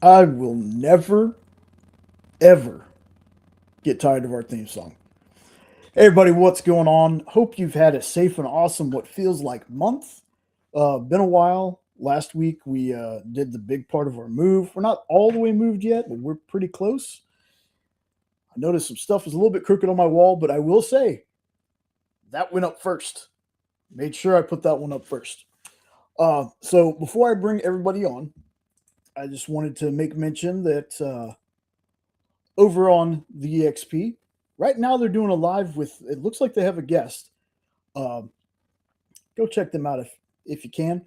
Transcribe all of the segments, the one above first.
I will never, ever get tired of our theme song. Hey everybody, what's going on? Hope you've had a safe and awesome what feels like month. Been a while. Last week we did the big part of our move. We're not all the way moved yet, but we're pretty close. I noticed some stuff is a little bit crooked on my wall, but I will say that went up first. Made sure I put that one up first. So before I bring everybody on, I just wanted to make mention that over on the EXP. Right now, they're doing a live with. It looks like they have a guest. Um, Go check them out if you can.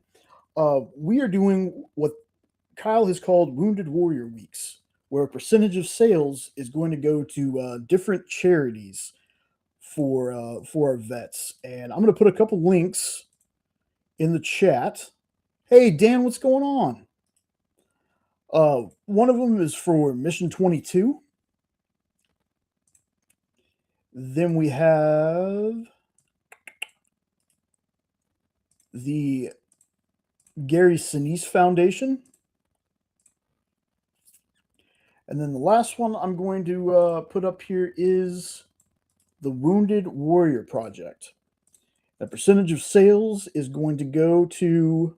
We are doing what Kyle has called Wounded Warrior Weeks, where a percentage of sales is going to go to different charities for our vets. And I'm going to put a couple links in the chat. Hey Dan, what's going on? One of them is for Mission 22. Then we have the Gary Sinise Foundation. And then the last one I'm going to put up here is the Wounded Warrior Project. The percentage of sales is going to go to,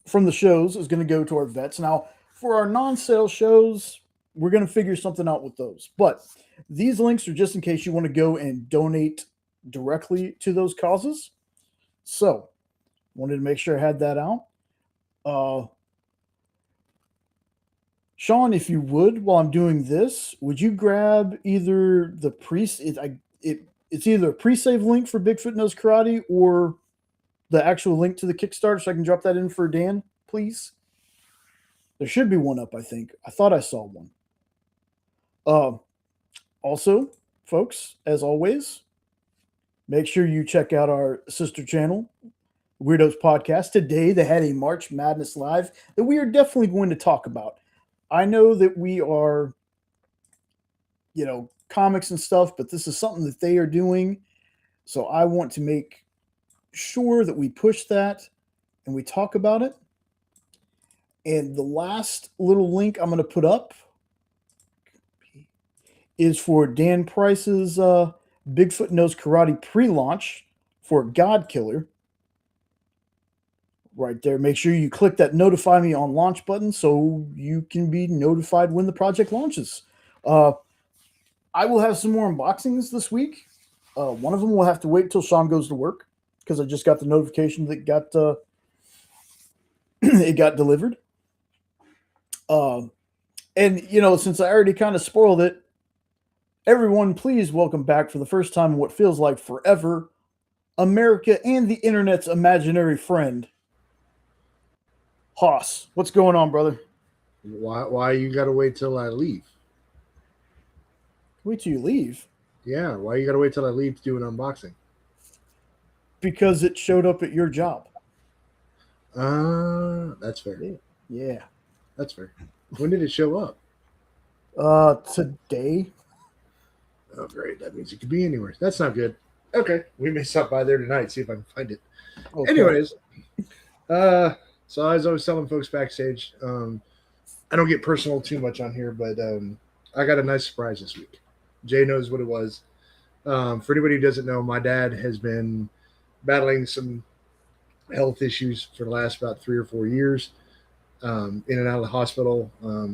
from the shows, is going to go to our vets. Now, for our non-sale shows, we're going to figure something out with those. But these links are just in case you want to go and donate directly to those causes. So, wanted to make sure I had that out. Sean, if you would, while I'm doing this, would you grab either the it's either a pre-save link for Bigfoot Knows Karate or the actual link to the Kickstarter so I can drop that in for Dan, please? There should be one up, I think. I thought I saw one. Also, folks, as always, make sure you check out our sister channel, Weirdos Podcast. Today, they had a March Madness Live that we are definitely going to talk about. I know that we are, comics and stuff, but this is something that they are doing. So I want to make sure that we push that and we talk about it. And the last little link I'm going to put up is for Dan Price's Bigfoot Knows Karate pre-launch for God Killer. Right there. Make sure you click that notify me on launch button so you can be notified when the project launches. I will have some more unboxings this week. One of them will have to wait till Sean goes to work because I just got the notification that it got delivered. And since I already kind of spoiled it, everyone, please welcome back for the first time in what feels like forever, America and the internet's imaginary friend, Hoss. What's going on, brother? Why you gotta wait till I leave? Wait till you leave. Yeah, why you gotta wait till I leave to do an unboxing? Because it showed up at your job. That's fair. Yeah. That's fair. When did it show up? Today. Oh, great. That means it could be anywhere. That's not good. Okay, we may stop by there tonight, see if I can find it. Okay. Anyways, so as I was telling folks backstage, I don't get personal too much on here, but I got a nice surprise this week. Jay knows what it was. For anybody who doesn't know, my dad has been battling some health issues for the last about 3 or 4 years. In and out of the hospital.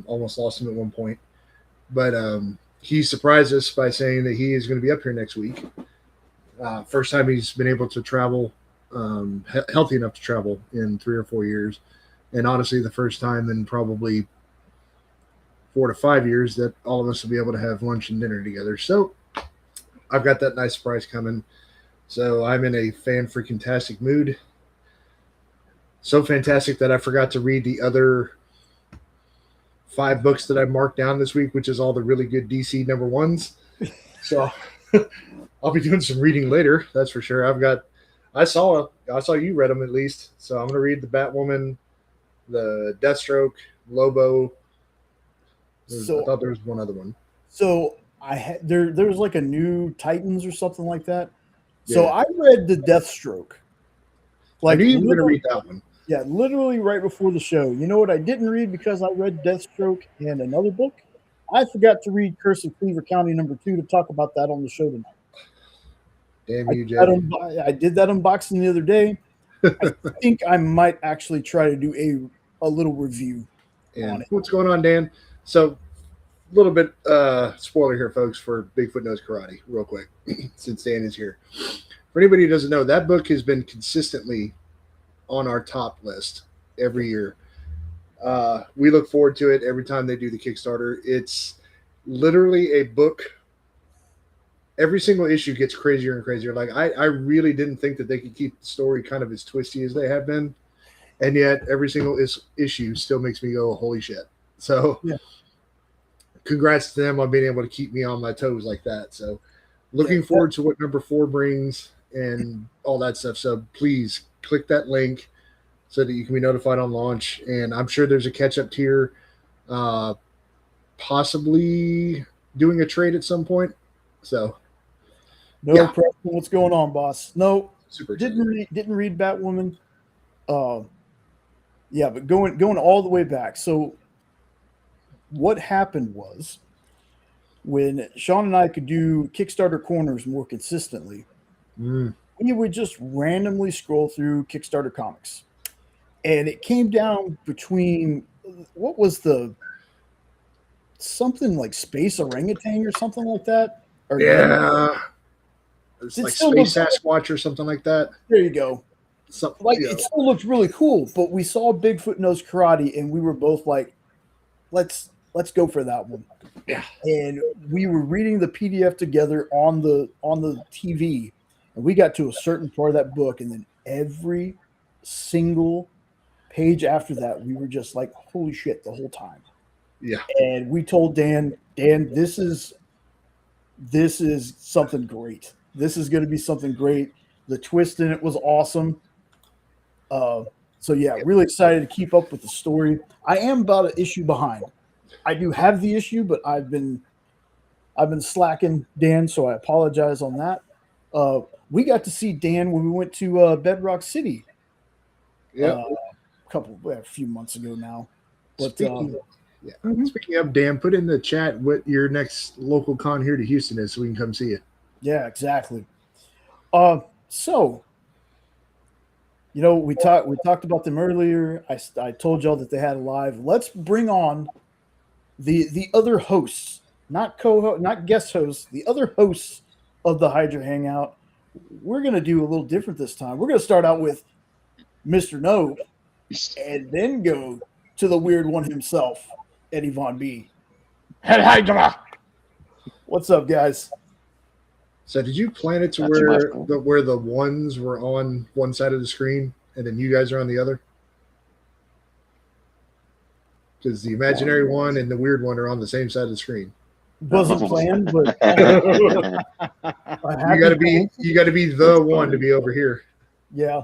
Almost lost him at one point. But he surprised us by saying that he is going to be up here next week. First time he's been able to travel, healthy enough to travel in 3 or 4 years. And honestly, the first time in probably 4 to 5 years that all of us will be able to have lunch and dinner together. So I've got that nice surprise coming. So I'm in a fan-freaking-tastic mood. So fantastic that I forgot to read the other 5 books that I marked down this week, which is all the really good DC number ones. So I'll be doing some reading later. That's for sure. I saw you read them at least. So I'm going to read the Batwoman, the Deathstroke, Lobo. I thought there was one other one. So there was like a new Titans or something like that. So yeah. I read the Deathstroke. Like, I knew you were going to read that one. Yeah, literally right before the show. You know what I didn't read because I read Deathstroke and another book? I forgot to read Curse of Cleaver County #2 to talk about that on the show tonight. Damn I you, did Jay. I did that unboxing the other day. I think I might actually try to do a little review on And it. what's going on, Dan? So, a little bit spoiler here, folks, for Bigfoot Knows Karate, real quick, since Dan is here. For anybody who doesn't know, that book has been consistently on our top list every year. We look forward to it every time they do the Kickstarter. It's literally a book. Every single issue gets crazier and crazier. Like I really didn't think that they could keep the story kind of as twisty as they have been, and yet every single issue still makes me go, "Holy shit!" So, Yeah. congrats to them on being able to keep me on my toes like that. So, looking forward to what #4 brings and all that stuff. So please click that link so that you can be notified on launch. And I'm sure there's a catch-up tier, possibly doing a trade at some point. So No, Preston, what's going on, boss? No, super didn't read Batwoman. Yeah, but going all the way back. So what happened was when Sean and I could do Kickstarter corners more consistently, we would just randomly scroll through Kickstarter comics. And it came down between what was the something like Space Orangutan or something like that? Or it's like Space Sasquatch or something like that. There you go. Something like it still looked really cool, but we saw Bigfoot Knows Karate and we were both like, let's go for that one. Yeah. And we were reading the PDF together on the TV, and we got to a certain part of that book, and then every single page after that, we were just like, holy shit, the whole time. Yeah. And we told Dan, this is something great. This is going to be something great. The twist in it was awesome. So yeah, really excited to keep up with the story. I am about an issue behind. I do have the issue, but I've been slacking, Dan, so I apologize on that. We got to see Dan when we went to Bedrock City. A few months ago now. But Speaking of, Dan, put in the chat what your next local con here to Houston is so we can come see you. Yeah, exactly. So we talked about them earlier. I told y'all that they had a live. Let's bring on the other hosts, not guest hosts, the other hosts of the Hydra Hangout. We're gonna do a little different this time. We're gonna start out with Mr. No, and then go to the weird one himself, Eddie Von B. Hey, Hydra! What's up, guys? So did you plan it to where the ones were on one side of the screen and then you guys are on the other? Because the imaginary one and the weird one are on the same side of the screen. Wasn't planned, but you gotta be the one to be over here. Yeah.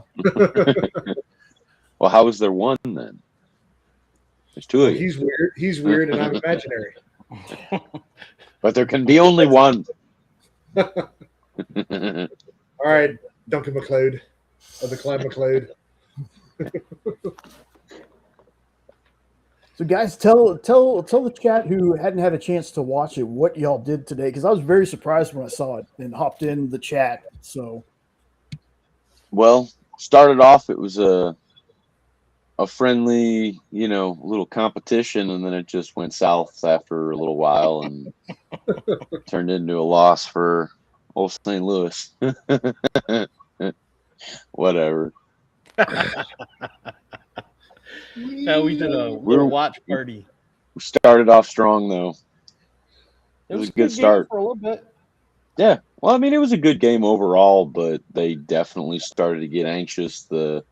Well, how is there one then? There's two of you. He's weird, and I'm imaginary. But there can be only one. All right, Duncan McLeod of the Clan McLeod. So, guys, tell the chat who hadn't had a chance to watch it what y'all did today, because I was very surprised when I saw it and hopped in the chat. So, well, started off it was a friendly, little competition, and then it just went south after a little while and turned into a loss for old St. Louis. Whatever. Yeah, we did a little watch party. We started off strong though. It was a good start for a little bit. Yeah, well, I mean, it was a good game overall, but they definitely started to get anxious. The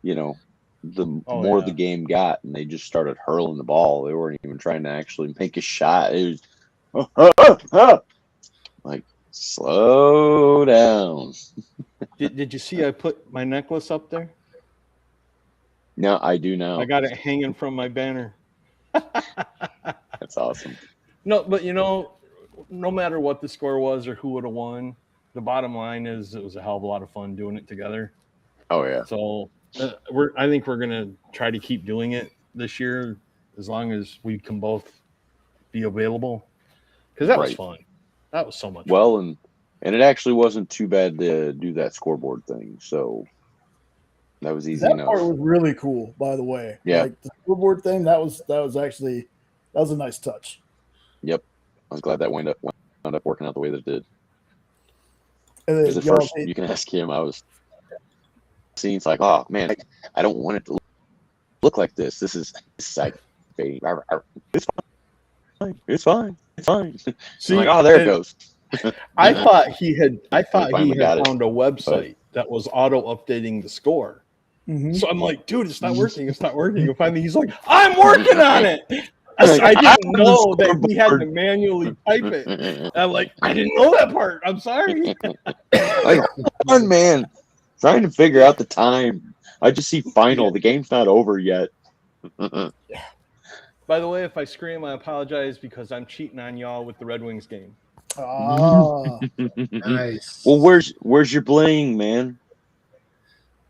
more the game got, and they just started hurling the ball. They weren't even trying to actually make a shot. It was like, slow down. Did you see I put my necklace up there? No, I do now. I got it hanging from my banner. That's awesome. No, but no matter what the score was or who would have won, the bottom line is it was a hell of a lot of fun doing it together. Oh yeah. So I think we're gonna try to keep doing it this year as long as we can both be available. Because that was Right. fun. That was so much fun. Well, and it actually wasn't too bad to do that scoreboard thing. So that was easy That enough. part was really cool, by the way. Yeah. Like the scoreboard thing, that was a nice touch. Yep. I was glad that wound up working out the way that it did. And Because then, at first, you can ask him, I was seeing, it's like, oh, man, I don't want it to look like this. This is like, it's fine. It's fine. It's fine. See, I'm like, oh, there it goes. I thought he had finally got it. found a website that was auto updating the score. Mhm. So I'm like, dude, it's not working. It's not working. And finally, he's like, I'm working on it. I didn't know that he had to manually type it. And I'm like, I didn't know that part. I'm sorry. Like, one man trying to figure out the time. I just see final. The game's not over yet. By the way, if I scream, I apologize because I'm cheating on y'all with the Red Wings game. Ah, Nice. Well, where's your bling, man?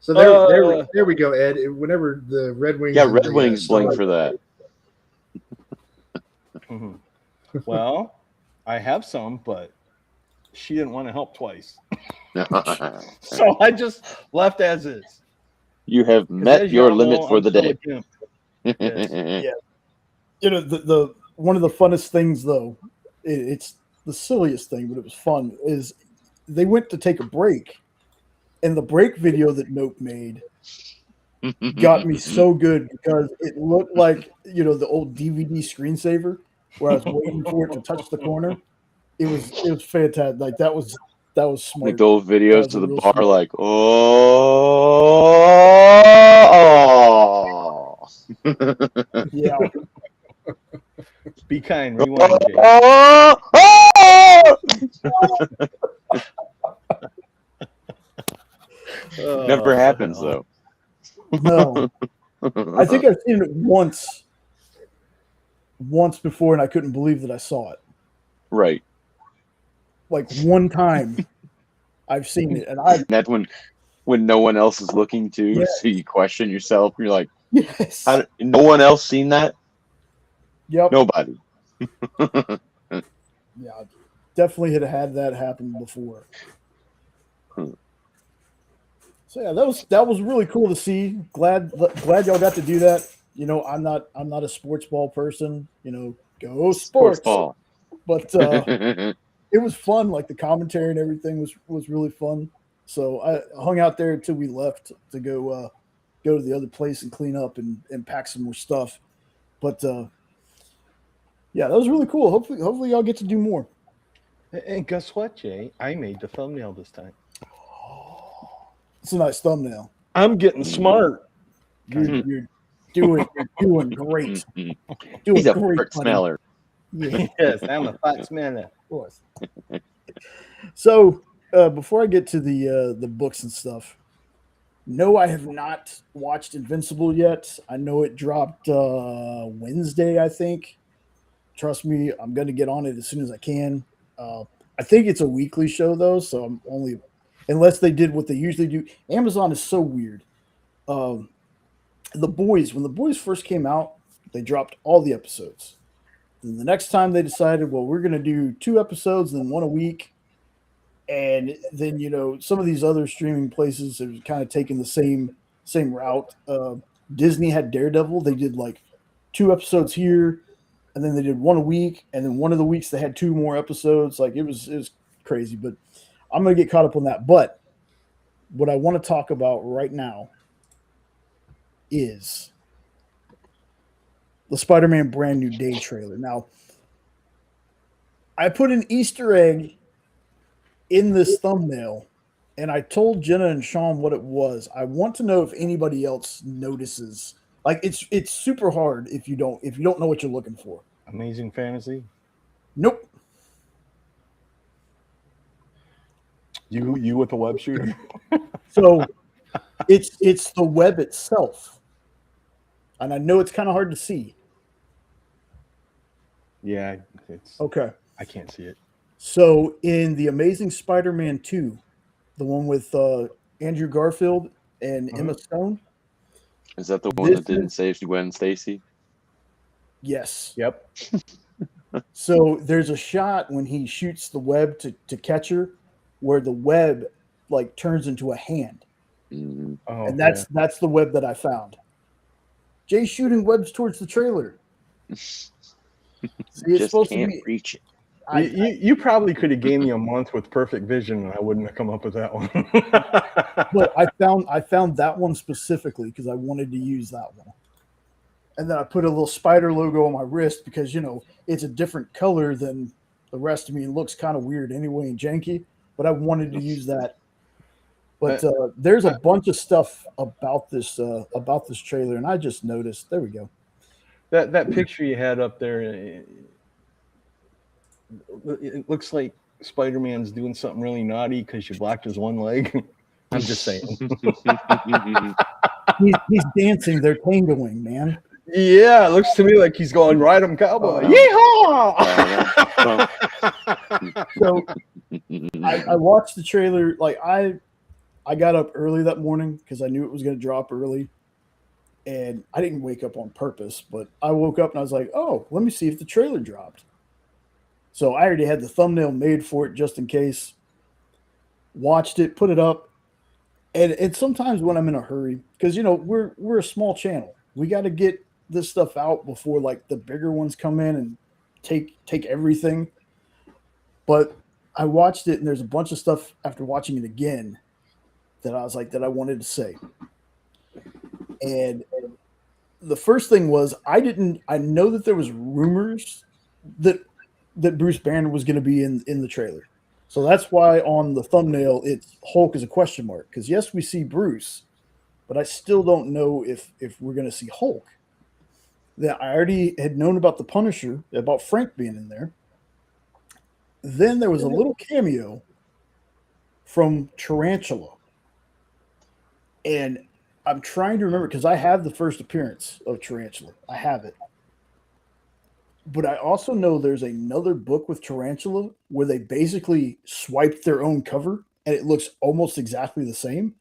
So there we go, Ed. Whenever the Red Wings, Yeah, and Red the, Wings bling for that. Well, I have some, but she didn't want to help twice. So I just left as is. You have met your limit for the day. Yes. yeah. You know, the one of the funnest things though, it's the silliest thing, but it was fun, is they went to take a break, and the break video that Nope made got me so good because it looked like, you know, the old DVD screensaver where I was waiting for it to touch the corner. It was fantastic. Like that was smart. Like the old videos to the real bar, smart. like, oh. Yeah. Be kind. Rewind, Jake. Never happens though. No. I think I've seen it once before, and I couldn't believe that I saw it. Right. Like one time, I've seen it, and That's when no one else is looking too, Yes. so you question yourself. You're like, yes, no one else seen that? yep, Nobody. yeah, definitely had that happen before. So yeah, that was really cool to see. Glad y'all got to do that. You know, I'm not a sports ball person. You know, go sports ball. But it was fun. Like the commentary and everything was really fun. So I hung out there until we left to go to the other place and clean up and pack some more stuff. But yeah, that was really cool. Hopefully y'all get to do more. And guess what, Jay? I made the thumbnail this time. It's a nice thumbnail. I'm getting smart. You're doing great. He's a fart smeller. Yeah. Yes, I'm a fat smeller. Of course. So before I get to the books and stuff, no, I have not watched Invincible yet. I know it dropped Wednesday, I think. Trust me, I'm going to get on it as soon as I can. I think it's a weekly show though, so I'm only, unless they did what they usually do. Amazon is so weird. When the boys first came out, they dropped all the episodes. And the next time they decided, well, we're going to do 2 episodes and then 1 a week. And then, you know, some of these other streaming places have kind of taken the same route. Disney had Daredevil. They did like 2 episodes here, and then they did 1 a week. And then one of the weeks they had 2 more episodes. Like it was crazy, but I'm going to get caught up on that. But what I want to talk about right now is the Spider-Man Brand New Day trailer. Now, I put an Easter egg in this thumbnail, and I told Jenna and Sean what it was. I want to know if anybody else notices. Like it's super hard if you don't know what you're looking for. Amazing Fantasy. Nope. You with the web shooter? So it's the web itself. And I know it's kind of hard to see. Yeah, it's Okay. I can't see it. So in the Amazing Spider-Man 2, the one with Andrew Garfield and Emma Stone, Is that the one This that didn't is- save Gwen Stacy? Yes. Yep. So there's a shot when he shoots the web to catch her, where the web like turns into a hand, Mhm. Oh, and that's the web that I found. Jay's shooting webs towards the trailer. See, it's Just supposed to can't be. reach it. You probably could have gave me a month with perfect vision, and I wouldn't have come up with that one. But I found that one specifically because I wanted to use that one. And then I put a little spider logo on my wrist because it's a different color than the rest of me. It looks kind of weird anyway and janky, but I wanted to use that. But there's a bunch of stuff about this trailer, and I just noticed. There we go. That picture you had up there, it looks like Spider-Man's doing something really naughty because you blocked his one leg. I'm just saying. He's dancing. They're tangoing, man. Yeah, it looks to me like he's going ride 'em cowboy. Yeehaw! So I watched the trailer. Like I got up early that morning because I knew it was going to drop early, and I didn't wake up on purpose. But I woke up and I was like, "Oh, let me see if the trailer dropped." So I already had the thumbnail made for it just in case. Watched it, put it up, and sometimes when I'm in a hurry, because we're a small channel, we got to get this stuff out before like the bigger ones come in and take everything. But I watched it, and there's a bunch of stuff after watching it again that I was like that I wanted to say. And the first thing was I know that there was rumors that Bruce Banner was going to be in the trailer. So that's why on the thumbnail it's Hulk is a question mark, because yes, we see Bruce, but I still don't know if we're going to see Hulk. That I already had known about the Punisher, about Frank being in there. Then there was a little cameo from Tarantula. And I'm trying to remember because I have the first appearance of Tarantula. I have it. But I also know there's another book with Tarantula where they basically swiped their own cover and it looks almost exactly the same.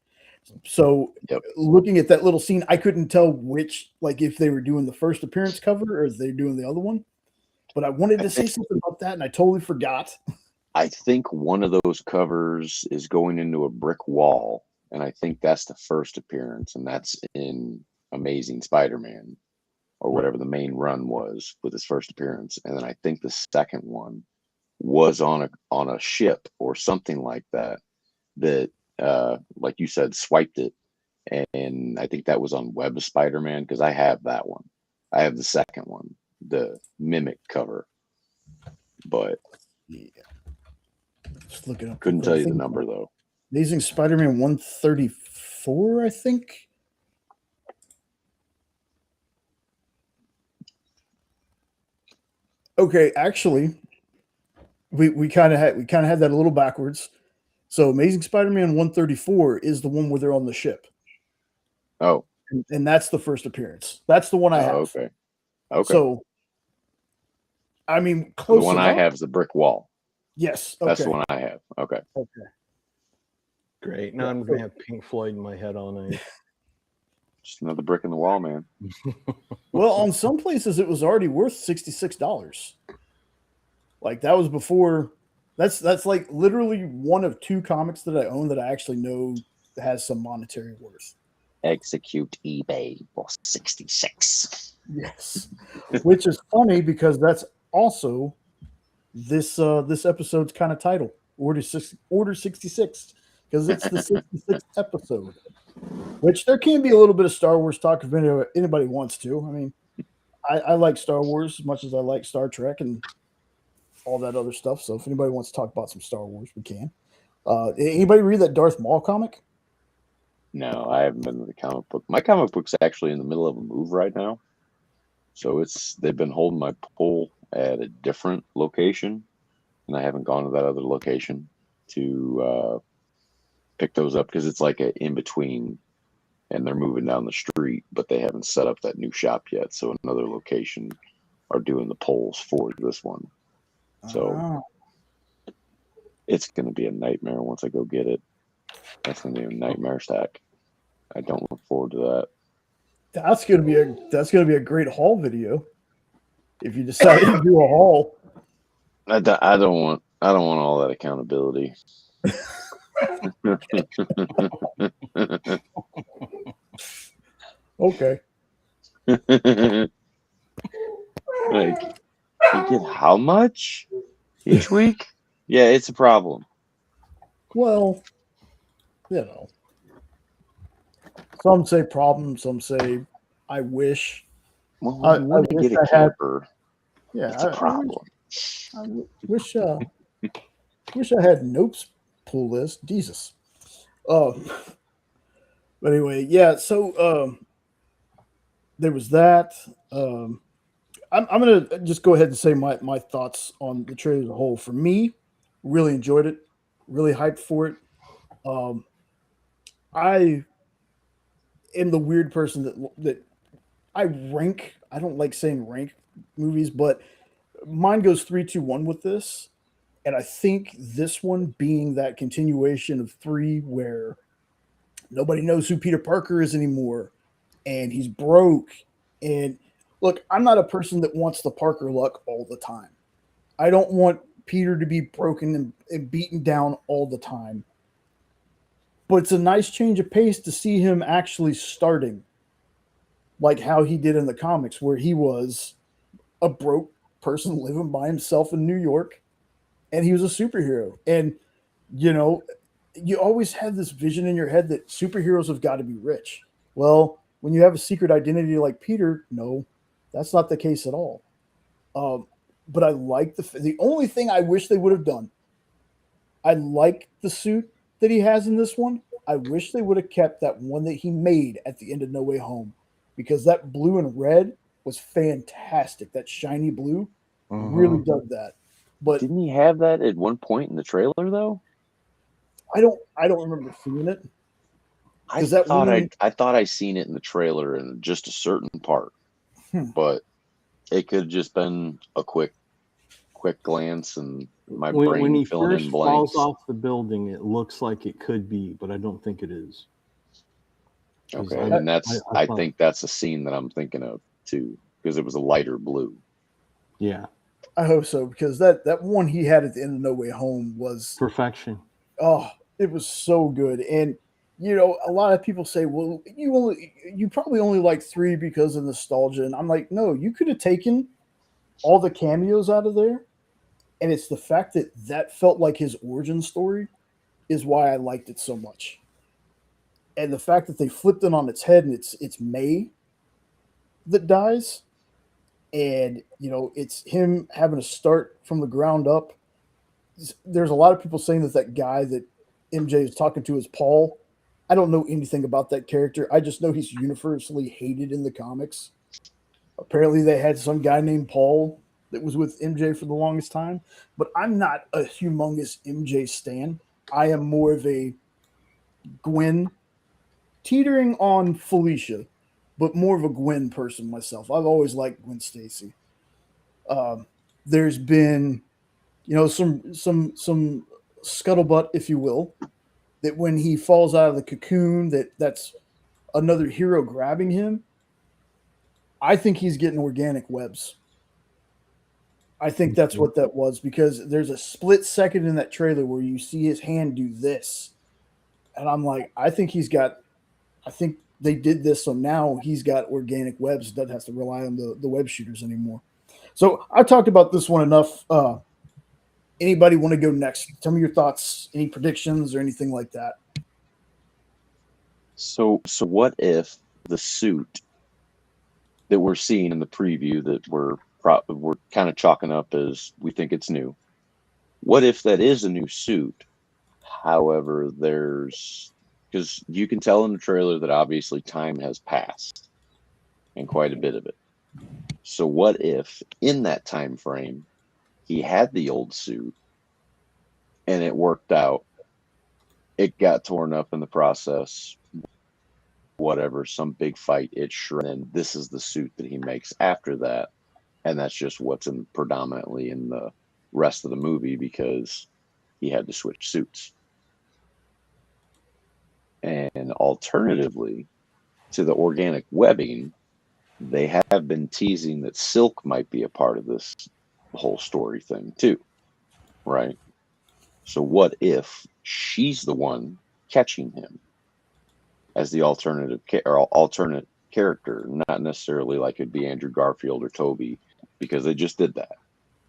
So looking at that little scene, I couldn't tell which, like if they were doing the first appearance cover or if they were doing the other one. But I wanted to say something about that and I totally forgot. I think one of those covers is going into a brick wall, and I think that's the first appearance, and that's in Amazing Spider-Man, or whatever the main run was with his first appearance. And then I think the second one was on a ship or something like that, like you said, swiped it. And I think that was on Web of Spider-Man, because I have that one. I have the second one, the Mimic cover. But Yeah. Just looking up. Couldn't tell you the number though. Amazing Spider-Man 134, I think. Okay, actually, we kind of had that a little backwards. So Amazing Spider-Man 134 is the one where they're on the ship. Oh. And that's the first appearance. That's the one I have. Okay. So I mean, close the one enough. I have is the brick wall. Yes. Okay. That's the one I have. Okay. Great. Now I'm going to have Pink Floyd in my head all night. Just another brick in the wall, man. Well, on some places it was already worth $66. Like that was before. That's like literally one of two comics that I own that I actually know has some monetary worth. Execute eBay for 66. Yes, which is funny because that's also this episode's kind of title, Order 66, because it's the 66th episode. Which there can be a little bit of Star Wars talk if anybody wants to. I mean, I like Star Wars as much as I like Star Trek and all that other stuff. So if anybody wants to talk about some Star Wars, we can. Anybody read that Darth Maul comic? No, I haven't been to the comic book. My comic book's actually in the middle of a move right now. So they've been holding my pull at a different location, and I haven't gone to that other location to pick those up because it's like an in-between, and they're moving down the street, but they haven't set up that new shop yet. So another location are doing the polls for this one. So it's going to be a nightmare once I go get it. That's going to be a nightmare stack. I don't look forward to that. That's gonna be a great haul video. If you decide to do a haul. I don't want all that accountability. Okay. Like, you get how much each week? Yeah, it's a problem. Well, you know. Some say problem, some say I wish. Well, when you want to wish get a I had. camper, Yeah, it's a problem. wish I had Nope's pull list. Jesus. Um, but anyway, yeah. So there was that. I'm gonna just go ahead and say my thoughts on the trailer as a whole. For me, really enjoyed it. Really hyped for it. Um, I am the weird person that I rank. I don't like saying rank movies, but mine goes 3, 2, 1 with this. And I think this one being that continuation of 3 where nobody knows who Peter Parker is anymore and he's broke. And look, I'm not a person that wants the Parker luck all the time. I don't want Peter to be broken and beaten down all the time. But it's a nice change of pace to see him actually starting like how he did in the comics, where he was a broke person living by himself in New York and he was a superhero. And, you know, you always have this vision in your head that superheroes have got to be rich. Well, when you have a secret identity like Peter, no, that's not the case at all. But I like the only thing I wish they would have done. I like the suit that he has in this one. I wish they would have kept that one that he made at the end of No Way Home, because that blue and red was fantastic. That shiny blue, really dug that. But didn't he have that at one point in the trailer though? I don't remember seeing it. I thought I seen it in the trailer in just a certain part, but it could have just been a quick glance and my brain when he filling first in blanks. falls off the building, it looks like it could be, but I don't think it is. Okay, and I think that's a scene that I'm thinking of too, because it was a lighter blue. Yeah, I hope so, because that one he had at the end of No Way Home was perfection. Oh, it was so good. And you know, a lot of people say, "Well, you probably only like 3 because of nostalgia." And I'm like, "No, you could have taken all the cameos out of there, and it's the fact that that felt like his origin story is why I liked it so much." And the fact that they flipped it on its head and it's May that dies, and you know, it's him having to start from the ground up. There's a lot of people saying that guy that MJ is talking to is Paul. I don't know anything about that character. I just know he's universally hated in the comics. Apparently, they had some guy named Paul that was with MJ for the longest time. But I'm not a humongous MJ stan. I am more of a Gwen, teetering on Felicia, but more of a Gwen person myself. I've always liked Gwen Stacy. There's been, you know, some scuttlebutt, if you will, that when he falls out of the cocoon, that's another hero grabbing him. I think he's getting organic webs. I think that's what that was, because there's a split second in that trailer where you see his hand do this. And I'm like, I think they did this, so now he's got organic webs. Doesn't have to rely on the web shooters anymore. So I've talked about this one enough. Anybody want to go next? Tell me your thoughts, any predictions or anything like that. So what if the suit that we're seeing in the preview that we're kind of chalking up as we think it's new? What if that is a new suit? However, because you can tell in the trailer that obviously time has passed and quite a bit of it. So what if in that time frame he had the old suit and it worked out? It got torn up in the process, whatever, some big fight, it's shredded, and this is the suit that he makes after that. And that's just what's predominantly in the rest of the movie, because he had to switch suits. And alternatively, to the organic webbing, they have been teasing that Silk might be a part of this whole story thing too, right? So what if she's the one catching him as the alternate character, not necessarily like it'd be Andrew Garfield or Toby, because they just did that.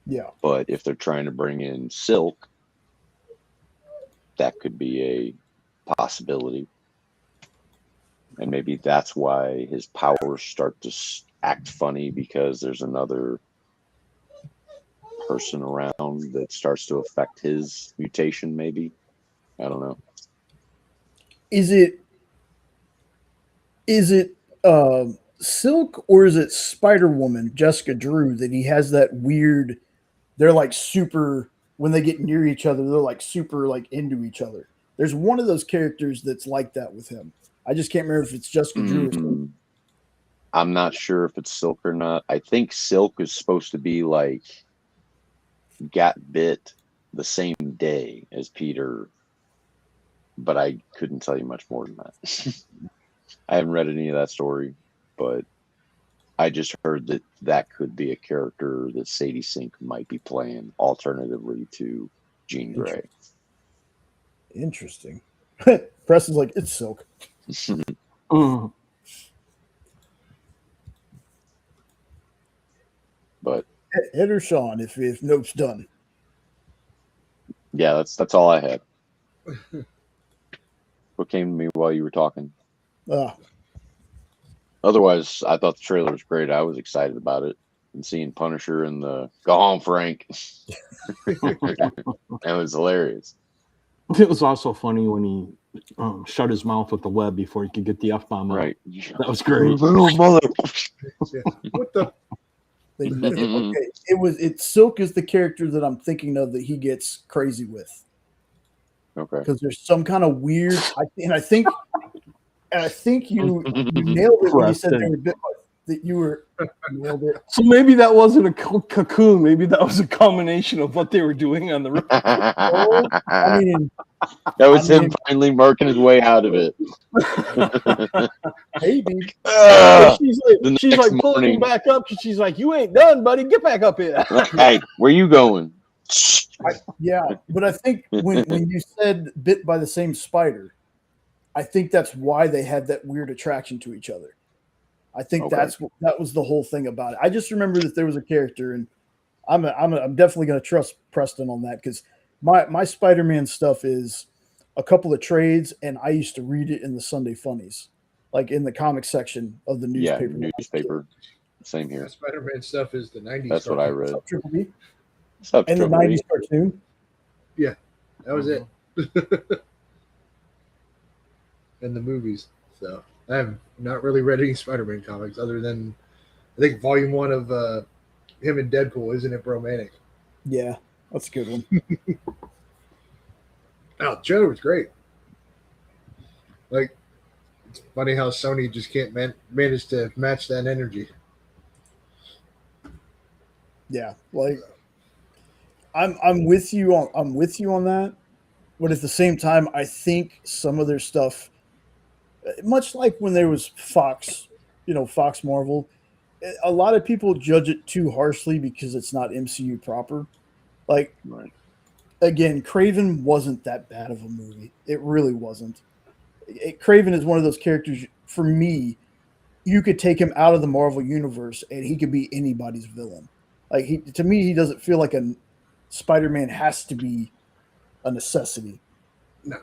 Yeah. But if they're trying to bring in Silk, that could be a possibility. And maybe that's why his powers start to act funny, because there's another person around that starts to affect his mutation, maybe. I don't know. Is it Silk, or is it Spider-Woman, Jessica Drew, that he has that weird, they're like super, when they get near each other, they're like super like into each other. There's one of those characters that's like that with him. I just can't remember if it's Jessica Drew or something. I'm not sure if it's Silk or not. I think Silk is supposed to be like got bit the same day as Peter, but I couldn't tell you much more than that. I haven't read any of that story, but I just heard that that could be a character that Sadie Sink might be playing alternatively to Jean Grey. Interesting. Preston's like, it's Silk. But Ed or Sean, if Nope's done. Yeah, that's all I had. What came to me while you were talking? Otherwise, I thought the trailer was great. I was excited about it. And seeing Punisher in the "Go home, Frank." That was hilarious. It was also funny when he shut his mouth with the web before he could get the F-bomb out. Right. That was great. Little mother. What the? Okay, Silk is the character that I'm thinking of that he gets crazy with. Okay. Because there's some kind of weird, I think you nailed it when you said they were bit, that you nailed it. So maybe that wasn't a cocoon. Maybe that was a combination of what they were doing on the road. I mean, that was him finally working his way out of it. Maybe. She's like pulling him back up because she's like, "You ain't done, buddy. Get back up here." Hey, where you going? Yeah, but I think when you said bit by the same spider, I think that's why they had that weird attraction to each other. I think that was the whole thing about it. I just remember that there was a character, and I'm definitely going to trust Preston on that, because my Spider-Man stuff is a couple of trades, and I used to read it in the Sunday Funnies, like in the comic section of the newspaper. Yeah, newspaper. Same here. Spider-Man stuff is the 90s. That's what I read. Triple B. And the 90s cartoon. Yeah, that was it. And the movies. So I have not really read any Spider-Man comics other than I think volume 1 of him and Deadpool, Isn't It Romantic? Yeah, that's a good one. Oh, the trailer was great. Like, it's funny how Sony just can't manage to match that energy. Yeah, like I'm with you on that, but at the same time, I think some of their stuff, much like when there was Fox, Fox Marvel, a lot of people judge it too harshly because it's not MCU proper. Like, again, Kraven wasn't that bad of a movie. It really wasn't. Kraven is one of those characters, for me, you could take him out of the Marvel universe and he could be anybody's villain. Like, to me, he doesn't feel like a Spider-Man has to be a necessity. No.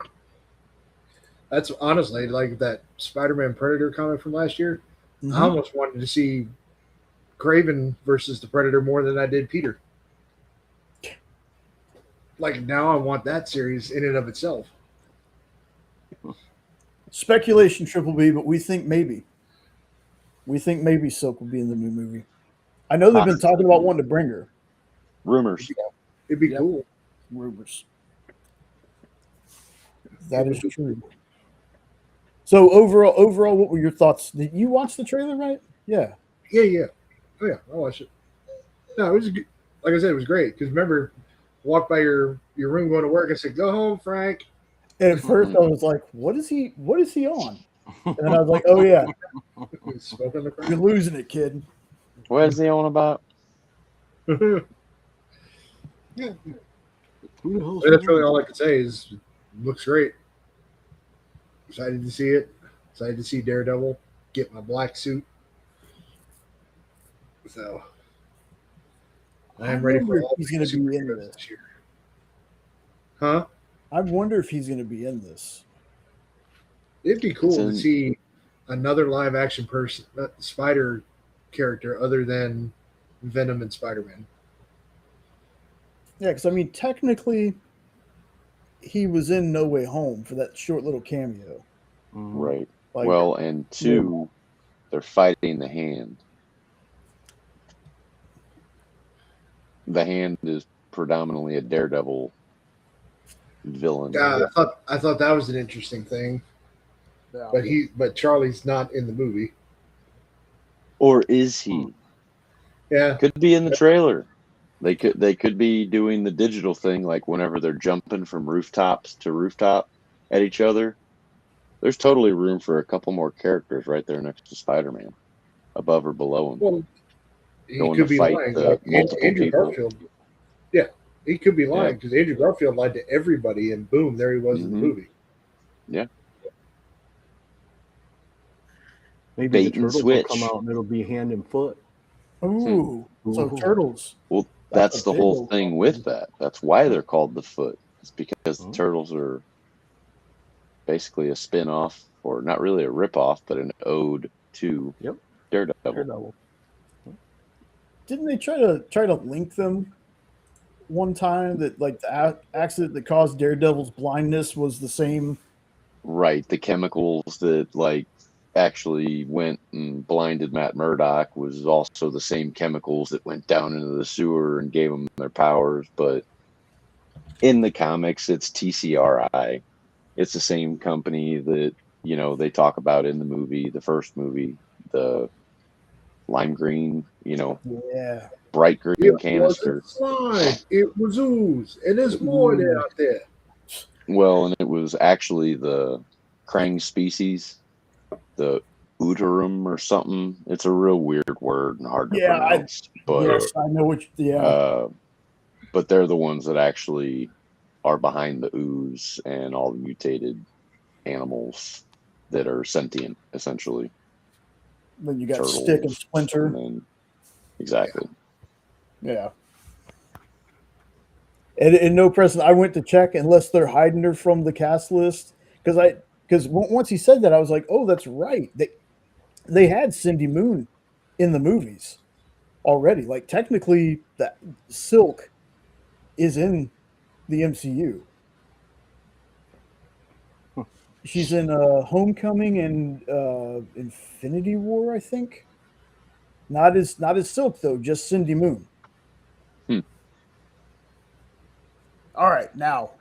That's honestly like that Spider-Man Predator comic from last year. Mm-hmm. I almost wanted to see Kraven versus the Predator more than I did Peter. Like, now I want that series in and of itself. Speculation, Triple B, but we think maybe. We think maybe Silk will be in the new movie. I know they've been talking about wanting to bring her. Rumors. It'd be cool. Rumors. That is true. So overall, what were your thoughts? Did you watch the trailer, right? Yeah. Yeah. Oh yeah, I watched it. No, it was good. Like I said, it was great. Because remember, walked by your room going to work and said, "Go home, Frank." And at first, I was like, "What is he on?" And then I was like, oh yeah, Smoking the you're losing it, kid. What is he on about? crack. Who the hell's That's really wrong? all I can say is looks great. Excited to see it. Excited to see Daredevil get my black suit. So I am ready wonder for if all he's three going to be in superheroes this. this year. Huh? I wonder if he's going to be in this. It'd be cool to in- see another live action person, spider character other than Venom and Spider-Man. Yeah, because I mean, technically, he was in No Way Home for that short little cameo. Right. Like, Well, and two, they're fighting the Hand. The Hand is predominantly a Daredevil villain. Yeah, I thought that was an interesting thing, yeah. but Charlie's not in the movie. Or is he? Yeah, Could be in the trailer. They could be doing the digital thing, like whenever they're jumping from rooftops to rooftop at each other. There's totally room for a couple more characters right there next to Spider-Man, above or below him. well, he Going could to be fight lying. the Like multiple Andrew people. Garfield. Yeah, he could be lying Yeah. because Andrew Garfield lied to everybody, and boom, there he was in the Mhm. movie. Yeah. Maybe Bait the and turtles will switch. come out and it'll be hand and foot. Ooh, so Ooh. turtles. Well, That's that's a the big whole old thing one. with that. That's why they're called the Foot. It's because the Oh. turtles are basically a spin-off, or not really a rip-off, but an ode to Yep. Daredevil. Daredevil. Didn't they try to link them one time that like the accident that caused Daredevil's blindness was the same? Right. The chemicals that like actually went and blinded Matt Murdock was also the same chemicals that went down into the sewer and gave them their powers. But in the comics, it's TCRI. It's the same company that, they talk about in the movie, the first movie, the lime green, Yeah. bright green It canister. wasn't slime. It was ooze, and there's more there out there. Well, and it was actually the Krang species, the Uterum or something. It's a real weird word and hard to Yeah, pronounce. But yes, I know what. but they're the ones that actually are behind the ooze and all the mutated animals that are sentient, essentially. Then you got Turtles, Stick and Splinter. and then, exactly. Yeah. And no present. I went to check unless they're hiding her from the cast list because once he said that I was like, oh, that's right. They had Cindy Moon in the movies already. Like technically, that Silk is in the MCU. She's in Homecoming and Infinity War, I think. Not as Silk though, just Cindy Moon. All right, now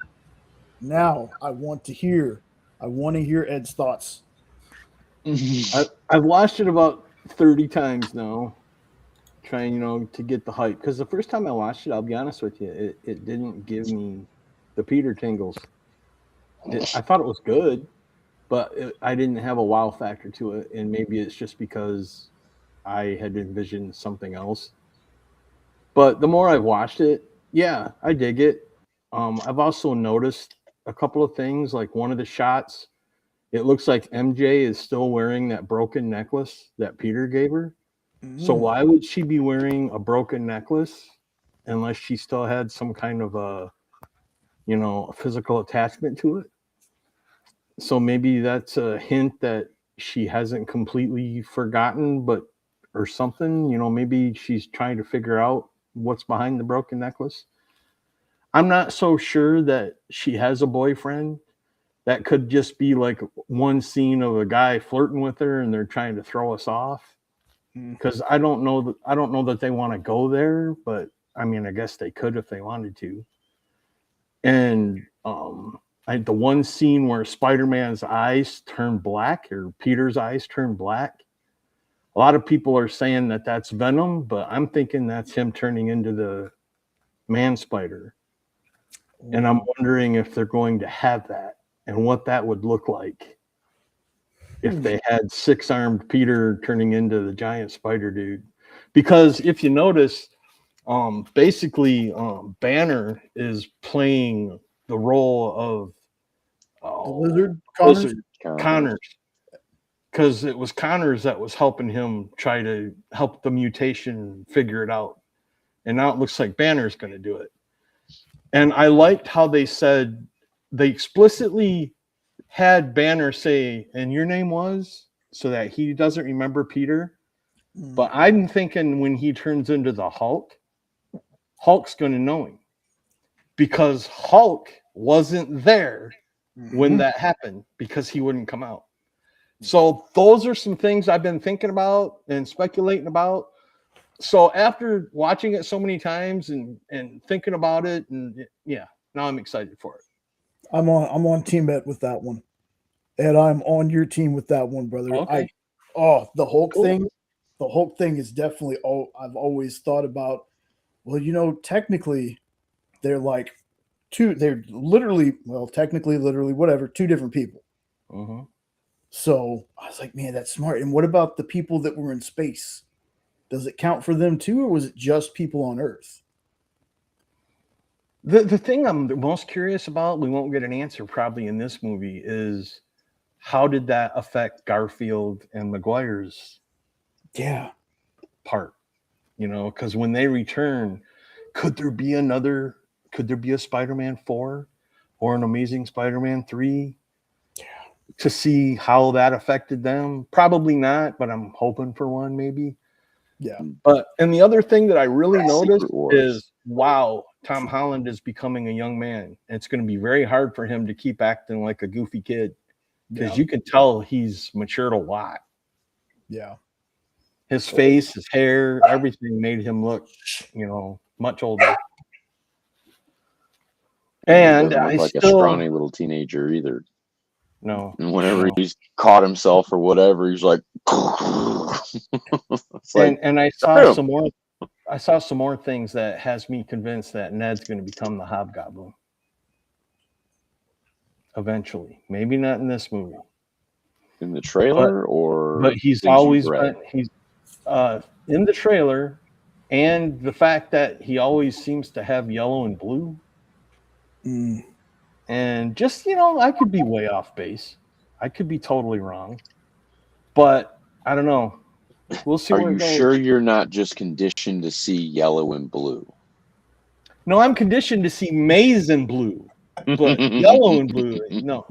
I want to hear Ed's thoughts. I've watched it about 30 times now, trying, to get the hype. Because the first time I watched it, I'll be honest with you, it didn't give me the Peter tingles. I thought it was good, but I didn't have a wow factor to it. And maybe it's just because I had envisioned something else. But the more I've watched it, yeah, I dig it. I've also noticed a couple of things, like one of the shots, it looks like MJ is still wearing that broken necklace that Peter gave her. So why would she be wearing a broken necklace unless she still had some kind of a physical attachment to it? So maybe that's a hint that she hasn't completely forgotten, or something, maybe she's trying to figure out what's behind the broken necklace. I'm not so sure that she has a boyfriend. That could just be like one scene of a guy flirting with her and they're trying to throw us off. Because I don't know that they want to go there, but I mean, I guess they could if they wanted to. And the one scene where Spider-Man's eyes turn black, or Peter's eyes turn black, a lot of people are saying that that's Venom, but I'm thinking that's him turning into the Man Spider. And I'm wondering if they're going to have that and what that would look like. if they had 6-armed Peter turning into the giant spider dude. Because if you notice, basically Banner is playing the role of The lizard Connors? Lizard Connors. Because it was Connors that was helping him try to help the mutation figure it out. And now it looks like Banner's going to do it. And I liked how they said, they explicitly had Banner say, and your name was, so that he doesn't remember Peter. But I'm thinking when he turns into the Hulk, Hulk's going to know him. Because Hulk wasn't there when that happened, because he wouldn't come out. So those are some things I've been thinking about and speculating about. So after watching it so many times and thinking about it, and yeah, now I'm excited for it. I'm on Team Bet with that one, and I'm on your team with that one, brother. Okay. The Hulk thing. The Hulk thing is definitely I've always thought about. Well, technically, they're like they're literally, whatever, two different people. Uh-huh. So I was like, man, that's smart. And what about the people that were in space? Does it count for them too, or was it just people on Earth? The thing I'm the most curious about, we won't get an answer probably in this movie, is how did that affect Garfield and Maguire's part? Because when they return, could there be a Spider-Man 4 or an Amazing Spider-Man 3? To see how that affected them? Probably not, but I'm hoping for one maybe. Yeah. And the other thing that I really noticed is, wow, Tom Holland is becoming a young man. It's going to be very hard for him to keep acting like a goofy kid, because you can tell he's matured a lot. Yeah. His face, his hair, everything made him look, much older. And doesn't look like a scrawny little teenager either. No. And whenever he's caught himself or whatever, he's like, it's like, and I saw some more. I saw some more things that has me convinced that Ned's going to become the Hobgoblin eventually. Maybe not in this movie. In the trailer, but he's always been, he's in the trailer, and the fact that he always seems to have yellow and blue. And just, I could be way off base. I could be totally wrong. But I don't know. We'll see where it goes. Are you sure you're not just conditioned to see yellow and blue? No, I'm conditioned to see maize and blue. But yellow and blue, no.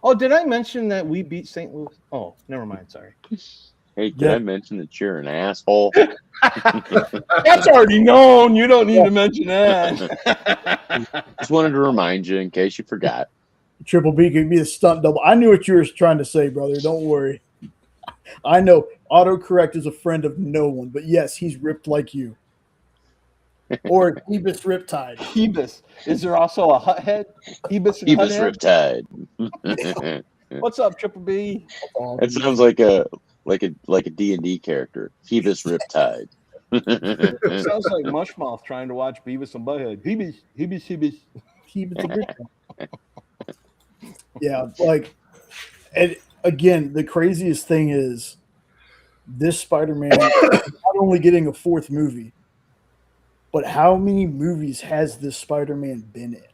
Oh, did I mention that we beat St. Louis? Oh, never mind. Sorry. Hey, did I mention that you're an asshole? That's already known. You don't need to mention that. Just wanted to remind you in case you forgot. Triple B could be a stunt double. I knew what you were trying to say, brother. Don't worry. I know autocorrect is a friend of no one, but yes, he's ripped like you. Or Ebus Riptide. Ebus. Is there also a hut head? Ebus Riptide. What's up, Triple B? It sounds like a D&D character. Phoebus Riptide. It sounds like Mushmouth trying to watch Beavis and Butthead. Phoebus. Yeah, and again, the craziest thing is this Spider-Man not only getting a fourth movie, but how many movies has this Spider-Man been in?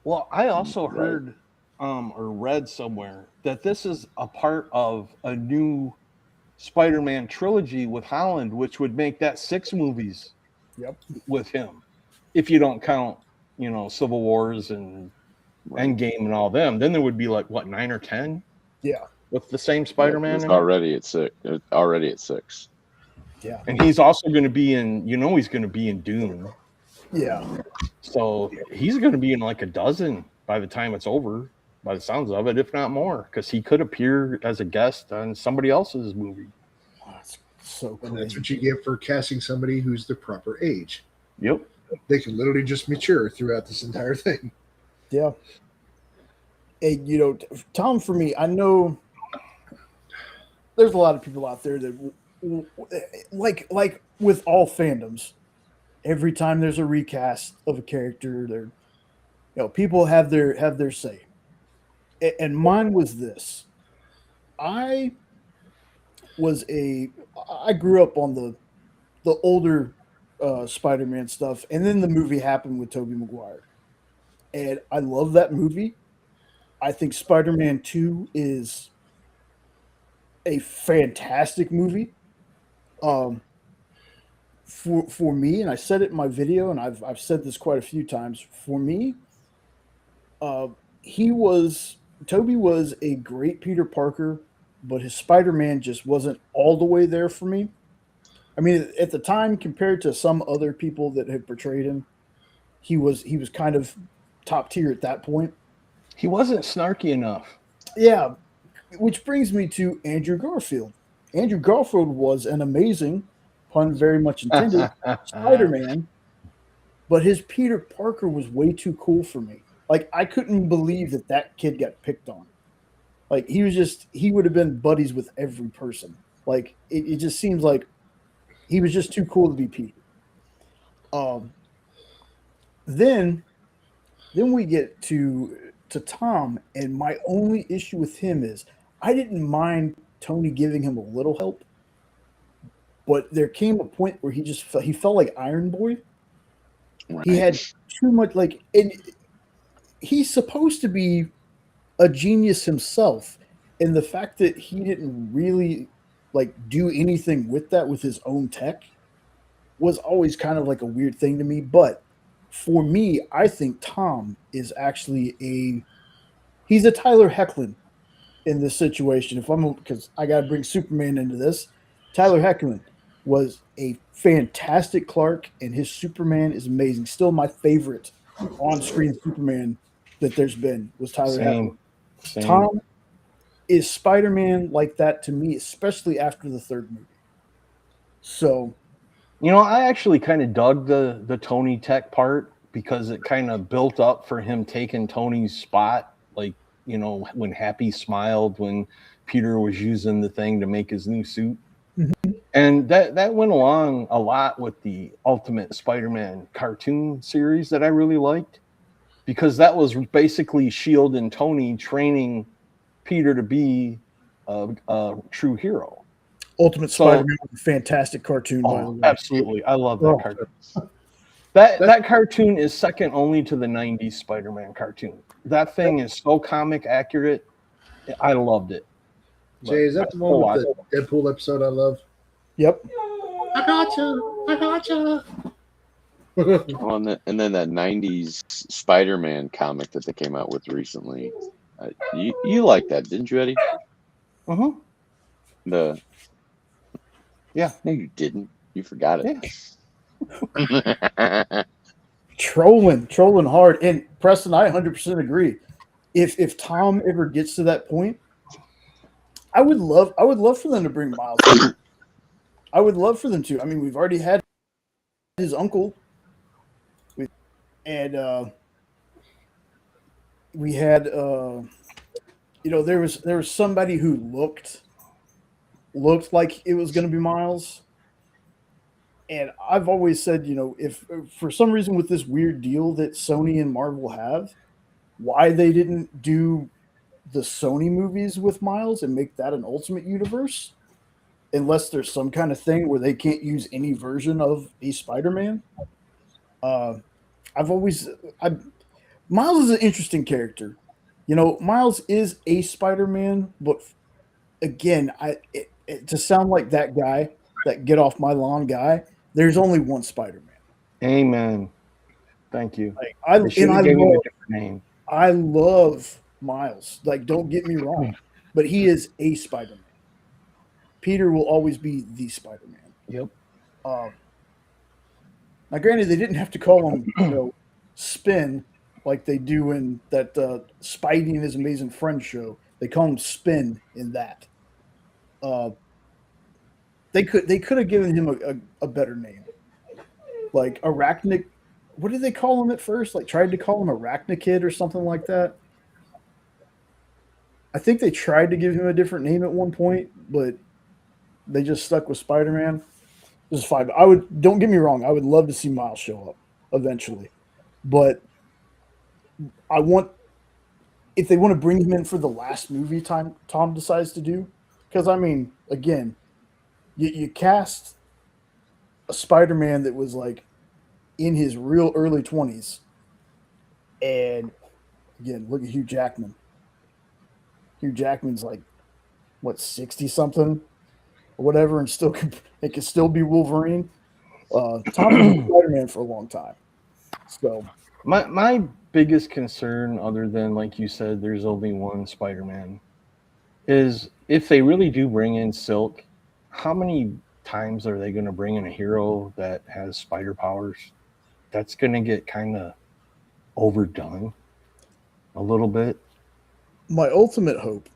Well, I also heard or read somewhere that this is a part of a new Spider-Man trilogy with Holland, which would make that 6 movies with him. If you don't count, Civil Wars and Endgame and all them, then there would be 9 or 10? Yeah. With the same Spider-Man? It's already at 6. Already at 6. Yeah. Mm-hmm. And he's also going to be in, he's going to be in Dune. Yeah. So he's going to be in a dozen by the time it's over, by the sounds of it, if not more, because he could appear as a guest on somebody else's movie. Oh, that's so cool. And that's what you get for casting somebody who's the proper age. Yep. They can literally just mature throughout this entire thing. Yeah. And, Tom, for me, I know there's a lot of people out there that, like with all fandoms, every time there's a recast of a character, people have their say. And mine was this. I I grew up on the older Spider-Man stuff, and then the movie happened with Tobey Maguire, and I love that movie. I think Spider-Man 2 is a fantastic movie. Um, for me, and I said it in my video, and I've said this quite a few times. For me, uh, he was Toby was a great Peter Parker, but his Spider-Man just wasn't all the way there for me. I mean, at the time, compared to some other people that had portrayed him, he was kind of top tier at that point. He wasn't snarky enough. Yeah, which brings me to Andrew Garfield. Andrew Garfield was an amazing, pun very much intended, Spider-Man, but his Peter Parker was way too cool for me. Like, I couldn't believe that that kid got picked on. Like, he would have been buddies with every person. Like, it just seems like he was just too cool to be Peter. Um, then we get to Tom, and my only issue with him is I didn't mind Tony giving him a little help, but there came a point where he felt like Iron Boy. Right. He had too much, like, and he's supposed to be a genius himself, and the fact that he didn't really like do anything with that with his own tech was always kind of like a weird thing to me. But for me, I think Tom is actually he's a Tyler Hoechlin in this situation. Because I got to bring Superman into this, Tyler Hoechlin was a fantastic Clark, and his Superman is amazing. Still my favorite on-screen Superman that there's been was Tyler Hoechlin. Same. Tom is Spider-Man like that to me, especially after the third movie. So, You know, I actually kind of dug the Tony Tech part because it kind of built up for him taking Tony's spot. Like, you know, when Happy smiled, when Peter was using the thing to make his new suit. Mhm. And that went along a lot with the Ultimate Spider-Man cartoon series that I really liked, because that was basically Shield and Tony training Peter to be a true hero. Ultimate Spider-Man was a fantastic cartoon, by the way. Absolutely. I love that cartoon. That cartoon is second only to the 90s Spider-Man cartoon. That thing is so comic accurate. I loved it. Jay, is that the one with the Deadpool episode I love? Yep. I gotcha. Oh, and then that 90s Spider-Man comic that they came out with recently. You liked that, didn't you, Eddie? Uh-huh. No, you didn't. You forgot it. Yeah. Trolling hard. And Preston, I 100% agree. If Tom ever gets to that point, I would love for them to bring Miles. I would love for them to. I mean, we've already had his uncle, and we had there was somebody who looked like it was going to be Miles. And I've always said, if for some reason with this weird deal that Sony and Marvel have, why they didn't do the Sony movies with Miles and make that an Ultimate Universe, unless there's some kind of thing where they can't use any version of a Spider-Man. Miles is an interesting character. Miles is a Spider-Man, but again, to sound like that guy, that get off my lawn guy, there's only one Spider-Man. Amen. Thank you. I love Miles. Like, don't get me wrong, but he is a Spider-Man. Peter will always be the Spider-Man. Yep. Now, granted, they didn't have to call him, Spin, like they do in that Spidey and His Amazing Friends show. They call him Spin in that. They could have given him a better name, like Arachnid. What did they call him at first? Like, tried to call him Arachnid or something like that. I think they tried to give him a different name at one point, but they just stuck with Spider-Man. This is fine. Don't get me wrong, I would love to see Miles show up eventually, but I want if they want to bring him in for the last movie Tom decides to do, because I mean, again, you cast a Spider-Man that was like in his real early 20s, and again, look at Hugh Jackman. Hugh Jackman's like what 60 something or whatever, and still it can still be Wolverine. Tom was Spider-Man for a long time, so My biggest concern, other than like you said, there's only one Spider-Man, is if they really do bring in Silk, how many times are they going to bring in a hero that has spider powers? That's going to get kind of overdone a little bit. my ultimate hope.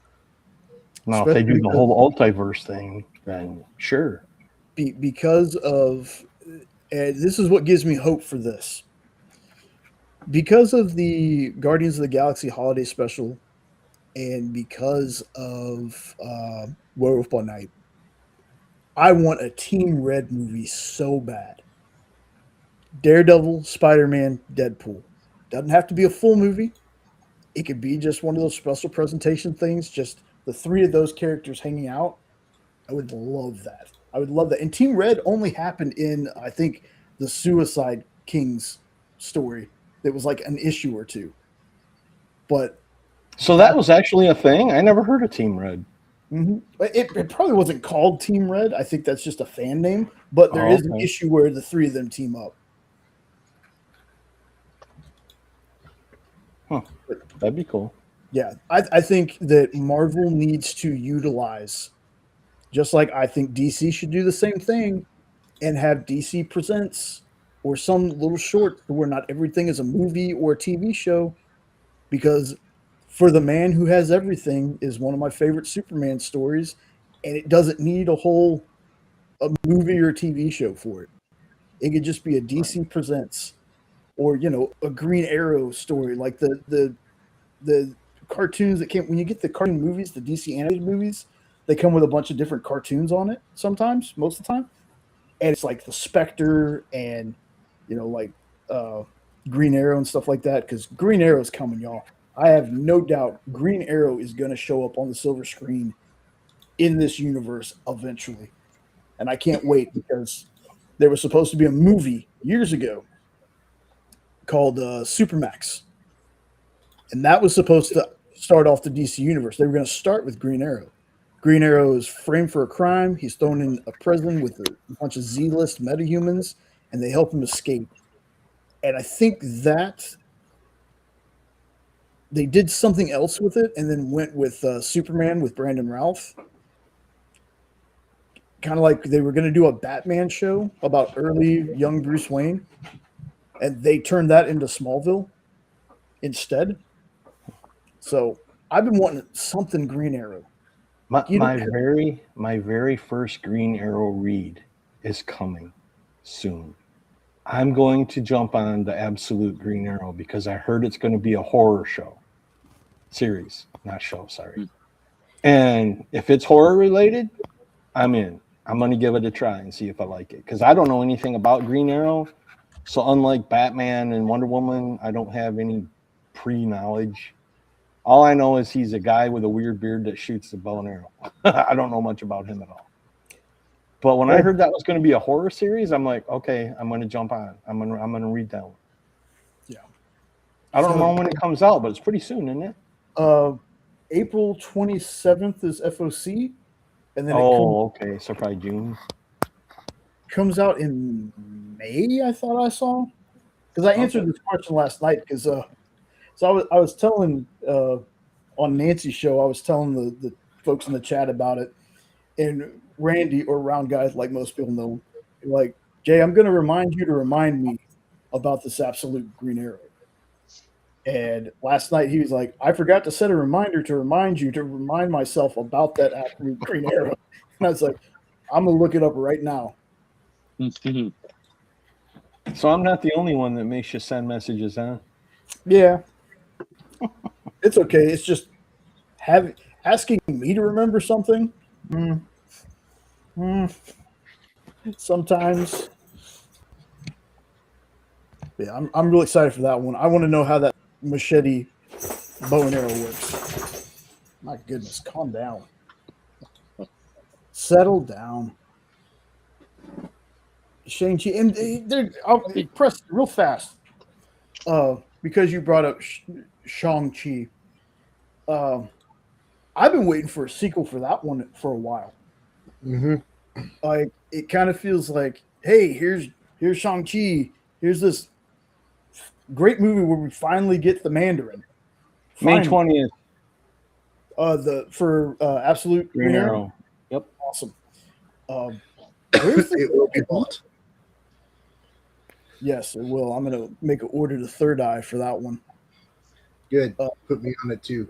Now, if they do the whole multiverse thing, then sure. Because of, and this is what gives me hope for this. Because of the Guardians of the Galaxy holiday special, and because of Werewolf by Night, I want a Team Red movie so bad. Daredevil, Spider-Man, Deadpool. Doesn't have to be a full movie. It could be just one of those special presentation things, just the three of those characters hanging out. I would love that. I would love that. And Team Red only happened in, I think, the Suicide Kings story. That was like an issue or two. But so that was actually a thing? I never heard of Team Red. Mm-hmm. It probably wasn't called Team Red. I think that's just a fan name. But there is an issue where the three of them team up. Huh. That'd be cool. Yeah, I think that Marvel needs to utilize, just like I think DC should do the same thing, and have DC Presents or some little short where not everything is a movie or a TV show, because For the Man Who Has Everything is one of my favorite Superman stories, and it doesn't need a movie or TV show for it. It could just be a DC Presents, or a Green Arrow story, like the cartoons that came when you get the cartoon movies, the DC animated movies. They come with a bunch of different cartoons on it. Sometimes, most of the time, and it's like the Spectre and like Green Arrow and stuff like that. Because Green Arrow's coming, y'all. I have no doubt Green Arrow is going to show up on the silver screen in this universe eventually. And I can't wait, because there was supposed to be a movie years ago called Supermax. And that was supposed to start off the DC universe. They were going to start with Green Arrow. Green Arrow is framed for a crime. He's thrown in a prison with a bunch of Z-list metahumans, and they help him escape. And I think that they did something else with it and then went with Superman with Brandon Routh. Kind of like they were going to do a Batman show about early young Bruce Wayne, and they turned that into Smallville instead. So I've been wanting something Green Arrow. My very first Green Arrow read is coming soon. I'm going to jump on the Absolute Green Arrow because I heard it's going to be a horror series, not show, sorry. And if it's horror related, I'm in. I'm going to give it a try and see if I like it, because I don't know anything about Green Arrow. So unlike Batman and Wonder Woman, I don't have any pre-knowledge. All I know is he's a guy with a weird beard that shoots the bow and arrow. I don't know much about him at all. But when I heard that was going to be a horror series, I'm like, okay, I'm going to jump on. I'm going to read that one. Yeah. I don't know when it comes out, but it's pretty soon, isn't it? April 27th is FOC. And then okay. So probably June. Comes out in May, I thought I saw. Because I answered this question last night, because so I was telling on Nancy's show, I was telling the folks in the chat about it, and Randy, or Round Guys, like most people know, like, Jay, I'm going to remind you to remind me about this Absolute Green Arrow. And last night he was like, I forgot to set a reminder to remind you to remind myself about that Absolute Green Arrow. And I was like, I'm going to look it up right now. So I'm not the only one that makes you send messages, huh? Yeah. It's okay. It's just asking me to remember something. Sometimes. Yeah, I'm really excited for that one. I want to know how that machete bow and arrow works. My goodness, calm down. Settle down. Shang-Chi, and I'll press real fast because you brought up Shang-Chi. I've been waiting for a sequel for that one for a while. Mm-hmm. Like it kind of feels like, hey, here's Shang-Chi. Here's this great movie where we finally get the Mandarin. May Finally. 20th. For Absolute Green Arrow. Yep. Awesome. Where's the It will be bought. Yes, it will. I'm gonna make an order to Third Eye for that one. Good. Put me on it too.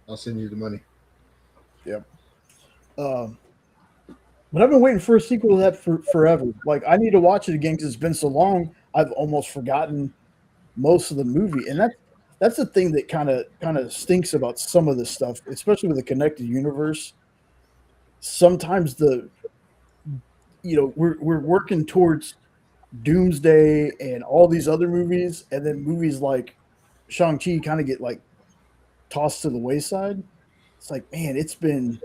I'll send you the money. Yep. But I've been waiting for a sequel to that for forever. Like I need to watch it again because it's been so long. I've almost forgotten most of the movie, and that's the thing that kind of stinks about some of this stuff, especially with the connected universe. Sometimes we're working towards Doomsday and all these other movies, and then movies like Shang-Chi kind of get like tossed to the wayside. It's like, man, it's been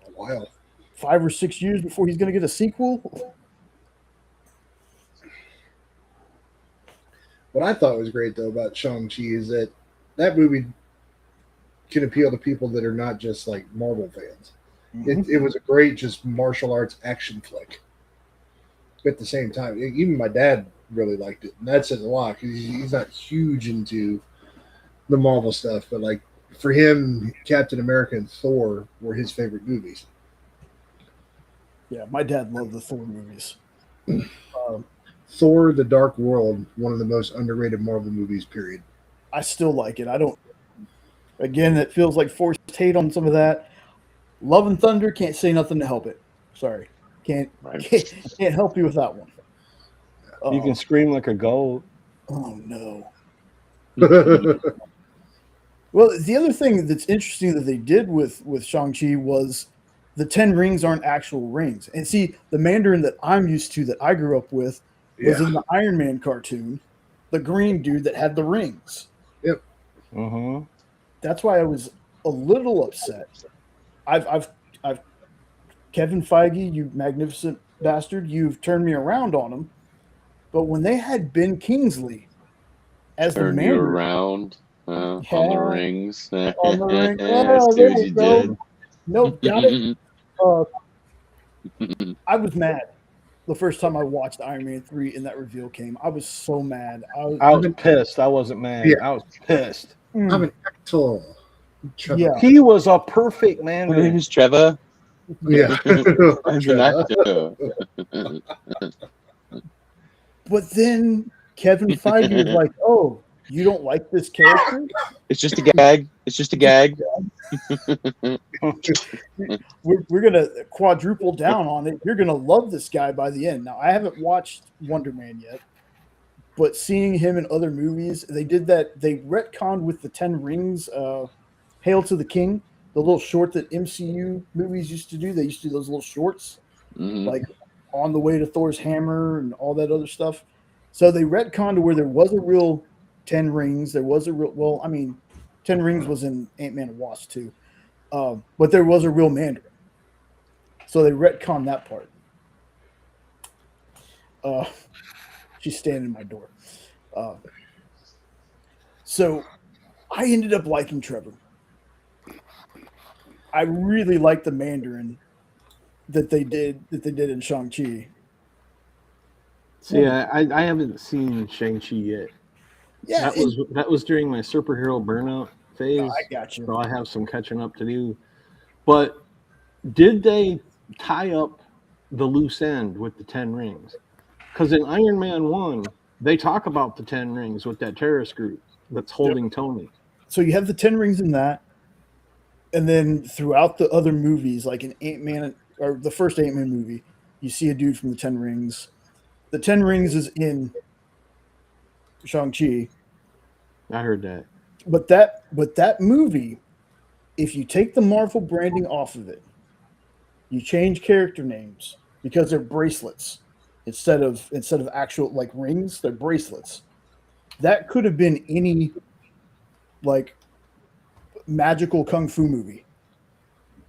A while. 5 or 6 years before he's going to get a sequel. What I thought was great though about Shang-Chi is that movie can appeal to people that are not just like Marvel fans. Mm-hmm. It was a great just martial arts action flick. At the same time, even my dad really liked it, and that says a lot because he's not huge into the Marvel stuff, but like for him, Captain America and Thor were his favorite movies. Yeah, my dad loved the Thor movies. Thor: The Dark World, one of the most underrated Marvel movies, period. I still like it. I don't. Again, it feels like forced hate on some of that. Love and Thunder can't say nothing to help it. Sorry, can't help you with that one. You can scream like a goat. Oh no. Well, the other thing that's interesting that they did with Shang-Chi was the 10 rings aren't actual rings. And see, the Mandarin that I'm used to, that I grew up with, was in the Iron Man cartoon, the green dude that had the rings. Yep. Uh-huh. That's why I was a little upset. I've Kevin Feige, you magnificent bastard, you've turned me around on him. But when they had Ben Kingsley as the Turn you Mandarin, around on the Yeah. rings. on the ring, See oh, what there you you go. did. Nope, got it. I was mad the first time I watched Iron Man 3 and that reveal came. I was so mad. I was pissed. I wasn't mad. Yeah. I was pissed. I'm an actor. Trevor. Yeah. He was a perfect My name Mandarin. is Trevor. Yeah. I'm an actor. But then Kevin Feige was like, "Oh, you don't like this character? It's just a gag. It's just a gag. We're gonna quadruple down on it. You're gonna love this guy by the end." Now, I haven't watched Wonder Man yet, but seeing him in other movies, they did that. They retconned with the 10 Rings, "Hail to the King," the little short that MCU movies used to do. They used to do those little shorts, like On the Way to Thor's Hammer and all that other stuff. So they retconned to where there was a real 10 Rings. There was a real, well, I mean, 10 Rings was in Ant-Man and Wasp too. But there was a real Mandarin. So they retconned that part. She's standing in my door. So I ended up liking Trevor. I really liked the Mandarin that they did in Shang-Chi. See, I haven't seen Shang-Chi yet. Yeah, that was during my superhero burnout phase. I got you. So I have some catching up to do. But did they tie up the loose end with the 10 rings? Because in Iron Man 1, they talk about the 10 rings with that terrorist group that's holding Tony. So you have the 10 rings in that. And then throughout the other movies, like in Ant-Man, or the first Ant-Man movie, you see a dude from the 10 rings. The 10 rings is in Shang-Chi. I heard that. But that movie, if you take the Marvel branding off of it, you change character names because they're bracelets instead of actual like rings, they're bracelets. That could have been any like magical kung fu movie,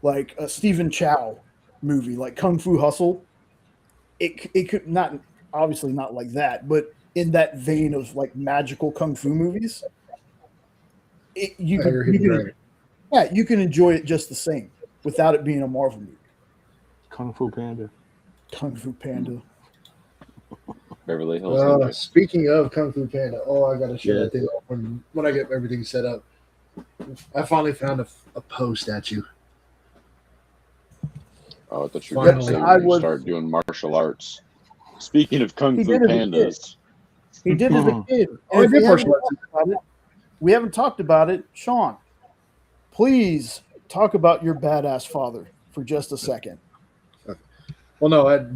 like a Stephen Chow movie, like Kung Fu Hustle. It could not, obviously not like that, but in that vein of like magical kung fu movies, You're hitting right. yeah, you can enjoy it just the same without it being a Marvel movie. Kung Fu Panda. Kung Fu Panda. Beverly Hills Ninja. Speaking of Kung Fu Panda, I gotta show Yeah. that thing off when I get everything set up. I finally found a post at you. Oh, I thought you were going to Finally. say I when you was- start doing martial arts. Speaking of Kung He Fu did as a Pandas, He did as a kid. Oh, I And did we martial haven't talked about it. We haven't talked about it. Sean, please talk about your badass father for just a second. Well, no,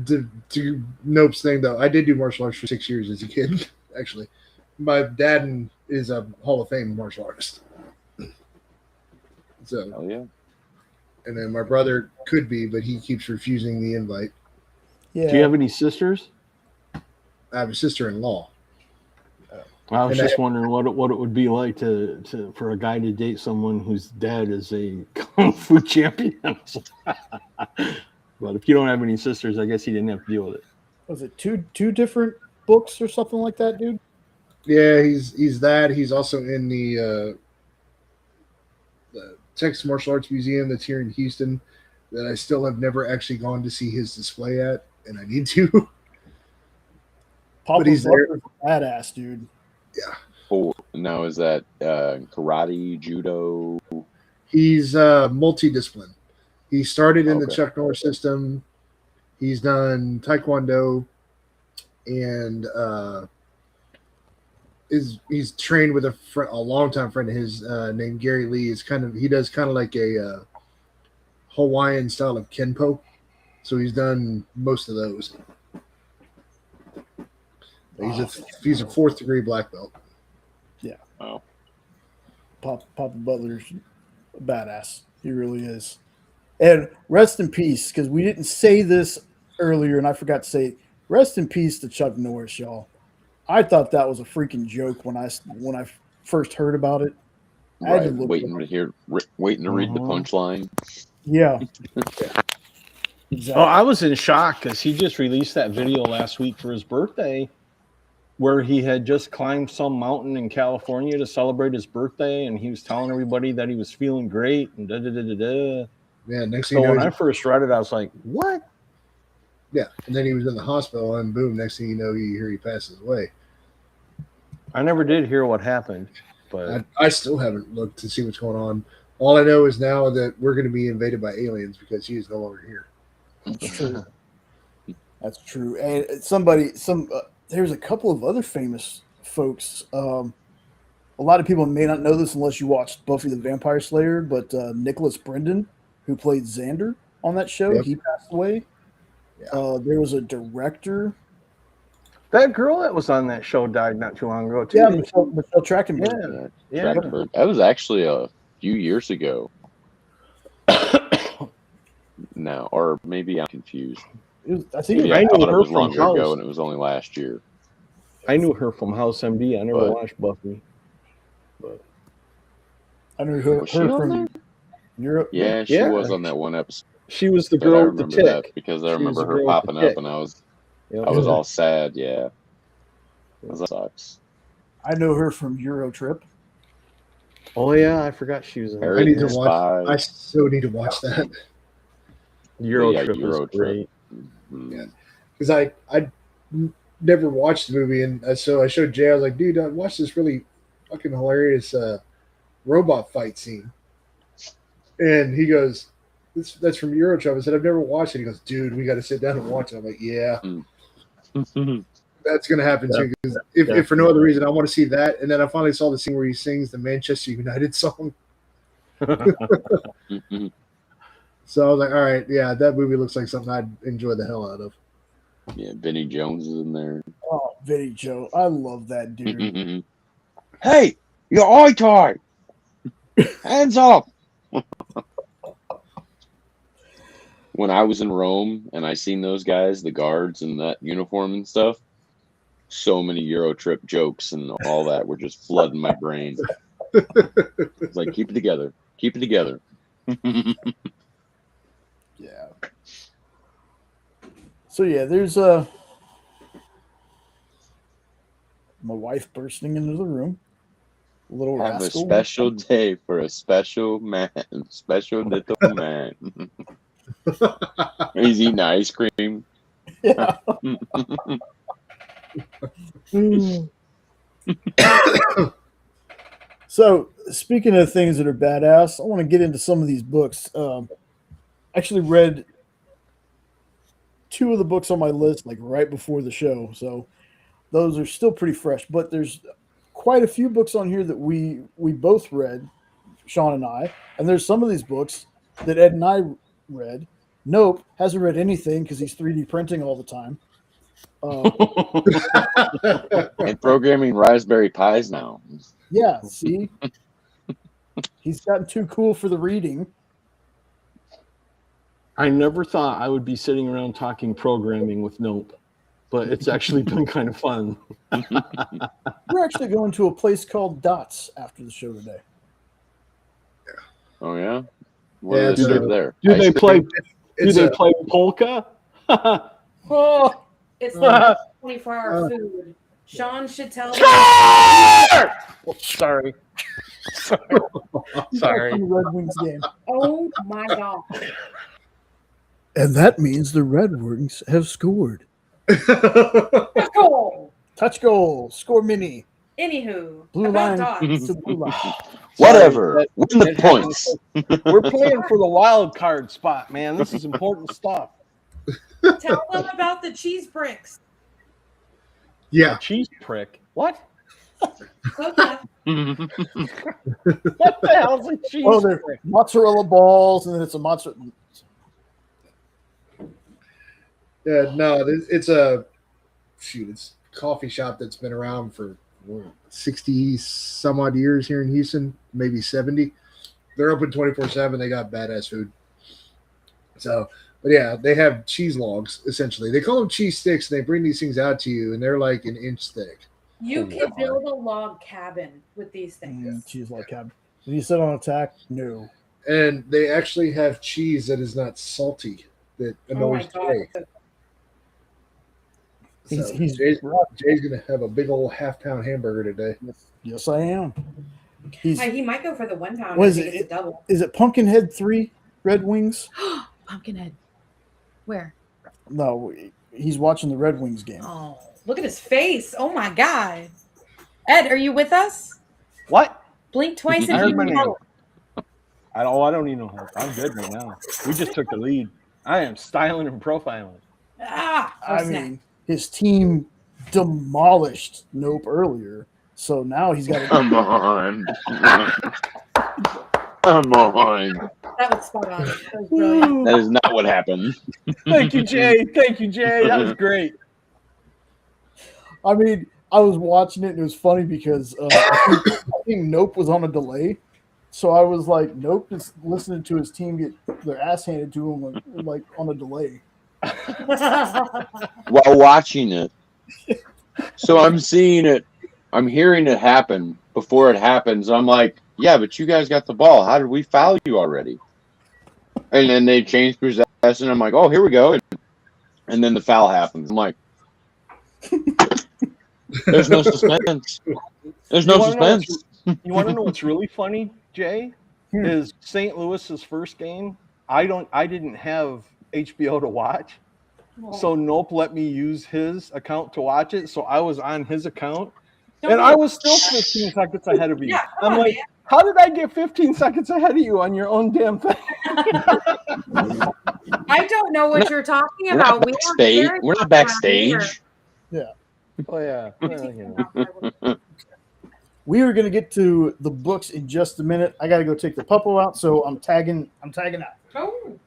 to Nope's thing though, I did do martial arts for 6 years as a kid. Actually, my dad is a Hall of Fame martial artist. So, hell yeah. and then my brother could be, but he keeps refusing the invite. Yeah. Do you have any sisters? I have a sister-in-law. I was And just wondering what it would be like to for a guy to date someone whose dad is a kung fu champion. But if you don't have any sisters, I guess he didn't have to deal with it. Was it two different books or something like that, dude? Yeah, he's that. He's also in the Texas Martial Arts Museum that's here in Houston that I still have never actually gone to see his display at, and I need to. Papa he's there. Butler's a badass, dude. Oh, now is that karate, judo? He's multidiscipline. He started in the Okay. Chuck Norris system. He's done taekwondo, and he's trained with a longtime friend of his named Gary Lee. He does kind of like a Hawaiian style of kenpo. So he's done most of those. He's a 4th degree black belt. Oh, Papa Butler's a badass. He really is. And rest in peace, because we didn't say this earlier, and I forgot to say, rest in peace to Chuck Norris, y'all. I thought that was a freaking joke when I first heard about it. I had to right. look Waiting to read the Mhm. punchline. Yeah. Exactly. Oh, I was in shock because he just released that video last week for his birthday where he had just climbed some mountain in California to celebrate his birthday, and he was telling everybody that he was feeling great and da-da-da-da-da. Yeah, next thing So you know, when I first read it, I was like, what? yeah, and then he was in the hospital, and boom, next thing you know, you hear he passes away. I never did hear what happened, but I still haven't looked to see what's going on. All I know is now that we're going to be invaded by aliens because he is no longer here. That's true. That's true. And there's a couple of other famous folks. A lot of people may not know this unless you watched Buffy the Vampire Slayer, but Nicholas Brendan, who played Xander on that show, Yep. he passed away. Yeah. There was a director. that girl that was on that show died not too long ago, too. Yeah, didn't she? Michelle Trachtenberg. Yeah. Trachtenberg. That was actually a few years ago. No, or maybe I'm confused. I think Maybe it I knew thought it her was from longer House. ago, and it was only last year. I knew her from House MD. I never But- watched Buffy. But I knew her Was she on from there? Europe. Yeah, she Yeah. was on that one episode. she was the But I girl with the remember that tick. because I She was remember the her girl with the popping tick. up, and I was Yep. all sad. Yeah, that sucks. I know her from Eurotrip. Oh yeah, I forgot she was in Harriet I need the to watch. Spy. I so need to watch that Euro Yeah, Trip Euro was Trip. great. Mhm. Yeah. because I never watched the movie, and so I showed Jay. I was like, dude, I watched this really fucking hilarious robot fight scene, and he goes, "That's from Eurotrip." I said, "I've never watched it." He goes, "Dude, we got to sit down and watch it." I'm like, "Yeah, that's gonna happen too." Because if for no other reason, I want to see that. And then I finally saw the scene where he sings the Manchester United song. Mhm. So I was like, "All right, yeah, that movie looks like something I'd enjoy the hell out of." Yeah, Vinny Jones is in there. Oh, Vinny Joe. I love that dude. Hey, your eye tie! Hands up! When I was in Rome and I seen those guys, the guards in that uniform and stuff, so many Euro trip jokes and all that were just flooding my brain. It's like, keep it together. Keep it together. Yeah. So yeah, there's my wife bursting into the room. Little Have rascal. a special day for a special man, special little man. He's eating ice cream. Yeah. So speaking of things that are badass, I want to get into some of these books. Actually read 2 of the books on my list like right before the show, so those are still pretty fresh. But there's quite a few books on here that we both read, Sean and I, and there's some of these books that Ed and I read. Nope, hasn't read anything because he's 3D printing all the time. And programming Raspberry Pis now. Yeah, see, he's gotten too cool for the reading. I never thought I would be sitting around talking programming with Nope, but it's actually been kind of fun. We're actually going to a place called Dots after the show today. Oh yeah. What Yeah, do they so- serve there? Do they Ice play? Do It's they a- play polka? Oh, It's like 24-hour food. Sean should tell them. Sorry. Sorry. The Red Wings game. Oh my god. And that means the Red Wings have scored. Cool. Touch goal, score mini, Anywho, blue about line dogs. to blue line. Whatever. Sorry, Win the it points. We're playing for the wild card spot, man. This is important stuff. Tell them about the cheese bricks. Yeah. Cheese prick. What? Okay. What the hell's a cheese Oh, they're prick? mozzarella balls, and then it's a mozzarella. Yeah, no, it's a it's a coffee shop that's been around for 60 some odd years here in Houston, maybe 70. They're open 24/7. They got badass food. So, but yeah, they have cheese logs essentially. They call them cheese sticks, and they bring these things out to you, and they're like an inch thick. You could build a log cabin with these things. Cheese like cab. Did you sit on attack? No. And they actually have cheese that is not salty that Oh my annoys god. Jay. He's- So he's- Jay's gonna have a big old half-pound hamburger today. Yes, I am. He's He might go for the 1 pound. What I is think it? it's a double. is it Pumpkinhead 3 Red Wings? Pumpkinhead. Where? No, he's watching the Red Wings game. Oh, look at his face. Oh my god. Ed, are you with us? What? Blink twice I if heard you my need name. help. I don't need no help. I'm good right now. We just took the lead. I am styling and profiling. Ah, oh, I snap. mean, his team demolished Nope earlier, so now he's got to. Come on. Come on. That was spot on. That was brilliant. That is not what happened. Thank you, Jay. Thank you, Jay. That was great. I mean, I was watching it and it was funny because I think Nope was on a delay. So I was like, Nope is listening to his team get their ass handed to him like on a delay. While watching it. So I'm seeing it. I'm hearing it happen before it happens. I'm like, yeah, but you guys got the ball. How did we foul you already? And then they changed possession. I'm like, oh, here we go. And then the foul happens. I'm like, there's no suspense. There's no suspense. You want to know what's really funny, Jay? Is St. Louis's first game. I didn't have HBO to watch. So Nope let me use his account to watch it. So I was on his account. And I was still 15 seconds ahead of you. Yeah, come I'm on, like, man. how did I get 15 seconds ahead of you on your own damn thing? I don't know what you're talking We're not about. backstage. We're not backstage. Oh, yeah. Well, you know. We are going to get to the books in just a minute. I got to go take the puppo out, so I'm tagging out. Oh.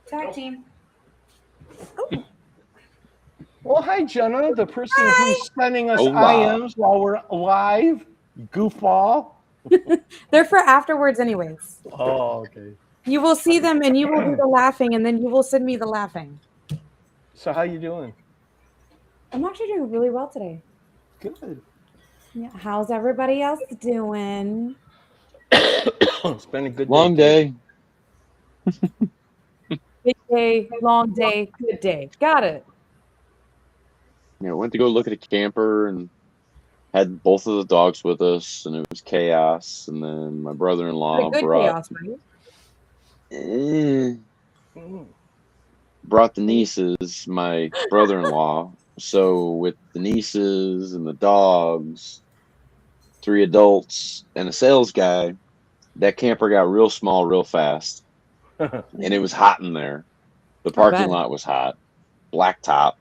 Tag team. Well, hi, Jenna, the person who's sending us Hola. IMs while we're live. Goofball. They're for afterwards anyways. Oh, okay. You will see them and you will do the laughing and then you will send me the laughing. So how you doing? I'm actually doing really well today. Good. Yeah, how's everybody else doing? It's been a good Long day. Big day, long day, good day. Got it. Went to go look at a camper and had both of the dogs with us, and it was chaos. And then my Like brother-in-law good chaos, right? eh, Mm. brought the nieces, my brother-in-law. So with the nieces and the dogs, 3 adults and a sales guy, that camper got real small real fast, and it was hot in there. The I parking bet. lot was hot, blacktop.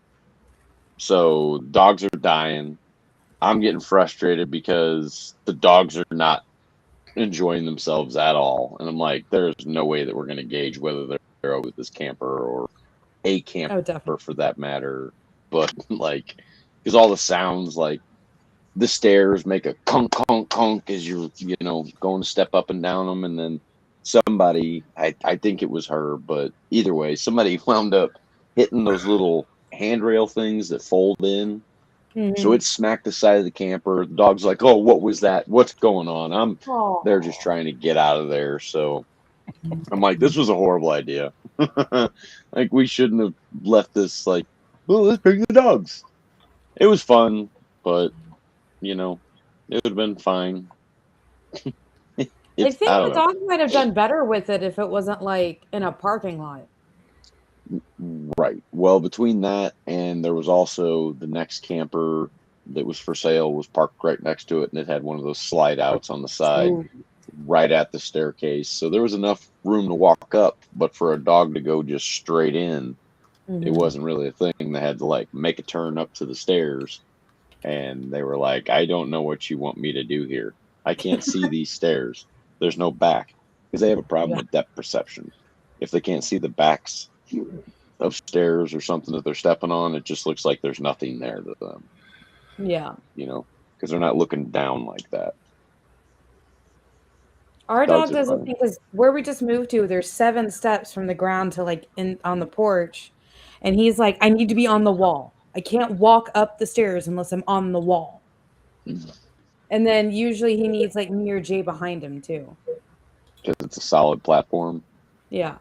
So dogs are dying. I'm getting frustrated because the dogs are not enjoying themselves at all. And I'm like, there's no way that we're going to gauge whether they're with this camper or a camper Oh, definitely. for that matter. But like, because all the sounds, like the stairs make a conk, conk, conk as you're, going to step up and down them. And then somebody, I think it was her, but either way, somebody wound up hitting those little handrail things that fold in. So Mhm. it smacked the side of the camper. The dog's like, "Oh, what was that? What's going on?" They're just Aw. trying to get out of there. So I'm like, "This was a horrible idea. Like, we shouldn't have left this. Like, well, let's bring the dogs. It was fun, but it would have been fine. I I think don't the know. dogs might have done better with it if it wasn't like in a parking lot. Right. Well, between that and there was also the next camper that was for sale was parked right next to it, and it had one of those slide outs on the side Ooh. right at the staircase. So there was enough room to walk up, but for a dog to go just straight in, it Mhm. wasn't really a thing. They had to like make a turn up to the stairs, and they were like, "I don't know what you want me to do here. I can't see these stairs. There's no back," because they have a problem Yeah. with depth perception. If they can't see the backs of stairs or something that they're stepping on, it just looks like there's nothing there to them, Yeah. because they're not looking down like that. Our Dogs dog are doesn't funny. because where we just moved to, there's 7 steps from the ground to like in on the porch. And he's like, I need to be on the wall. I can't walk up the stairs unless I'm on the wall. And then usually he needs like me or Jay behind him too. Because it's a solid platform, Yeah.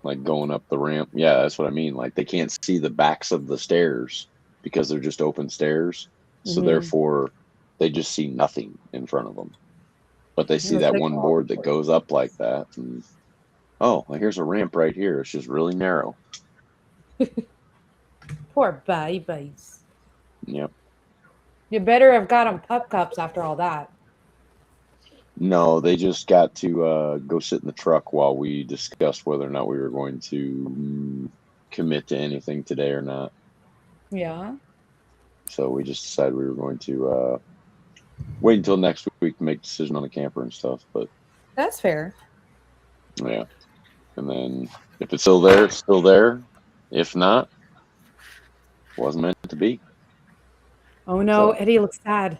like going up the ramp. Yeah, that's what I mean. Like they can't see the backs of the stairs because they're just open stairs. So Mhm. therefore, they just see nothing in front of them. But they see It's that like, one board that goes up like that, and oh, well, here's a ramp right here. It's just really narrow. poor babies. Yep. You better have got him pup cups after all that. No, they just got to go sit in the truck while we discussed whether or not we were going to commit to anything today or not. Yeah. So we just decided we were going to wait until next week to make a decision on the camper and stuff. But That's fair. yeah, and then if it's still there, it's still there. If not, wasn't meant to be. Oh no, So Eddie looks sad.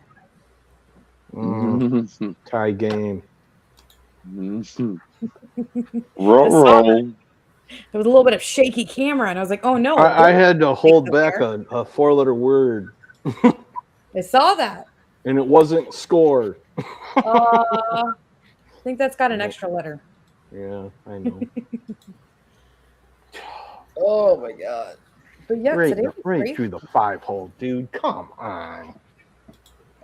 Tie game. I saw that. Roll. There was a little bit of shaky camera, and I was like, oh no. I had to hold up back there. a 4-letter word, I saw that. and it wasn't score. I think that's got an extra letter. Yeah, I know. Oh my god. But yeah, right, today was right great. through the 5-hole, dude. Come on.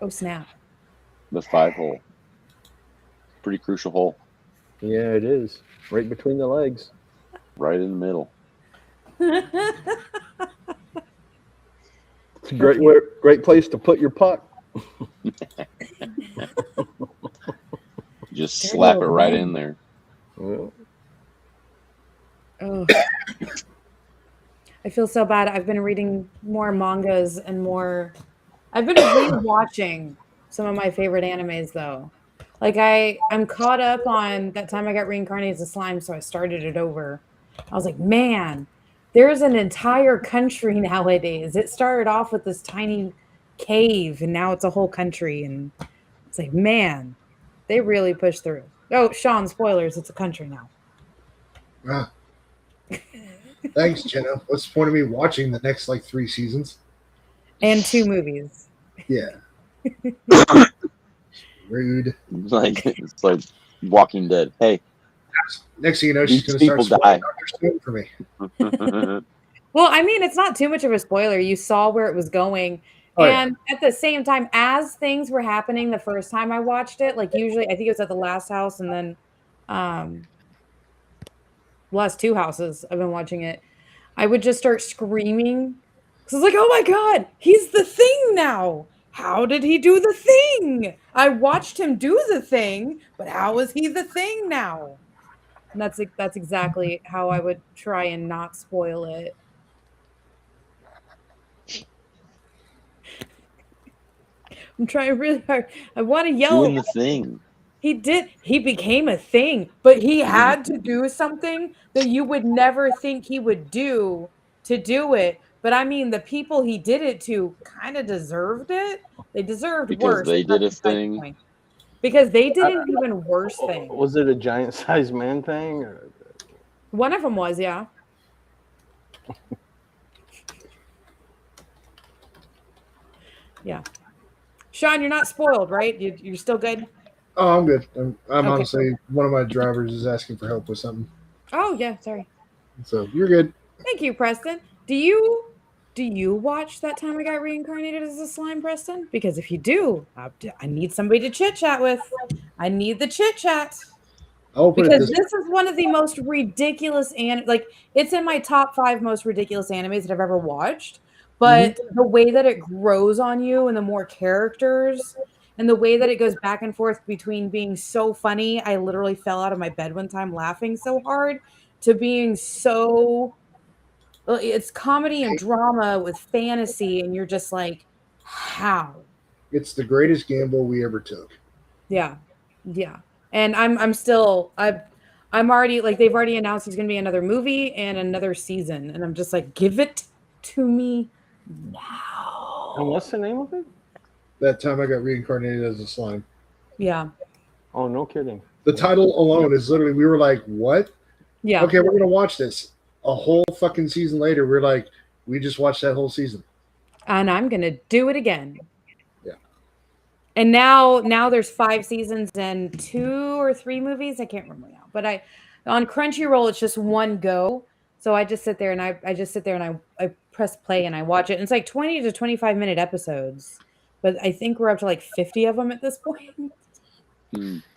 Oh snap. The 5-hole. Pretty crucial hole. Yeah, it is. Right between the legs. Right in the middle. It's a great place to put your puck. Just Dirty slap it old right man. in there. Well, Oh. I feel so bad. I've been reading more mangas and more. I've been rewatching some of my favorite animes though. Like I'm caught up on that time I got reincarnated as a slime, so I started it over. I was like, man, there's an entire country nowadays. It started off with this tiny cave, and now it's a whole country, and it's like, man, they really pushed through. Oh, Sean, spoilers! It's a country now. Ah, thanks, Jenna. What's the point of me watching the next like 3 seasons? And 2 movies. Yeah. Rude. It's like Walking Dead. Hey, Next thing you know, she's these going to start people die. spoiling Dr. Stone for me. Well, I mean, it's not too much of a spoiler. You saw where it was going. Oh, yeah. And at the same time, as things were happening the first time I watched it, like usually I think it was at the last house and then last two houses I've been watching it, I would just start screaming. Because I was like, oh my God, he's the thing now. How did he do the thing? I watched him do the thing, but how is he the thing now? And that's exactly how I would try and not spoil it. I'm trying really hard. I want to yell. Doing the thing. He did. He became a thing, but he had to do something that you would never think he would do to do it. But I mean, the people he did it to kind of deserved it. They deserved Because worse. they did a That's the thing. point. Because they did an even worse thing. Was it a giant-sized man thing? Or? One of them was, yeah. Yeah. Sean, you're not spoiled, right? You're still good? Oh, I'm good. I'm Okay. honestly, one of my drivers is asking for help with something. Oh, yeah, sorry. So you're good. Thank you, Preston. Do you watch That Time I Got Reincarnated as a Slime, Preston? Because if you do, I need somebody to chit chat with. I need the chit chat. I'll put Because it this is one of the most ridiculous it's in my top 5 most ridiculous animes that I've ever watched. But the way that it grows on you and the more characters and the way that it goes back and forth between being so funny, I literally fell out of my bed one time laughing so hard, to being so, it's comedy and drama with fantasy, and you're just like, how? It's the greatest gamble we ever took. Yeah. And I'm already, like, they've already announced there's gonna be another movie and another season, and I'm just like, give it to me now. And what's the name of it? That Time I Got Reincarnated as a Slime. Yeah. Oh, no kidding. The title alone is literally, we were like, what? Yeah. Okay, we're going to watch this. A whole fucking season later, we're like, we just watched that whole season. And I'm going to do it again. Yeah. And now there's 5 seasons and 2 or 3 movies. I can't remember now. But on Crunchyroll, it's just one go. So I just sit there and I press play and I watch it. And it's like 20 to 25 minute episodes. But I think we're up to like 50 of them at this point.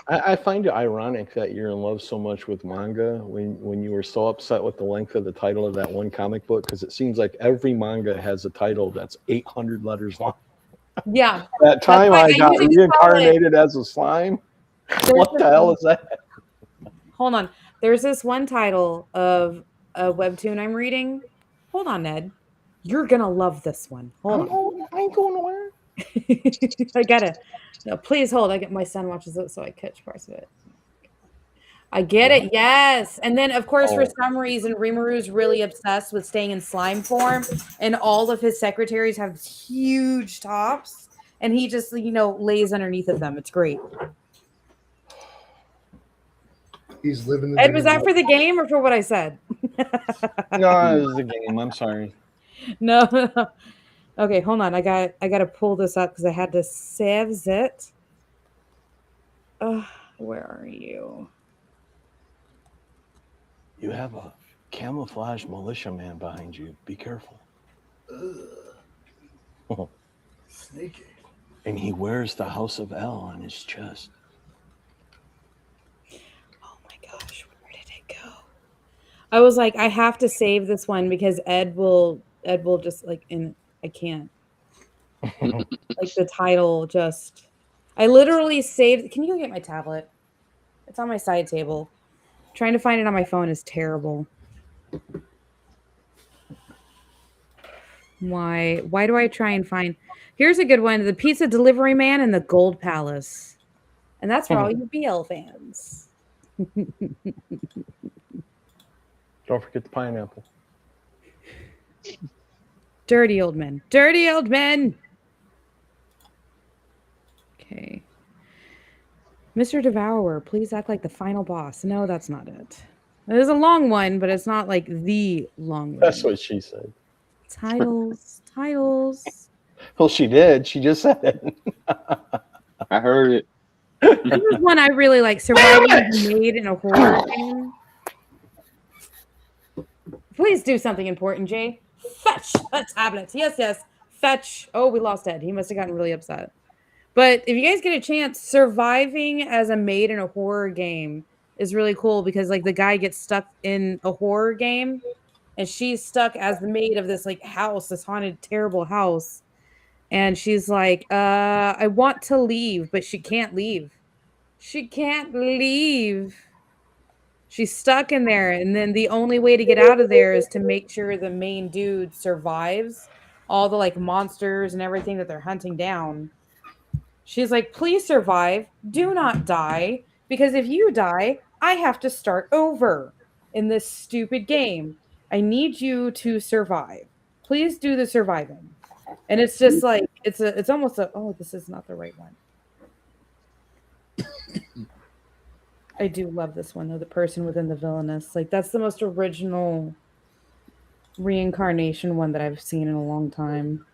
I find it ironic that you're in love so much with manga when you were so upset with the length of the title of that one comic book, because it seems like every manga has a title that's 800 letters long. Yeah. That time I got reincarnated as a slime. What the hell is that? Hold on. There's this one title of a webtoon I'm reading. Hold on, Ned. You're going to love this one. Hold on. I ain't going nowhere. I gotta. No, please hold. My son watches it, so I catch parts of it. I get it. Yes. And then, of course, for some reason, Rimaru's really obsessed with staying in slime form, and all of his secretaries have huge tops, and he just, lays underneath of them. It's great. He's living. Ed, was that for the game or for what I said? No, it was the game. I'm sorry. No. Okay, hold on. I got to pull this up because I had to save it. Where are you? You have a camouflage militiaman behind you. Be careful. Sneaky. And he wears the House of L on his chest. Oh my gosh, where did it go? I was like, I have to save this one because Ed will just I can't. Like the title just, I literally saved. Can you go get my tablet? It's on my side table. Trying to find it on my phone is terrible. Why do I try and find? Here's a good one: The Pizza Delivery Man and the Gold Palace, and that's for all you BL fans. Don't forget the pineapple. Dirty old men. Dirty old men. Okay. Mr. Devourer, please act like the final boss. No, that's not it. It is a long one, but it's not like the long one. That's what she said. Titles. Well, she did. She just said it. I heard it. This is one I really like. Surviving as a maid in a horror game. Please do something important, Jay. Fetch a tablet. Yes, yes. Fetch. Oh, we lost Ed. He must have gotten really upset. But if you guys get a chance, surviving as a maid in a horror game is really cool because like the guy gets stuck in a horror game and she's stuck as the maid of this like house, this haunted, terrible house. And she's like, I want to leave, but she can't leave. She can't leave. She's stuck in there. And then the only way to get out of there is to make sure the main dude survives all the like monsters and everything that they're hunting down. She's like, please survive. Do not die. Because if you die, I have to start over in this stupid game. I need you to survive. Please do the surviving. And it's just like, it's almost a, oh, this is not the right one. I do love this one though, the person within the villainous. Like that's the most original reincarnation one that I've seen in a long time.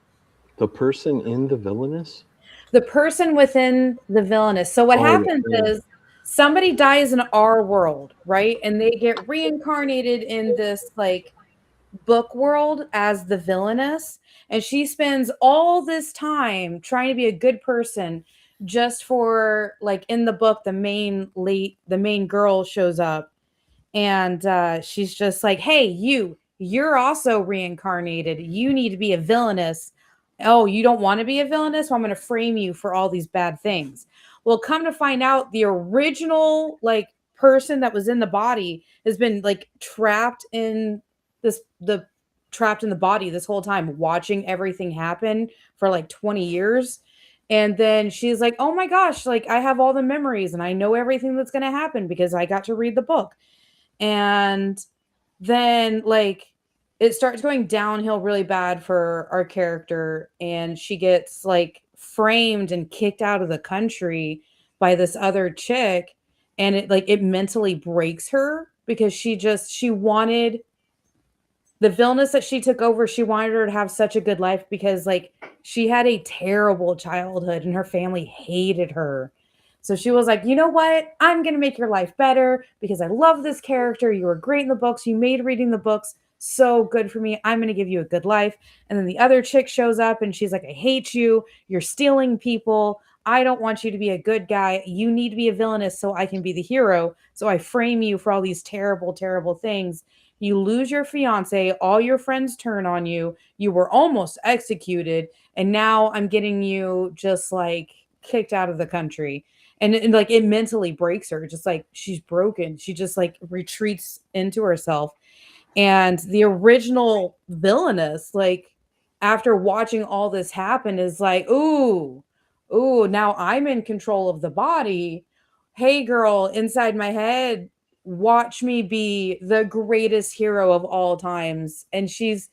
The person in the villainous? The person within the villainous. So what happens is somebody dies in our world, right? And they get reincarnated in this like book world as the villainous. And she spends all this time trying to be a good person just for like in the book, the main girl shows up and she's just like, hey, you're also reincarnated. You need to be a villainous. Oh, you don't want to be a villainous? Well, I'm going to frame you for all these bad things. Well, come to find out the original like person that was in the body has been like trapped in the body this whole time, watching everything happen for like 20 years. And then she's like, oh my gosh, like I have all the memories and I know everything that's going to happen because I got to read the book. And then like it starts going downhill really bad for our character. And she gets like framed and kicked out of the country by this other chick. And it mentally breaks her because she wanted the villainess that she took over. She wanted her to have such a good life because like she had a terrible childhood and her family hated her. So she was like, you know what? I'm going to make your life better because I love this character. You were great in the books. You made reading the books so good for me. I'm going to give you a good life. And then the other chick shows up and she's like, I hate you. You're stealing people. I don't want you to be a good guy. You need to be a villainess so I can be the hero. So I frame you for all these terrible, terrible things. You lose your fiance. All your friends turn on you. You were almost executed. And now I'm getting you just like kicked out of the country. And like it mentally breaks her. Just like she's broken. She just like retreats into herself. And the original villainess, like after watching all this happen, is like, ooh, now I'm in control of the body. Hey, girl, inside my head, watch me be the greatest hero of all times. And she's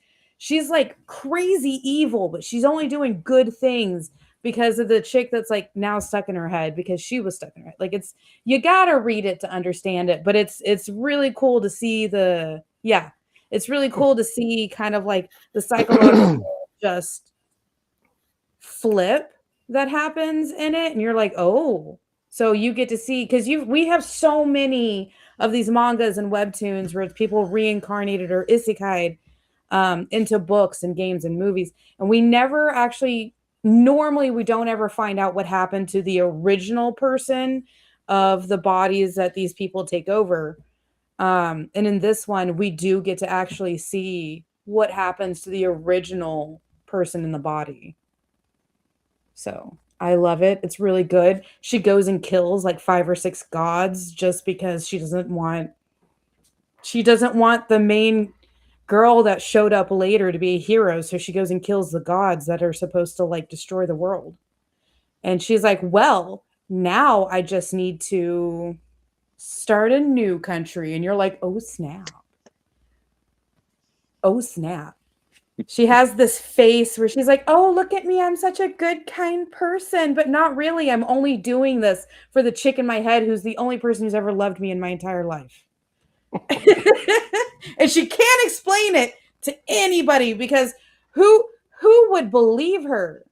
like crazy evil, but she's only doing good things because of the chick that's like now stuck in her head because she was stuck in her head. Like you gotta read it to understand it, but it's really cool to see it's really cool to see kind of like the psychological just flip that happens in it. And you're like, oh, so you get to see, because we have so many of these mangas and webtoons where people reincarnated or isekai'd into books and games and movies. And we never actually, normally we don't ever find out what happened to the original person of the bodies that these people take over. And in this one, we do get to actually see what happens to the original person in the body. So I love it. It's really good. She goes and kills like 5 or 6 gods just because she doesn't want the main girl that showed up later to be a hero. So she goes and kills the gods that are supposed to like destroy the world. And she's like, well, now I just need to start a new country. And you're like, oh snap. Oh snap. She has this face where she's like, oh, look at me. I'm such a good, kind person, but not really. I'm only doing this for the chick in my head who's the only person who's ever loved me in my entire life. And she can't explain it to anybody because who would believe her?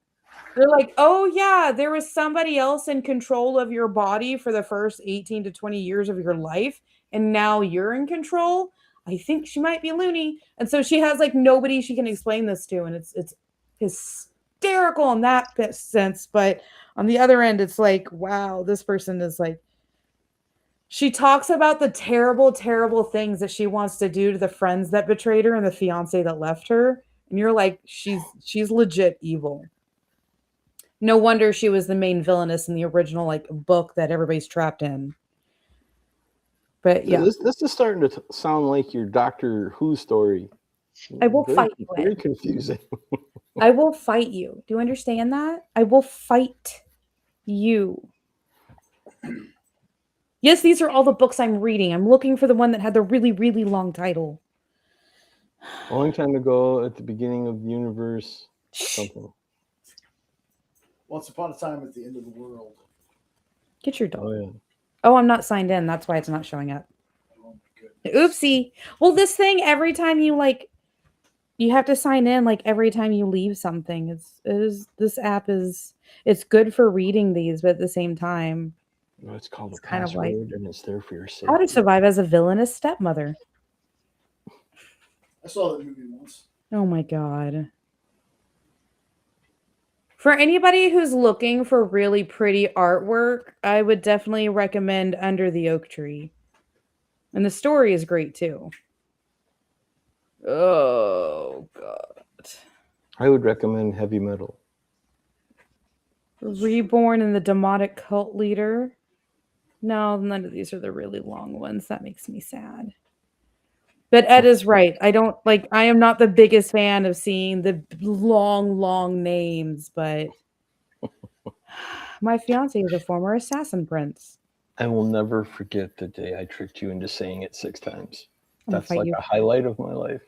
They're like, oh yeah, there was somebody else in control of your body for the first 18 to 20 years of your life, and now you're in control. I think she might be loony. And so she has like nobody she can explain this to, and it's hysterical in that sense. But on the other end, it's like, wow, this person is like, she talks about the terrible, terrible things that she wants to do to the friends that betrayed her and the fiance that left her. And you're like, she's legit evil. No wonder she was the main villainess in the original like book that everybody's trapped in. But yeah, this is starting to sound like your Doctor Who story. I will fight you. Very confusing. I will fight you. Do you understand that? I will fight you. Yes, these are all the books I'm reading. I'm looking for the one that had the really, really long title. A long time ago, at the beginning of the universe, something. Once upon a time at the end of the world. Get your dog. Oh yeah. Oh, I'm not signed in. That's why it's not showing up. Oh my goodness. Oopsie. Well, this thing, every time you like, you have to sign in like every time you leave something. This app is, it's good for reading these, but at the same time, It's called it's a kind of password, like and it's there for your safety. how to survive as a villainous stepmother. I saw that movie once. Oh my god. For anybody who's looking for really pretty artwork, I would definitely recommend Under the Oak Tree. And the story is great too. Oh god. I would recommend heavy metal. Reborn and the Demonic Cult Leader. No, none of these are the really long ones. That makes me sad. But Ed is right. I am not the biggest fan of seeing the long names, but my fiance is a former assassin prince. I will never forget the day I tricked you into saying it 6 times. That's like you. a highlight of my life.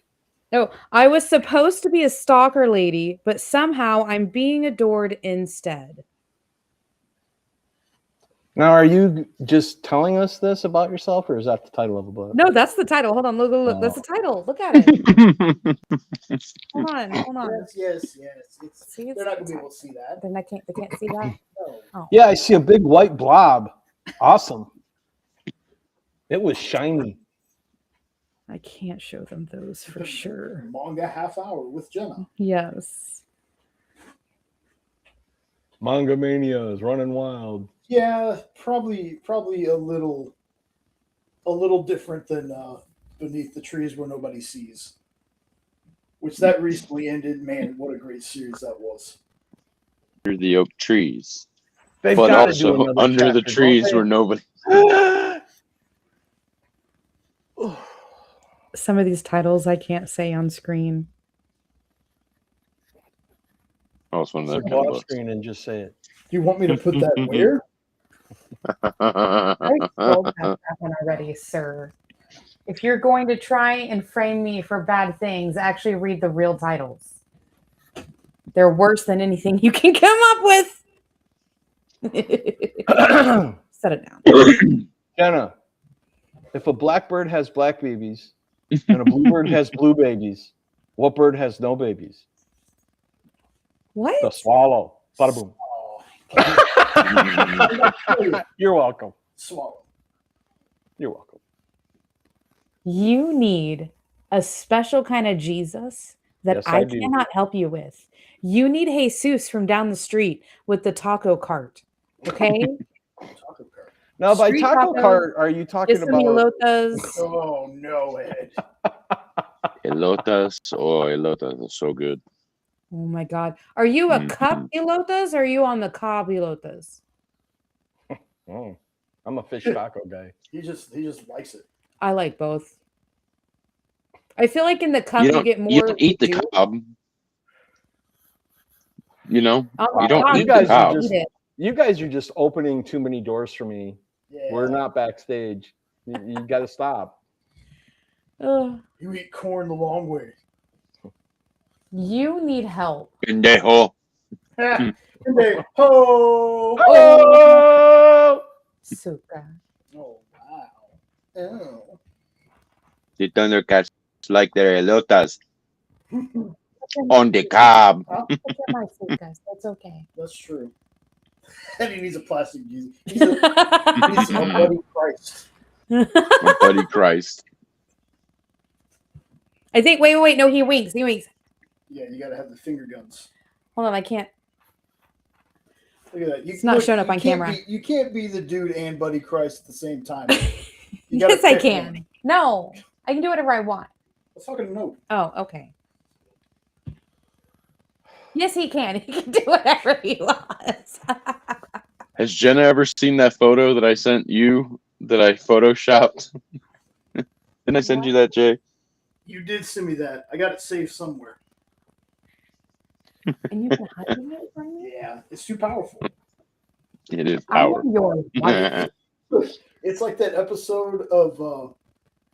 No, I was supposed to be a stalker lady, but somehow I'm being adored instead. Now, are you just telling us this about yourself, or is that the title of a book? No, that's the title. Hold on, look. That's the title. Look at it. Hold on. Yes. See, They're not gonna be able to see that. They can't see that. No. Oh. Yeah, I see a big white blob. Awesome. It was shiny. I can't show them those for sure. Manga half hour with Jenna. Yes. Manga Mania is running wild. Yeah, probably a little different than Beneath the Trees Where Nobody Sees, which that recently ended. Man, what a great series that was. Under the oak trees, They've but gotta do also another under the chapter, trees don't they? where nobody. Some of these titles I can't say on screen. Oh, it's one of So those go kind of off books. screen and just say it. Do you want me to put that where? I told that one already, sir. If you're going to try and frame me for bad things, actually read the real titles. They're worse than anything you can come up with. Set it down. Jenna, if a blackbird has black babies and a bluebird has blue babies, what bird has no babies? What? The swallow. Bada boom. You're welcome. Swallow. You're welcome. You need a special kind of Jesus that Yes, I I do. cannot help you with. You need Jesus from down the street with the taco cart. Okay? Taco cart. Now, by Street taco tacos, cart, are you talking about? Elotas. Oh no, Ed. Elotas, elotas are so good. Oh my God. Are you a cup elotas or are you on the cob elotas? Oh, I'm a fish taco guy. He just likes it. I like both. I feel like in the cup you get more. You don't eat the juice. cob. You know, Oh, you don't God, eat you the guys cob. are just- You guys are just opening too many doors for me. Yeah. We're not backstage. You got to stop. Ugh. You eat corn the long way. You need help. Pendejo. Ho! Oh! Suka. Oh wow. Oh. The Thundercats like their elotas. on the cob. Look at my suit, guys. That's okay. That's true. And he needs a plastic Jesus. He's a buddy Christ. My buddy Christ. I think. Wait. No, he winks. He winks. Yeah, you got to have the finger guns. Hold on, I can't. Look at that. It's not showing up on camera. You can't be the dude and buddy Christ at the same time. Yes, I can. No, I can do whatever I want. Let's talk a note. Oh, okay. Yes, he can. He can do whatever he wants. Has Jenna ever seen that photo that I sent you that I photoshopped? Didn't I send you that, Jay? You did send me that. I got it saved somewhere. And you've been hiding it from me? Yeah, it's too powerful. It is I power. am your wife. It's like that episode of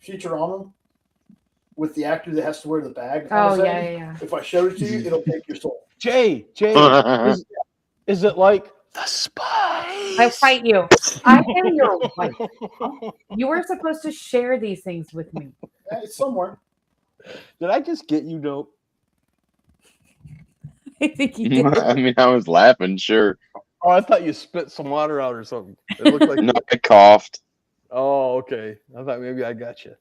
Futurama with the actor that has to wear the bag. Oh, yeah. If I showed it to you, it'll take your soul. Jay, is it like the spice? I fight you. I am your wife. You were supposed to share these things with me. Yeah, it's somewhere. Did I just get you dope? I think you did. I mean, I was laughing, sure. Oh, I thought you spit some water out or something. It looked like No, I coughed. Oh, okay. I thought maybe I got you.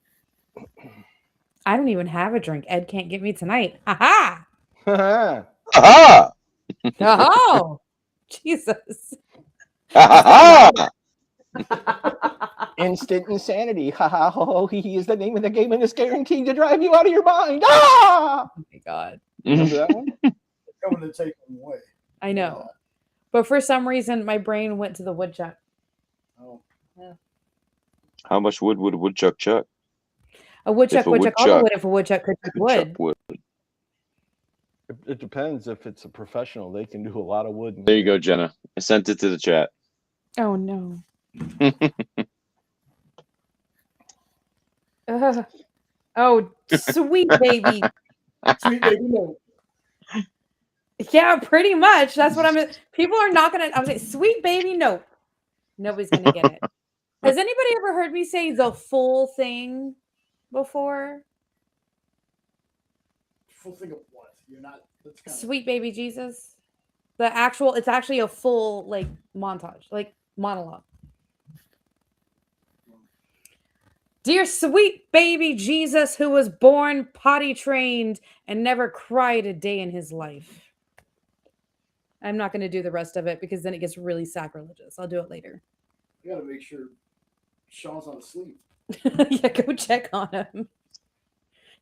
I don't even have a drink. Ed can't get me tonight. Ha Ha Aha! Oh, Jesus. Ha Instant insanity. Ha ha ho. He is the name of the game and it's guaranteed to drive you out of your mind. Ah! Oh my God. Remember that one? Coming to take them away. I know. But for some reason, my brain went to the woodchuck. Oh. Yeah. How much wood would a woodchuck chuck? A woodchuck, If a woodchuck, all woodchuck- wood if a woodchuck could chuck wood. Chuck wood. It depends if it's a professional. They can do a lot of wood. There you go, Jenna. I sent it to the chat. Oh, no. Oh, sweet baby. Sweet baby, no. Yeah, pretty much. That's what I'm. People are not gonna. I'm saying, sweet baby, no. Nobody's gonna get it. Has anybody ever heard me say the full thing before? Full thing of what? You're not. That's kind Sweet baby Jesus. The actual. It's actually a full like montage, like monologue. Dear sweet baby Jesus, who was born potty trained and never cried a day in his life. I'm not going to do the rest of it because then it gets really sacrilegious. I'll do it later. You got to make sure Sean's not asleep. Yeah, go check on him.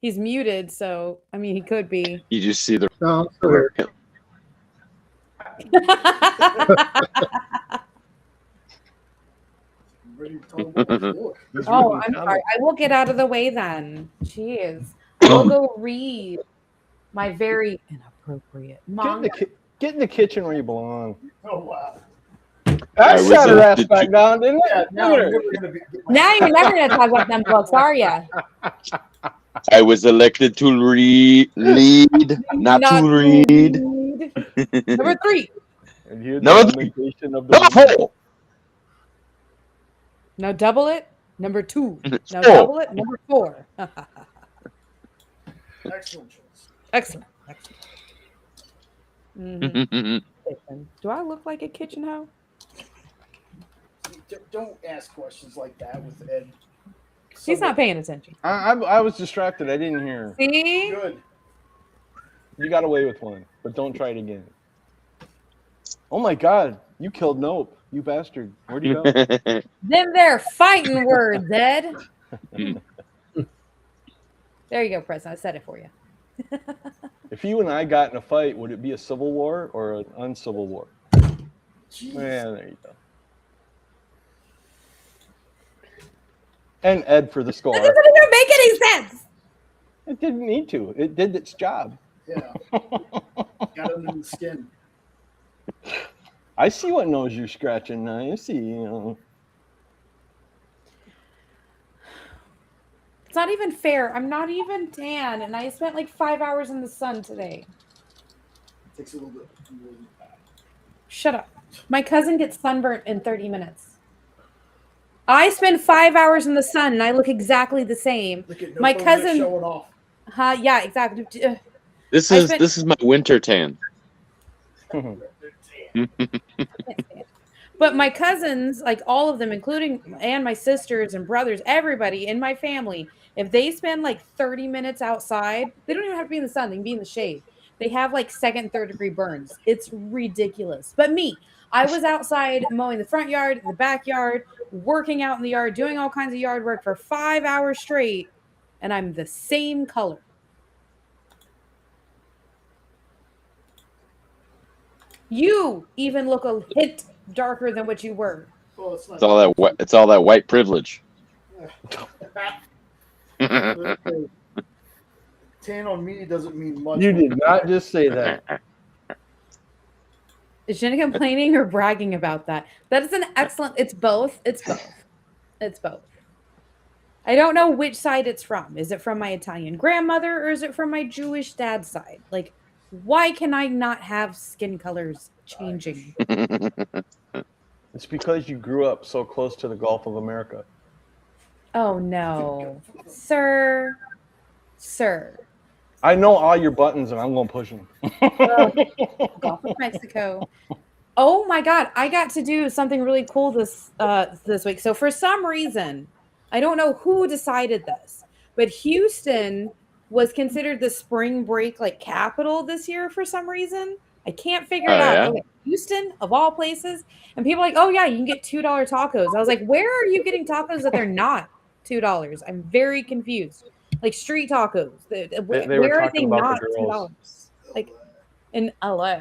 He's muted, so I mean, he could be. You just see the. No, it's still here. Ready to talk about this book. Oh, I'm sorry. I will get out of the way then. Jeez. I'll go read my very inappropriate manga. Get in the kitchen where you belong. Oh, wow. I was shot her in ass the back down, didn't Yeah, it? now Look at I'm her. never gonna be. Now you're never going to talk about them books, are you? I was elected to lead, not to read. Number 3. And here's Number the three. lamentation of Number the 4. Now double it. Number 2. It's Now 4. double it. Number 4. Excellent choice. Excellent. Mhm. Kitchen. Do I look like a kitchen hoe? Don't ask questions like that with Ed. He's not paying attention. I was distracted. I didn't hear. See? Good. You got away with one, but don't try it again. Oh my God! You killed Nope. You bastard. Where'd you go? Them there fighting words, Ed. There you go, President. I said it for you. If you and I got in a fight, would it be a civil war or an uncivil war? Jeez. Yeah, there you go. And Ed for the score. That doesn't even make any sense. It didn't need to. It did its job. Yeah. Got under the skin. I see what nose you're scratching. I see. It's not even fair. I'm not even tan, and I spent like 5 hours in the sun today. It takes a little bit. Shut up. My cousin gets sunburnt in 30 minutes. I spend 5 hours in the sun, and I look exactly the same. Look at no My photo cousin- showing off. Yeah, exactly. This I is spent- this is my winter tan. But my cousins, like all of them, including and my sisters and brothers, everybody in my family, if they spend like 30 minutes outside, they don't even have to be in the sun, they can be in the shade. They have like second, third degree burns. It's ridiculous. But me, I was outside mowing the front yard, the backyard, working out in the yard, doing all kinds of yard work for 5 hours straight, and I'm the same color. You even look a hint darker than what you were. Well, it's not. It's all that it's all that white privilege. Tan on me doesn't mean much. You did not just say that. Is Jenna complaining or bragging about that? That is an excellent. It's both. It's both. It's both. I don't know which side it's from. Is it from my Italian grandmother or is it from my Jewish dad's side? Like, why can I not have skin colors changing? It's because you grew up so close to the Gulf of America. Oh no, sir, sir. I know all your buttons, and I'm gonna push them. Gulf of Mexico. Oh my God, I got to do something really cool this week. So for some reason, I don't know who decided this, but Houston was considered the spring break like capital this year for some reason. I can't figure it out. Yeah? I was like, Houston of all places, and people are like, oh yeah, you can get $2 tacos. I was like, where are you getting tacos that they're not $2? I'm very confused. Like street tacos, where are they not $2? Like in LA.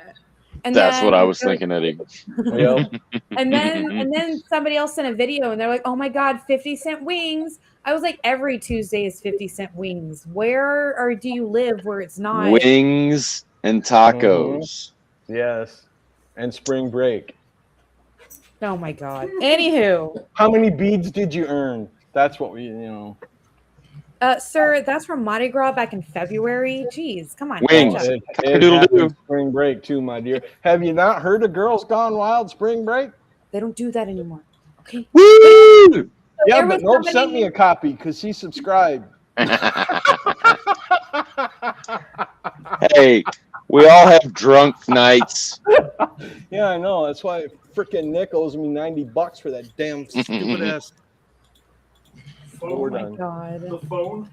And That's what I was thinking, Eddie. Yep. And then somebody else sent a video and they're like, oh my God, 50-cent wings. I was like, every Tuesday is 50-cent wings. Where or do you live where it's not? Wings and tacos. Yes. And spring break. Oh my God. Anywho. How many beads did you earn? That's what Sir, that's from Mardi Gras back in February. Jeez, come on. Wings. catch up. It happened spring break too, my dear. Have you not heard of Girls Gone Wild spring break? They don't do that anymore. Okay. Woo! So Yeah, there but was Nope somebody- sent me a copy because he subscribed. Hey, we all have drunk nights. Yeah, I know. That's why freaking Nick owes me $90 for that damn stupid ass. Phone, We're Oh my done. God. the phone.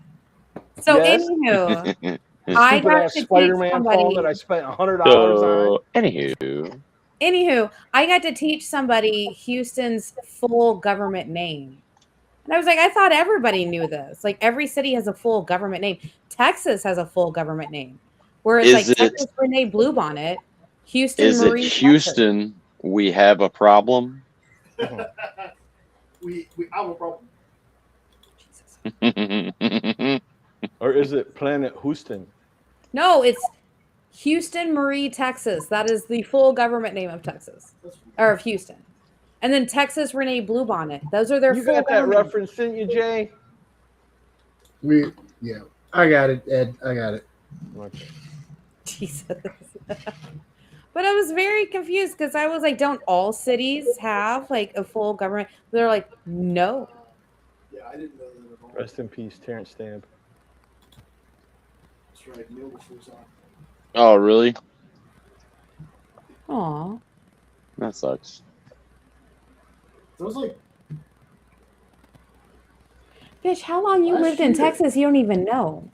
So Yes. anywho, I Stupid got ass to teach Spider-Man phone somebody. that I spent $100 on. Anywho, I got to teach somebody Houston's full government name. And I was like, I thought everybody knew this. Like every city has a full government name. Texas has a full government name. Whereas Is like it- Texas Renee Bluebonnet, Houston is it Marie Houston? We have a problem. we have a problem. Texas. Or is it Planet Houston? No, it's Houston Marie, Texas. That is the full government name of Texas or of Houston. And then Texas Renee Bluebonnet. Those are their You full got that government. reference, didn't you, Jay? Yeah, I got it, Ed. I got it. Okay. Jesus. But I was very confused because I was like, don't all cities have like a full government? They're like, no. Yeah, I didn't know that at all. Rest in peace, Terrence Stamp. That's right. Neil was on. Oh, really? Aw. That sucks. That was like Bitch, how long you Last lived in year. Texas, you don't even know.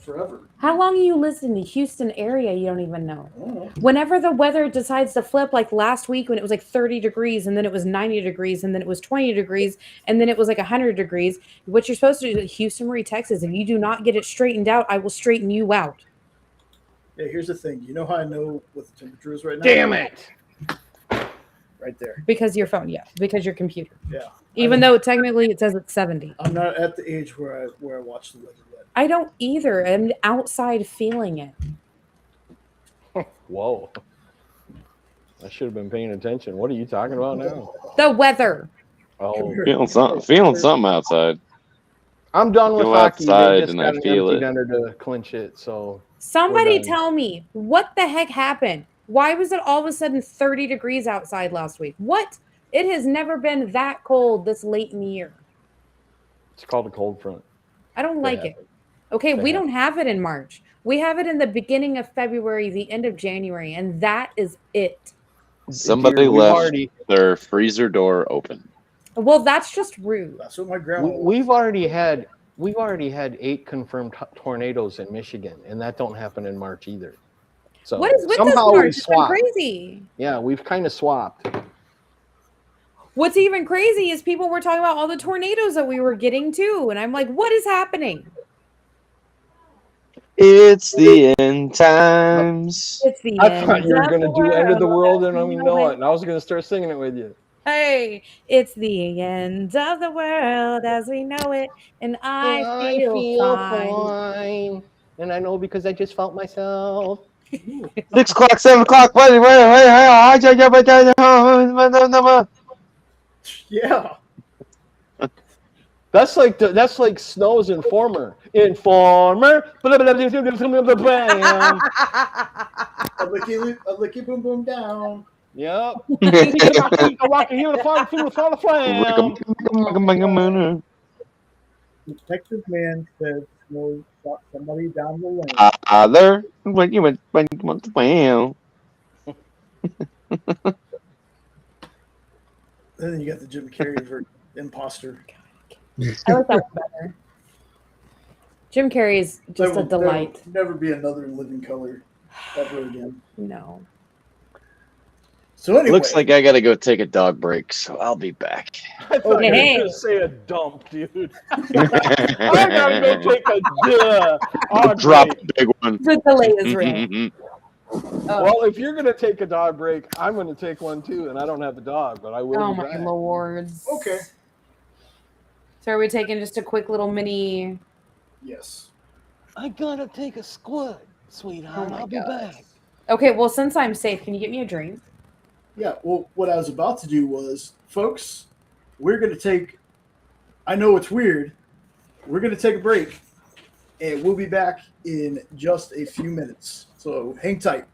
Forever. How long you lived in the Houston area, you don't even know. I don't know. Whenever the weather decides to flip, like last week when it was like 30 degrees and then it was 90 degrees and then it was 20 degrees and then it was like 100 degrees, what you're supposed to do is Houston Marie, Texas. If you do not get it straightened out, I will straighten you out. Yeah, here's the thing. You know how I know what the temperature is right now? Damn it! Right there. Because your phone, yeah. Because your computer. Yeah. Even though technically it says it's 70. I'm not at the age where I watch the weather yet. I don't either. I'm outside feeling it. Whoa. I should have been paying attention. What are you talking about now? The weather. Oh, Feeling something outside. I'm done with Go hockey. They outside just and got I an feel empty it. netter to clinch it. So Somebody done. tell me what the heck happened? Why was it all of a sudden 30 degrees outside last week? What? It has never been that cold this late in the year. it's called a cold front. I don't like it. Okay, we Yeah. don't have it in March. We have it in the beginning of February, the end of January, and that is it. Somebody Dear, left their freezer door open. Well, that's just rude. That's what my grandma. We've already had 8 confirmed tornadoes in Michigan, and that don't happen in March either. So What is with this somehow March? we It's been swapped. crazy. Yeah, we've kind of swapped. What's even crazy is people were talking about all the tornadoes that we were getting too, and I'm like, what is happening? It's the end times. It's the I end. thought you were going to of do the End of the World, world and I don't even know it. And I was going to start singing it with you. Hey, it's the end of the world as we know it, and I feel fine. And I know because I just felt myself. 6 o'clock, 7 o'clock. Yeah. That's like Snow's Informer. Informer. Bam. A licky boom boom down. Yep. Flam. Detective man said Snow shot somebody down the lane. Father, when you went, wow. And then you got the Jim Carrey version, Imposter. I like that one better. Jim Carrey's just a delight. Never be another living color ever again. No. So anyway, Looks Like I gotta go take a dog break, so I'll be back. I thought you were Hey. going to say a dump, dude. I gotta go take a Drop break. a big one. The delay is real. Oh, Well, if you're going to take a dog break, I'm going to take one too, and I don't have a dog, but I will. oh be my back. lords. okay. So are we taking just a quick little mini? Yes. I gotta take a squat, sweetheart. Oh my I'll be gosh. back. Okay, well, since I'm safe, can you get me a drink? Yeah. Well, what I was about to do was, folks, we're going to take. I know it's weird. We're going to take a break, and we'll be back in just a few minutes. So hang tight.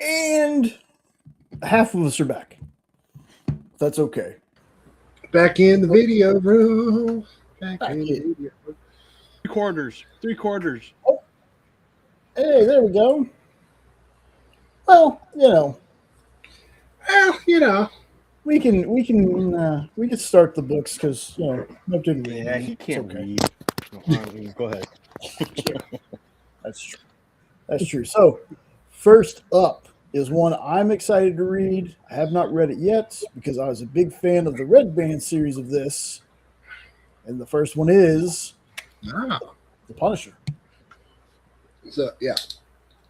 And half of us are back. That's okay. Back in the video room. Back in the in. video room. Three quarters. Hey, there we go. Well, Well, we can start the books because no didn't read. Yeah, he can't okay. read. Go ahead. That's true. That's true. So, first up is one I'm excited to read. I have not read it yet because I was a big fan of the Red Band series of this. And the first one is The Punisher. So, yeah.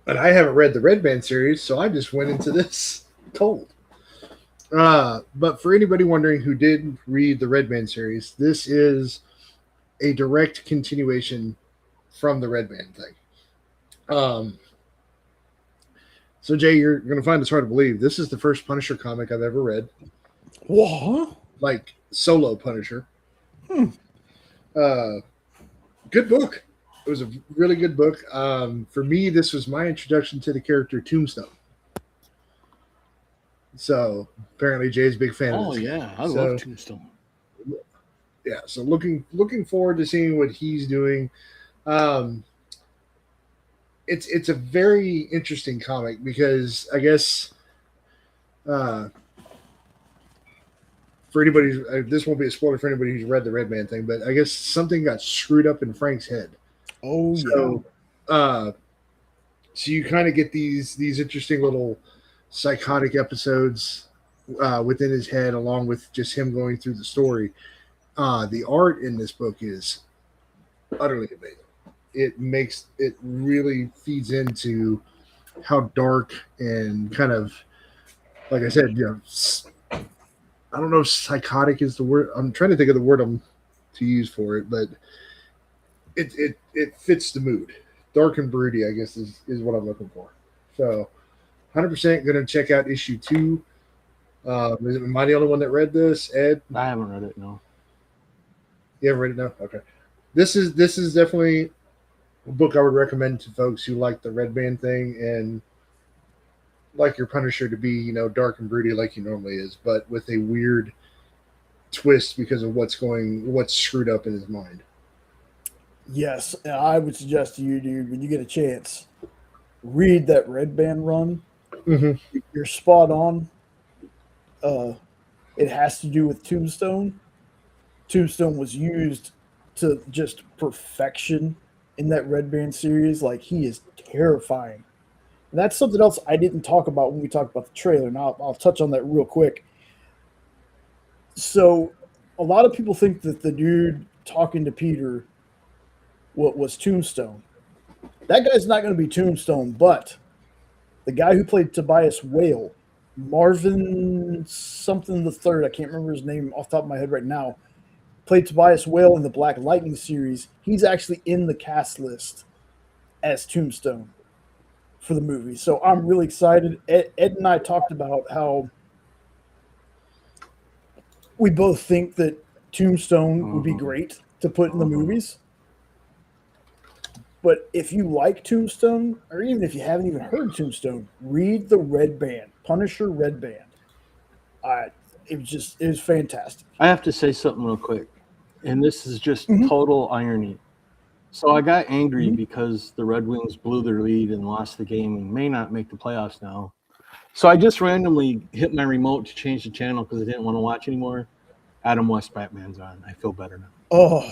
And I haven't read the Red Band series, so I just went into this cold. But for anybody wondering who did read the Red Band series, this is a direct continuation from the Red Band thing. So Jay, you're going to find this hard to believe. This is the first Punisher comic I've ever read. What? Like solo Punisher. Good book. It was a really good book. For me, this was my introduction to the character Tombstone. So apparently Jay's a big fan of this. Yeah, I love Tombstone. Yeah, so looking forward to seeing what he's doing. It's a very interesting comic because I guess for anybody, this won't be a spoiler for anybody who's read the Red Man thing, but I guess something got screwed up in Frank's head. Oh, so, yeah. So you kind of get these interesting little psychotic episodes within his head, along with just him going through the story. The art in this book is utterly amazing. It really feeds into how dark and kind of, like I said, I don't know if psychotic is the word. I'm trying to think of the word to use for it, but it fits the mood. Dark and broody, I guess, is what I'm looking for. So 100% going to check out issue 2. Am I the only one that read this, Ed? I haven't read it, no. You haven't read it? No? Okay. This is definitely a book I would recommend to folks who like the Red Band thing and like your Punisher to be, dark and broody like he normally is, but with a weird twist because of what's screwed up in his mind. Yes, I would suggest to you, dude, when you get a chance, read that Red Band run. Mm-hmm. You're spot on. It has to do with Tombstone. Tombstone was used to just perfection in that Red Band series. Like, he is terrifying. And that's something else I didn't talk about when we talked about the trailer. Now, I'll touch on that real quick. So, a lot of people think that the dude talking to Peter was Tombstone. That guy's not going to be Tombstone, but the guy who played Tobias Whale, Marvin something the third, I can't remember his name off the top of my head right now, played Tobias Whale in the Black Lightning series. He's actually in the cast list as Tombstone for the movie. So I'm really excited. Ed and I talked about how we both think that Tombstone would be great to put in the movies. But if you like Tombstone, or even if you haven't even heard Tombstone, read the Red Band, Punisher Red Band. It was fantastic. I have to say something real quick, and this is just total irony. So I got angry Mhm. because the Red Wings blew their lead and lost the game and may not make the playoffs now. So I just randomly hit my remote to change the channel because I didn't want to watch anymore. Adam West Batman's on. I feel better now. Oh,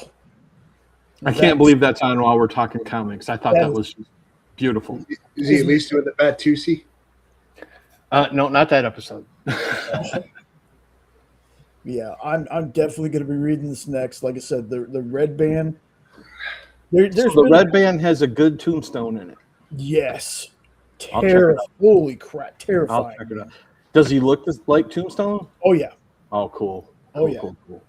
I can't believe that's on while we're talking comics. I thought that was beautiful. Is he at least doing the Batusi? No, not that episode. Yeah, I'm definitely going to be reading this next. Like I said, the Red Band. There's the Red Band has a good tombstone in it. Yes. I'll check it out. Holy crap. Terrifying. I'll check it out. Does he look like Tombstone? Oh, yeah. Oh, cool. Oh, yeah. Cool.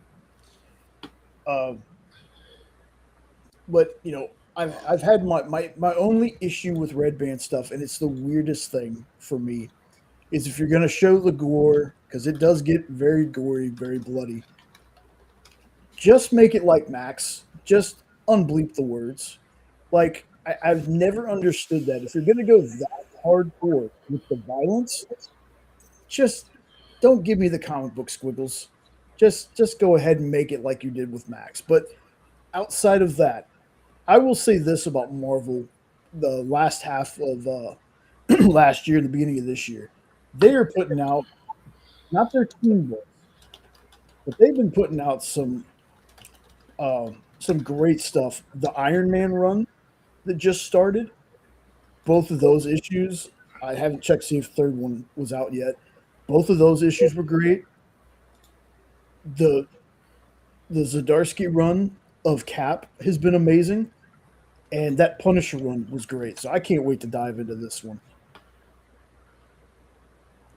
But, you know, I've had my only issue with Red Band stuff, and it's the weirdest thing for me, is if you're going to show the gore, because it does get very gory, very bloody, just make it like Max. Just unbleep the words. Like, I've never understood that. If you're going to go that hardcore with the violence, just don't give me the comic book squiggles. Just go ahead and make it like you did with Max. But outside of that, I will say this about Marvel: the last half of last year, the beginning of this year, they are putting out not their team books, but they've been putting out some great stuff. The Iron Man run that just started, both of those issues. I haven't checked to see if the third one was out yet. Both of those issues were great. The Zdarsky run of Cap has been amazing, and that Punisher run was great. So I can't wait to dive into this one.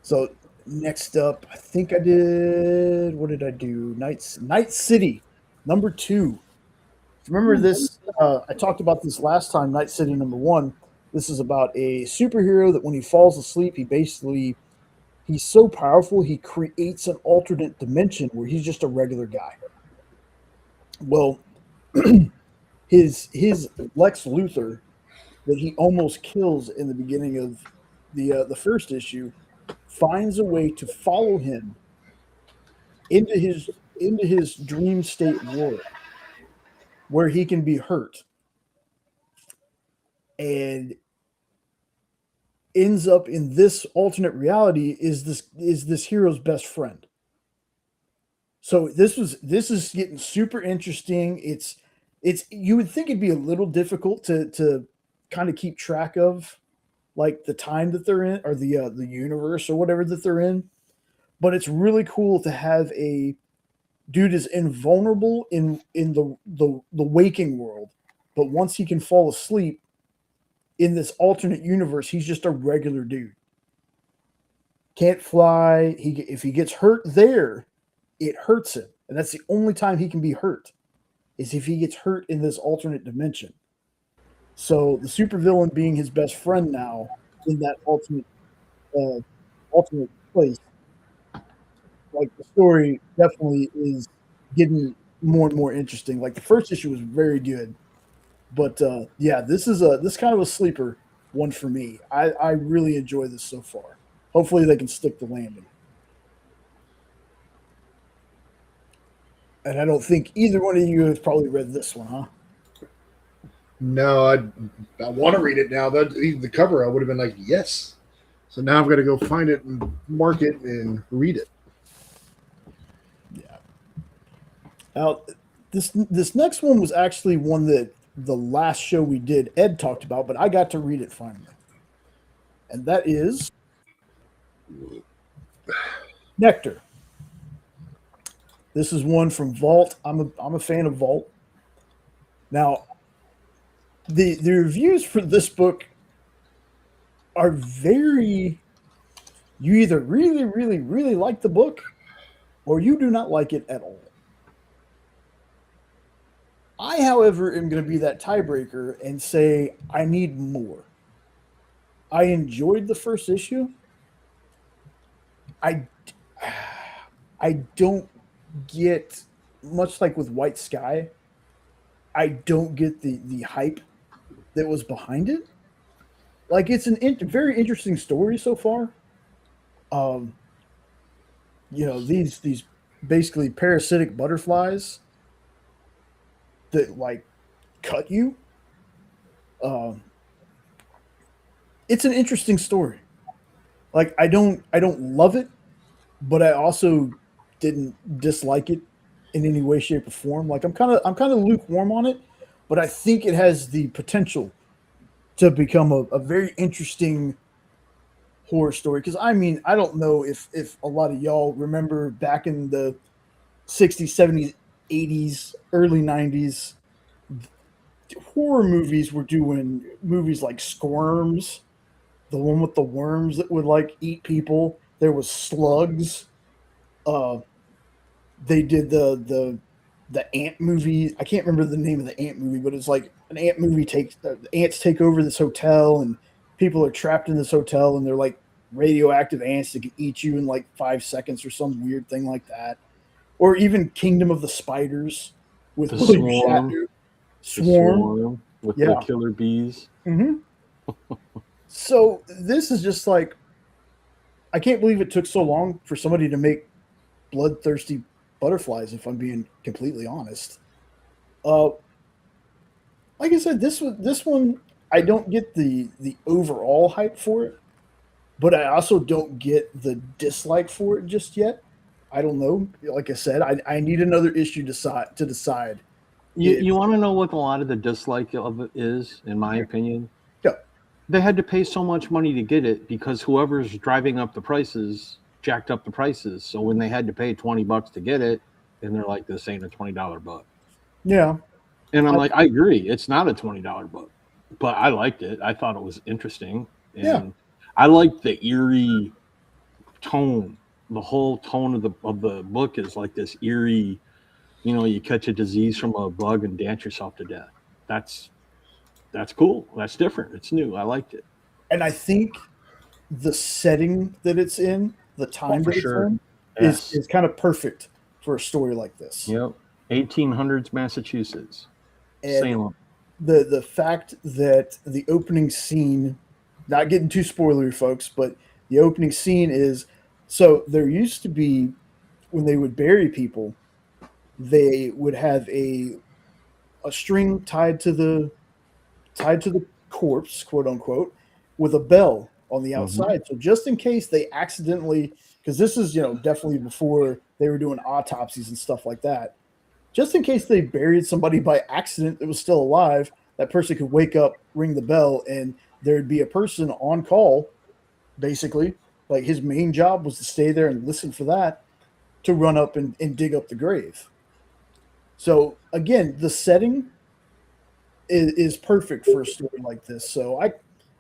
So next up, I think I did. What did I do? Night City, number 2. Remember this? I talked about this last time. Night City number 1. This is about a superhero that when he falls asleep, he's so powerful he creates an alternate dimension where he's just a regular guy. Well, his Lex Luthor that he almost kills in the beginning of the first issue finds a way to follow him into his dream state world where he can be hurt and ends up in this alternate reality is this hero's best friend. So this is getting super interesting. It's you would think it'd be a little difficult to kind of keep track of, like the time that they're in or the universe or whatever that they're in, but it's really cool to have a dude is invulnerable in the waking world, but once he can fall asleep in this alternate universe, he's just a regular dude. Can't fly. If he gets hurt there, it hurts him, and that's the only time he can be hurt, is if he gets hurt in this alternate dimension. So the supervillain being his best friend now in that alternate place, like the story definitely is getting more and more interesting. Like the first issue was very good, but yeah, this kind of a sleeper one for me. I really enjoy this so far. Hopefully they can stick the landing. And I don't think either one of you have probably read this one, huh? No, I want to read it now. The cover, I would have been like, yes. So now I've got to go find it and mark it and read it. Yeah. Now, this next one was actually one that the last show we did, Ed talked about, but I got to read it finally. And that is Nectar. This is one from Vault. I'm a fan of Vault. Now, the reviews for this book are very. You either really, really, really like the book, or you do not like it at all. I, however, am going to be that tiebreaker and say I need more. I enjoyed the first issue. I don't get, much like with White Sky, I don't get the hype that was behind it. Like, it's very interesting story so far. These basically parasitic butterflies that like cut you It's an interesting story. Like I don't love it, but I also didn't dislike it in any way, shape, or form. Like I'm kind of lukewarm on it, but I think it has the potential to become a very interesting horror story. Because I mean, I don't know if a lot of y'all remember back in the 60s, 70s, 80s, early 90s, horror movies were doing movies like Squirms, the one with the worms that would like eat people. There was Slugs. Uh, they did the ant movie. I can't remember the name of the ant movie, but it's like an ant movie takes the ants take over this hotel and people are trapped in this hotel and they're like radioactive ants that can eat you in like 5 seconds or some weird thing like that. Or even Kingdom of the Spiders with The William Swarm. Shatner. The Swarm. Swarm with Yeah. the killer bees. hmm So this is just like I can't believe it took so long for somebody to make bloodthirsty butterflies. If I'm being completely honest, uh, like I said, this one I don't get the overall hype for it, but I also don't get the dislike for it just yet. I don't know. Like I said, I need another issue to decide. You want to know what a lot of the dislike of it is, in my opinion? Yeah. They had to pay so much money to get it because whoever's driving up the prices jacked up the prices. So when they had to pay $20 to get it, and they're like, this ain't a $20 book. Yeah. And I'm like, I agree, it's not a $20 book, but I liked it. I thought it was interesting, and Yeah. I liked the eerie tone. The whole tone of the book is like this eerie. You catch a disease from a bug and dance yourself to death. That's cool. That's different. It's new. I liked it. And I think the setting that it's in, the time for that sure. it's in, Yes. is kind of perfect for a story like this. Yep. 1800s Massachusetts. And Salem. the fact that the opening scene, not getting too spoilery, folks, but the opening scene is so there used to be when they would bury people, they would have a string tied to the corpse, quote unquote, with a bell on the outside. So just in case they accidentally, because this is definitely before they were doing autopsies and stuff like that. Just in case they buried somebody by accident that was still alive, that person could wake up, ring the bell, and there'd be a person on call, basically. Like his main job was to stay there and listen for that, to run up and dig up the grave. So again, the setting is perfect for a story like this. So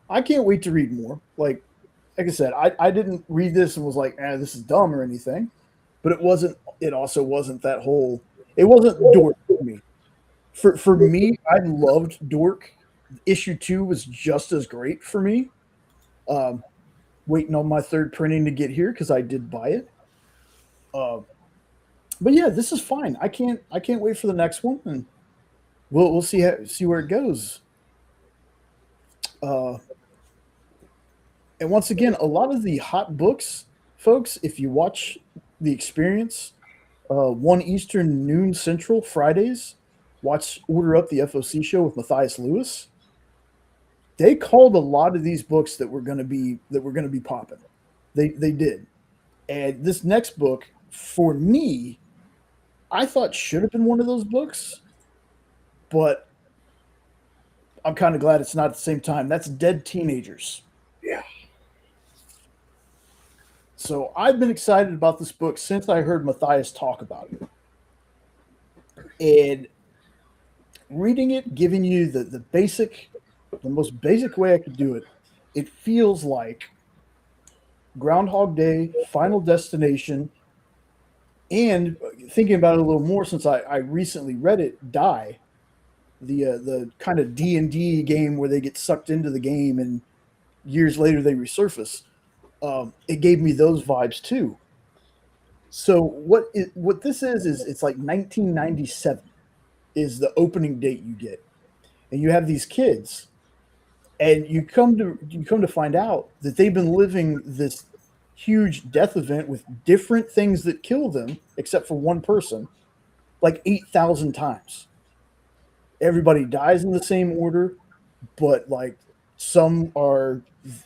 I can't wait to read more. Like I said, I didn't read this and was like, this is dumb or anything. But it also wasn't that whole. It wasn't dork for me. For me, I loved Dork. Issue 2 was just as great for me. Waiting on my third printing to get here because I did buy it. But yeah, this is fine. I can't wait for the next one, and we'll see where it goes. And once again, a lot of the hot books, folks, if you watch the experience, 1 Eastern, noon Central, Fridays, Order Up the FOC show with Matthias Lewis. They called a lot of these books that were going to be popping. They did. And this next book, for me, I thought should have been one of those books, but I'm kind of glad it's not at the same time. That's Dead Teenagers. Yeah. So I've been excited about this book since I heard Matthias talk about it. And reading it, giving you the most basic way I could do it, it feels like Groundhog Day, Final Destination, and thinking about it a little more since I recently read it, Die, the kind of D&D game where they get sucked into the game and years later they resurface. It gave me those vibes too. So what this is it's like 1997 is the opening date you get, and you have these kids, and you come to find out that they've been living this huge death event with different things that kill them, except for one person, like 8,000 times. Everybody dies in the same order. but like some are,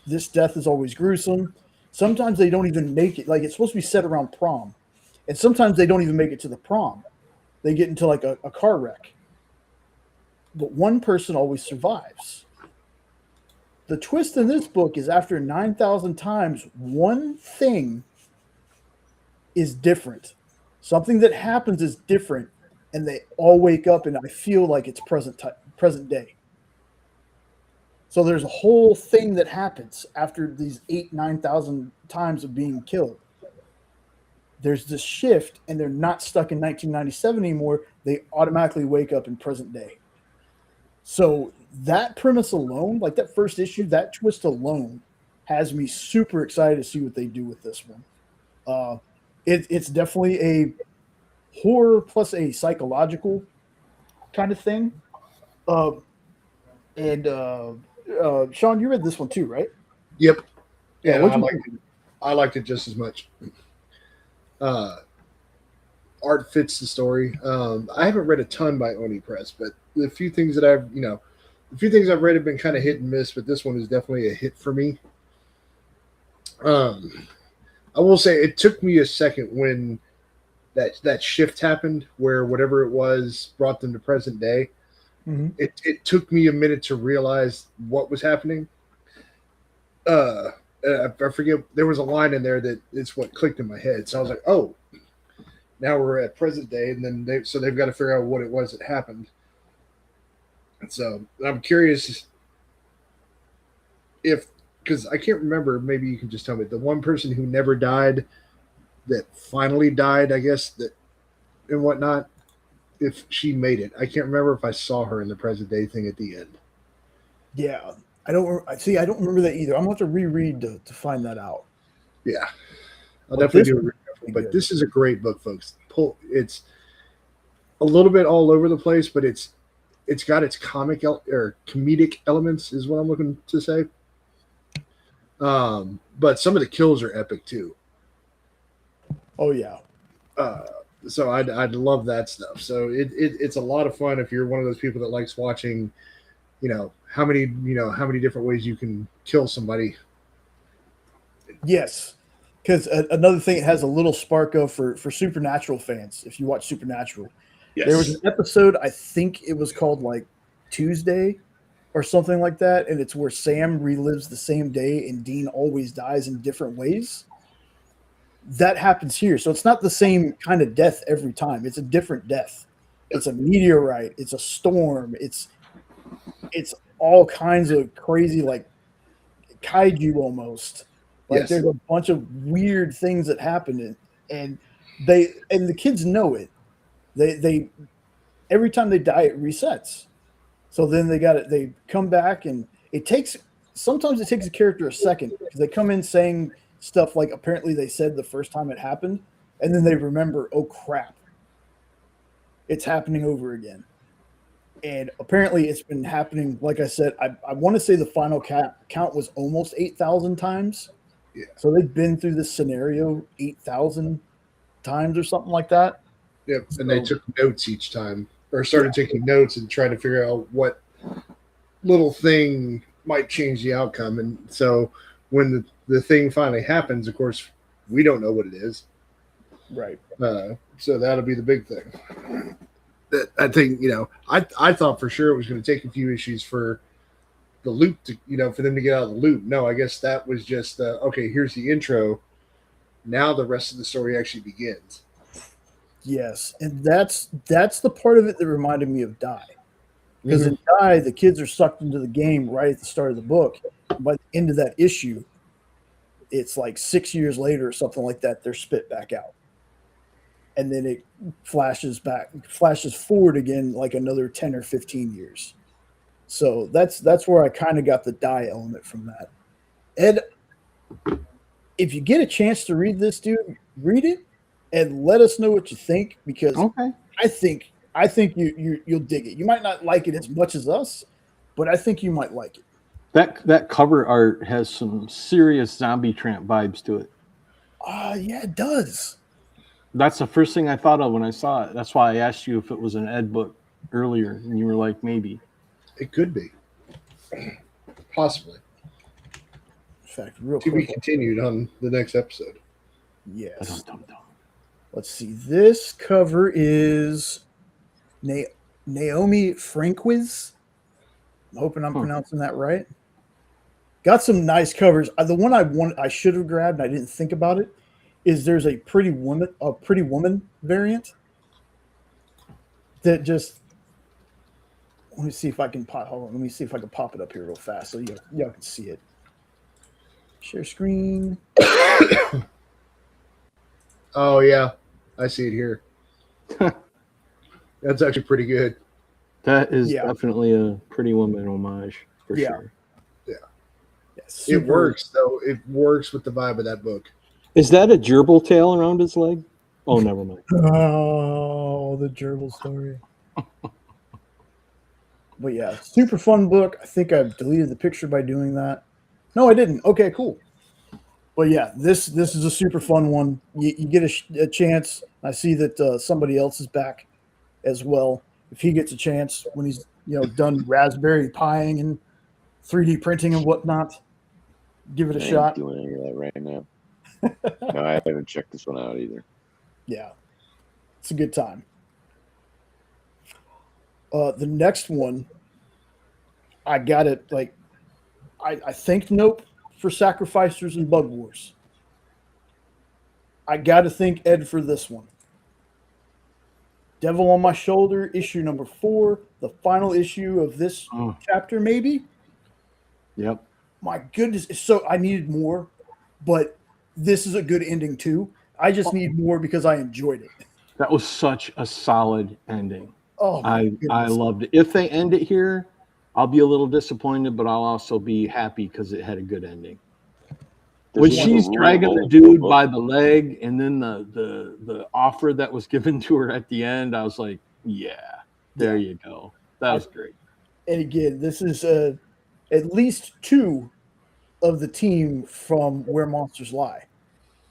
this death is always gruesome. Sometimes they don't even make it. Like it's supposed to be set around prom, and sometimes they don't even make it to the prom. They get into like a car wreck, but one person always survives. The twist in this book is after 9,000 times, one thing is different. Something that happens is different, and they all wake up, and I feel like it's present day. So there's a whole thing that happens after these 9,000 times of being killed. There's this shift, and they're not stuck in 1997 anymore. They automatically wake up in present day. So that premise alone, like that first issue, that twist alone, has me super excited to see what they do with this one. It's definitely a horror plus a psychological kind of thing. Sean, you read this one too, right? Yep. Yeah, And I liked it just as much. Art fits the story. I haven't read a ton by Oni Press, but the few things that I've read have been kind of hit and miss, but this one is definitely a hit for me. I will say it took me a second when that shift happened, where whatever it was brought them to present day. Mm-hmm. It took me a minute to realize what was happening. I forget, there was a line in there that it's what clicked in my head. So I was like, oh, now we're at present day, and then they've got to figure out what it was that happened. And so I'm curious because I can't remember, maybe you can just tell me, the one person who never died that finally died, I guess, that and whatnot, if she made it. I can't remember if I saw her in the present day thing at the end. Yeah, I don't remember that either. I'm gonna have to reread to find that out. Yeah, I'll But definitely do this it. But this is a great book, folks. It's a little bit all over the place, but it's got its comedic elements, is what I'm looking to say. But some of the kills are epic too. Oh yeah. So I'd love that stuff. So it's a lot of fun if you're one of those people that likes watching, how many different ways you can kill somebody. Yes, because another thing it has a little spark of for Supernatural fans. If you watch Supernatural, Yes. there was an episode, I think it was called like Tuesday or something like that, and it's where Sam relives the same day and Dean always dies in different ways. That happens here. So it's not the same kind of death every time. It's a different death. It's a meteorite. It's a storm. It's all kinds of crazy, like kaiju almost. Like Yes. there's a bunch of weird things that happen, and the kids know it. They every time they die, it resets. So then they come back, and sometimes it takes a character a second because they come in saying stuff like apparently they said the first time it happened, and then they remember, oh crap, it's happening over again. And apparently it's been happening, like I said, I want to say the final count was almost 8,000 times. Yeah. So they've been through this scenario 8,000 times or something like that. Yep. And they took notes each time, or started taking notes and trying to figure out what little thing might change the outcome. And so when the thing finally happens, of course, we don't know what it is. Right. So that'll be the big thing. That I think, I thought for sure it was going to take a few issues for the loop to, for them to get out of the loop. No, I guess that was just, okay, here's the intro. Now the rest of the story actually begins. Yes. And that's the part of it that reminded me of Die. Because in Die, the kids are sucked into the game right at the start of the book. By the end of that issue, it's like 6 years later or something like that, they're spit back out. And then it flashes forward again like another 10 or 15 years. So that's where I kind of got the Die element from that. Ed, if you get a chance to read this, dude, read it and let us know what you think, because Okay. I think you'll dig it. You might not like it as much as us, but I think you might like it. That cover art has some serious Zombie Tramp vibes to it. Yeah, it does. That's the first thing I thought of when I saw it. That's why I asked you if it was an Ed book earlier, and you were like, maybe. It could be. Possibly. In fact, real To be quick. continued on the next episode. Yes. Dum-dum-dum. Let's see. This cover is Naomi Franquiz. I'm hoping I'm pronouncing that right. Got some nice covers. The one I should have grabbed, and I didn't think about it, is there's a Pretty Woman variant that just. Let me see if I can pop. Hold on. Let me see if I can pop it up here real fast so y'all can see it. Share screen. Oh yeah, I see it here. That's actually pretty good. That is definitely a Pretty Woman homage for Yeah. sure. It works though. It works with the vibe of that book. Is that a gerbil tail around his leg? Oh, never mind. Oh, the gerbil story. But yeah, super fun book. I think I deleted the picture by doing that. No, I didn't. Okay, cool. But yeah, this is a super fun one. You get a chance. I see that somebody else is back as well. If he gets a chance when he's done Raspberry Piing and 3D printing and whatnot, give it a shot. Doing any of that right now. No, I haven't checked this one out either. Yeah, it's a good time. The next one, I got it. Like, I thanked Nope for Sacrificers and Bug Wars. I got to thank Ed for this one. Devil on My Shoulder, issue number 4, the final issue of this chapter, maybe. Yep. My goodness, so I needed more, but this is a good ending too. I just need more because I enjoyed it. That was such a solid ending. Oh, I loved it. If they end it here, I'll be a little disappointed, but I'll also be happy because it had a good ending. When she's dragging the dude by the leg, and then the offer that was given to her at the end, I was like, yeah, there you go. That was great. And again, this is at least 2 of the team from Where Monsters Lie.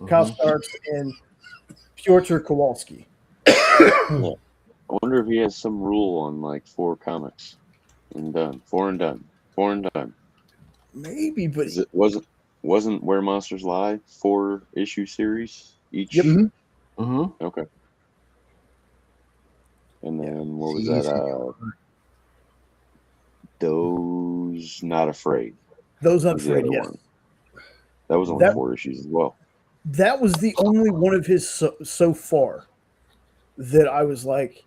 Kyle Starks and Piotr Kowalski. I wonder if he has some rule on like 4 comics and done, 4 and done, 4 and done. Maybe, but it wasn't Where Monsters Lie 4-issue series each? Yep. Okay. And then what was that? Those Not Afraid. Those Not Afraid, yes. One. That was only 4 issues as well. That was the only one of his so far that I was like,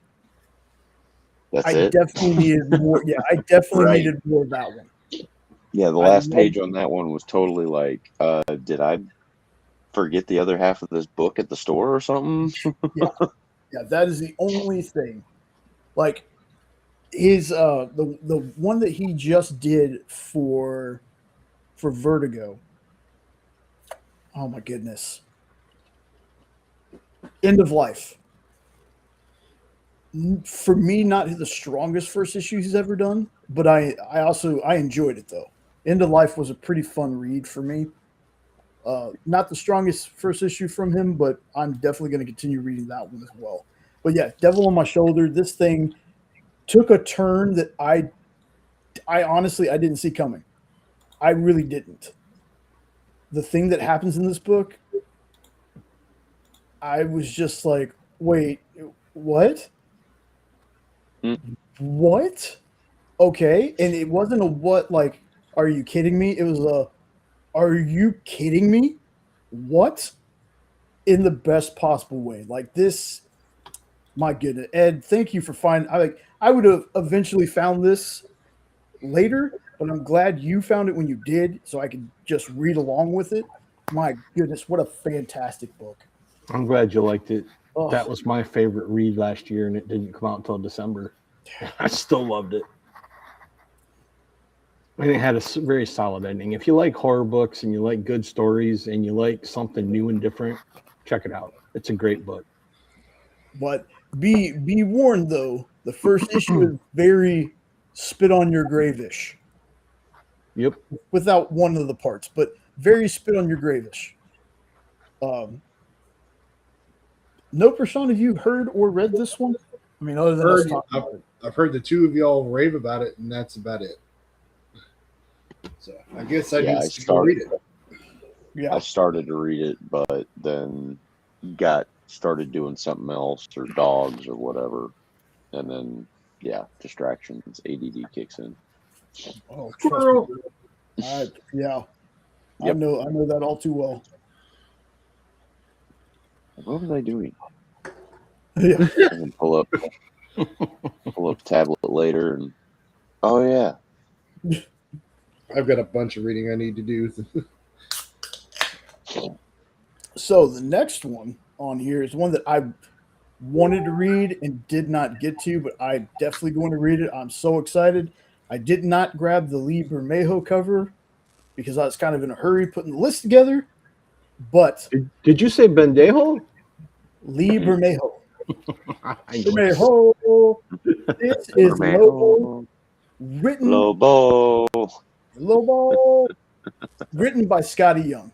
I definitely needed more. Yeah, I definitely needed more of that one. Yeah, the last page on that one was totally like, did I forget the other half of this book at the store or something? Yeah, that is the only thing. Like his the one that he just did for Vertigo. Oh my goodness. End of Life. For me, not the strongest first issue he's ever done, but I enjoyed it though. End of Life was a pretty fun read for me. Not the strongest first issue from him, but I'm definitely going to continue reading that one as well. But yeah, Devil on My Shoulder. This thing took a turn that I honestly I didn't see coming. I really didn't. The thing that happens in this book, I was just like, wait, what? What? Okay. And it wasn't a what, like, are you kidding me? It was a, are you kidding me? What? In the best possible way. Like this, my goodness. Ed, thank you for finding, I would have eventually found this later, but I'm glad you found it when you did, so I could just read along with it. My goodness, what a fantastic book. I'm glad you liked it. Oh. That was my favorite read last year, and it didn't come out until December. I still loved it. And it had a very solid ending. If you like horror books and you like good stories and you like something new and different, check it out. It's a great book. But be warned, though, the first issue is very spit on your grave-ish. Yep. Without one of the parts, but very spit on your grave-ish. No, Prashant, have you heard or read this one? I mean, other than us talking about it. I've heard the 2 of y'all rave about it, and that's about it. So I guess I Yeah, need I to go read it. Yeah. I started to read it, but then started doing something else or dogs or whatever, and then distractions, ADD kicks in. Oh, trust me. Yeah. Yep. I know that all too well. What was I doing? Yeah. And then pull up tablet later, and oh yeah, I've got a bunch of reading I need to do. So the next one on here is one that I wanted to read and did not get to, but I definitely going to read it. I'm so excited. I did not grab the Lee Bermejo cover because I was kind of in a hurry putting the list together. But Did you say Bendejo? Lee Bermejo. I know. Bermejo. This is Lobo. Lobo. Written by Scotty Young.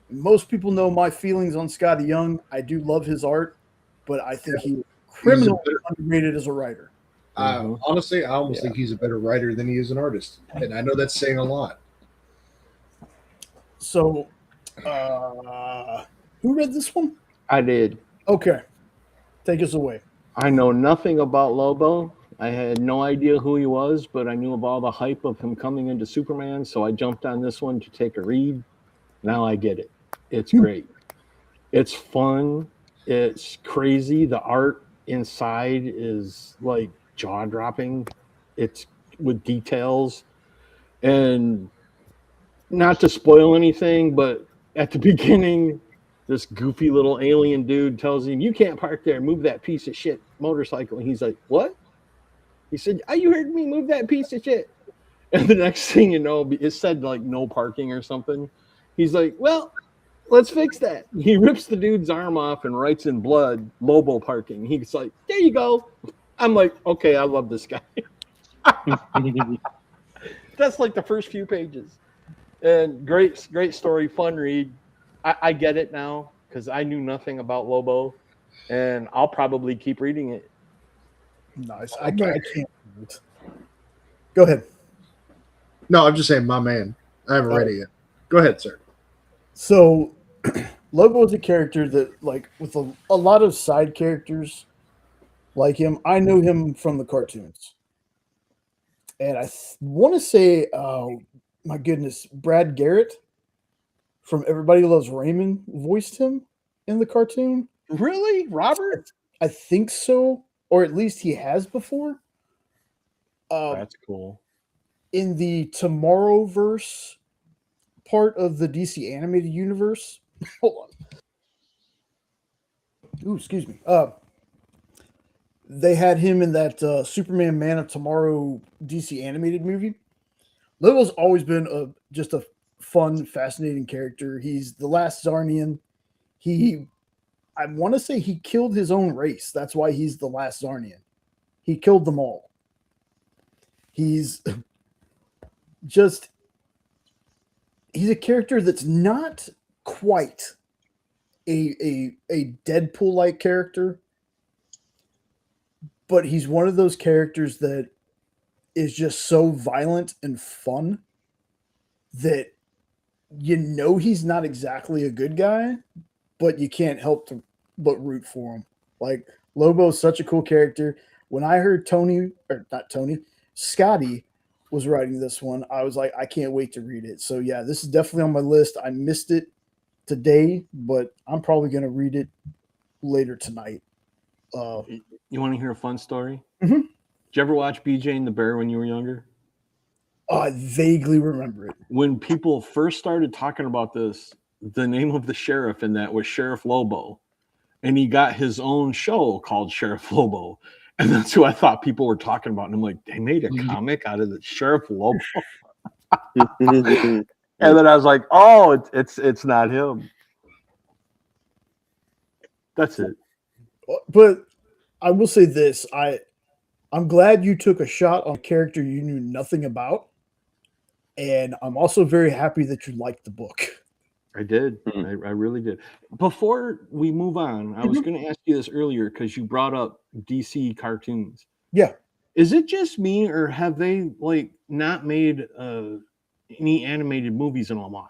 Most people know my feelings on Scotty Young. I do love his art, but I think he's criminally underrated as a writer. Honestly, I almost think he's a better writer than he is an artist. And I know that's saying a lot. So, who read this one? I did. Okay. Take us away. I know nothing about Lobo. I had no idea who he was, but I knew of all the hype of him coming into Superman, so I jumped on this one to take a read. Now I get it. It's great. It's fun. It's crazy. The art inside is like jaw-dropping. It's with details. And not to spoil anything, but at the beginning, this goofy little alien dude tells him, "You can't park there. Move that piece of shit motorcycle." And he's like, "What?" He said, "Oh, you heard me. Move that piece of shit." And the next thing you know, it said like no parking or something. He's like, "Well, let's fix that." He rips the dude's arm off and writes in blood, "Lobo parking." He's like, "There you go." I'm like, okay, I love this guy. That's like the first few pages. And great story, fun read. I get it now because I knew nothing about Lobo, and I'll probably keep reading it. Nice. I can't. Go ahead. No, I'm just saying, my man. I haven't read it yet. Go ahead, sir. So, Lobo is a character that, like, with a lot of side characters like him, I know him from the cartoons. And I want to say, my goodness, Brad Garrett from Everybody Loves Raymond voiced him in the cartoon. Really? Robert? I think so, or at least he has before. That's cool. In the Tomorrowverse part of the DC animated universe. Hold on. Ooh, excuse me. They had him in that Superman Man of Tomorrow DC animated movie. Lobo's always been just a fun, fascinating character. He's the last Zarnian. I want to say he killed his own race. That's why he's the last Zarnian. He killed them all. He's a character that's not quite a Deadpool-like character, but he's one of those characters that is just so violent and fun that he's not exactly a good guy, but you can't help but root for him. Like, Lobo is such a cool character. When I heard Scotty was writing this one, I was like, I can't wait to read it. So yeah, this is definitely on my list. I missed it today, but I'm probably going to read it later tonight. You want to hear a fun story? Mm-hmm. Did you ever watch BJ and the Bear when you were younger? I vaguely remember it. When people first started talking about this, the name of the sheriff in that was Sheriff Lobo. And he got his own show called Sheriff Lobo. And that's who I thought people were talking about. And I'm like, they made a comic out of the Sheriff Lobo. And then I was like, oh, it's not him. That's it. But I will say this. I'm glad you took a shot on a character you knew nothing about. And I'm also very happy that you liked the book. I did. I really did. Before we move on, I was going to ask you this earlier because you brought up DC cartoons. Yeah. Is it just me, or have they like not made any animated movies in a while?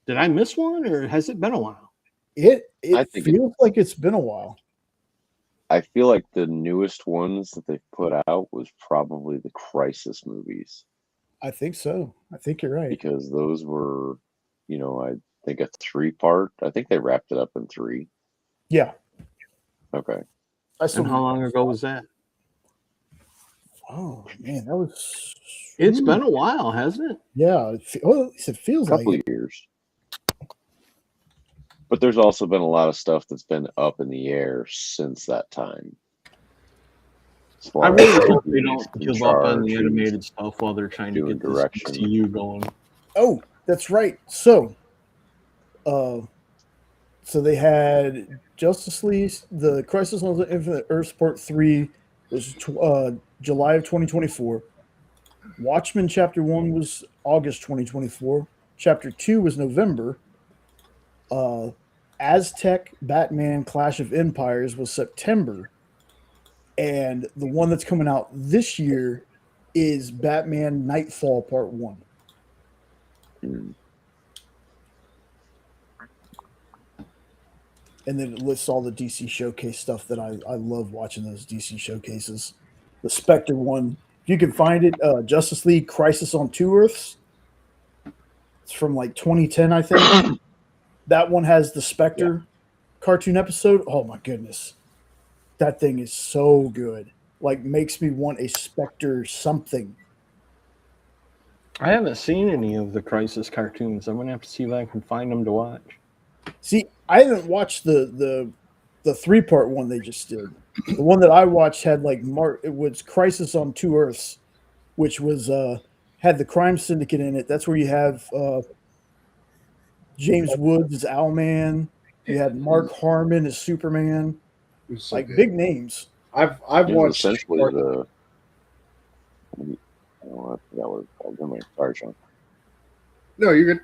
Did I miss one, or has it been a while? It I think feels like it's been a while. I feel like the newest ones that they've put out was probably the Crisis movies, I think so. I think you're right. because those were, I think a 3-part. I think they wrapped it up in 3. Yeah. Okay. I still And how long ago was that? Oh man, that was. It's been a while, hasn't it? Yeah. Well, at least it feels A couple like of years. But there's also been a lot of stuff that's been up in the air since that time. I really hope they don't give up on the animated stuff while they're trying to doing get this direction. DCU going. Oh, that's right. So they had Justice League, the Crisis on the Infinite Earths Part 3 was July of 2024. Watchmen Chapter 1 was August 2024. Chapter 2 was November. Aztec Batman Clash of Empires was September. And the one that's coming out this year is Batman Nightfall Part 1. Mm. And then it lists all the DC Showcase stuff that I love watching those DC Showcases. The Spectre one, if you can find it, Justice League Crisis on Two Earths. It's from like 2010, I think. That one has the Spectre cartoon episode. Oh my goodness. That thing is so good. Like, makes me want a Spectre something. I haven't seen any of the Crisis cartoons. I'm gonna have to see if I can find them to watch. See, I haven't watched the 3-part one they just did. The one that I watched had like it was Crisis on Two Earths, which was had the crime syndicate in it. That's where you have James Woods as Owlman. You had Mark Harmon as Superman. So like good. big names. I've It was watched essentially the. Oh, I forgot what it's called. Anyway, sorry, Sean. No, you're good.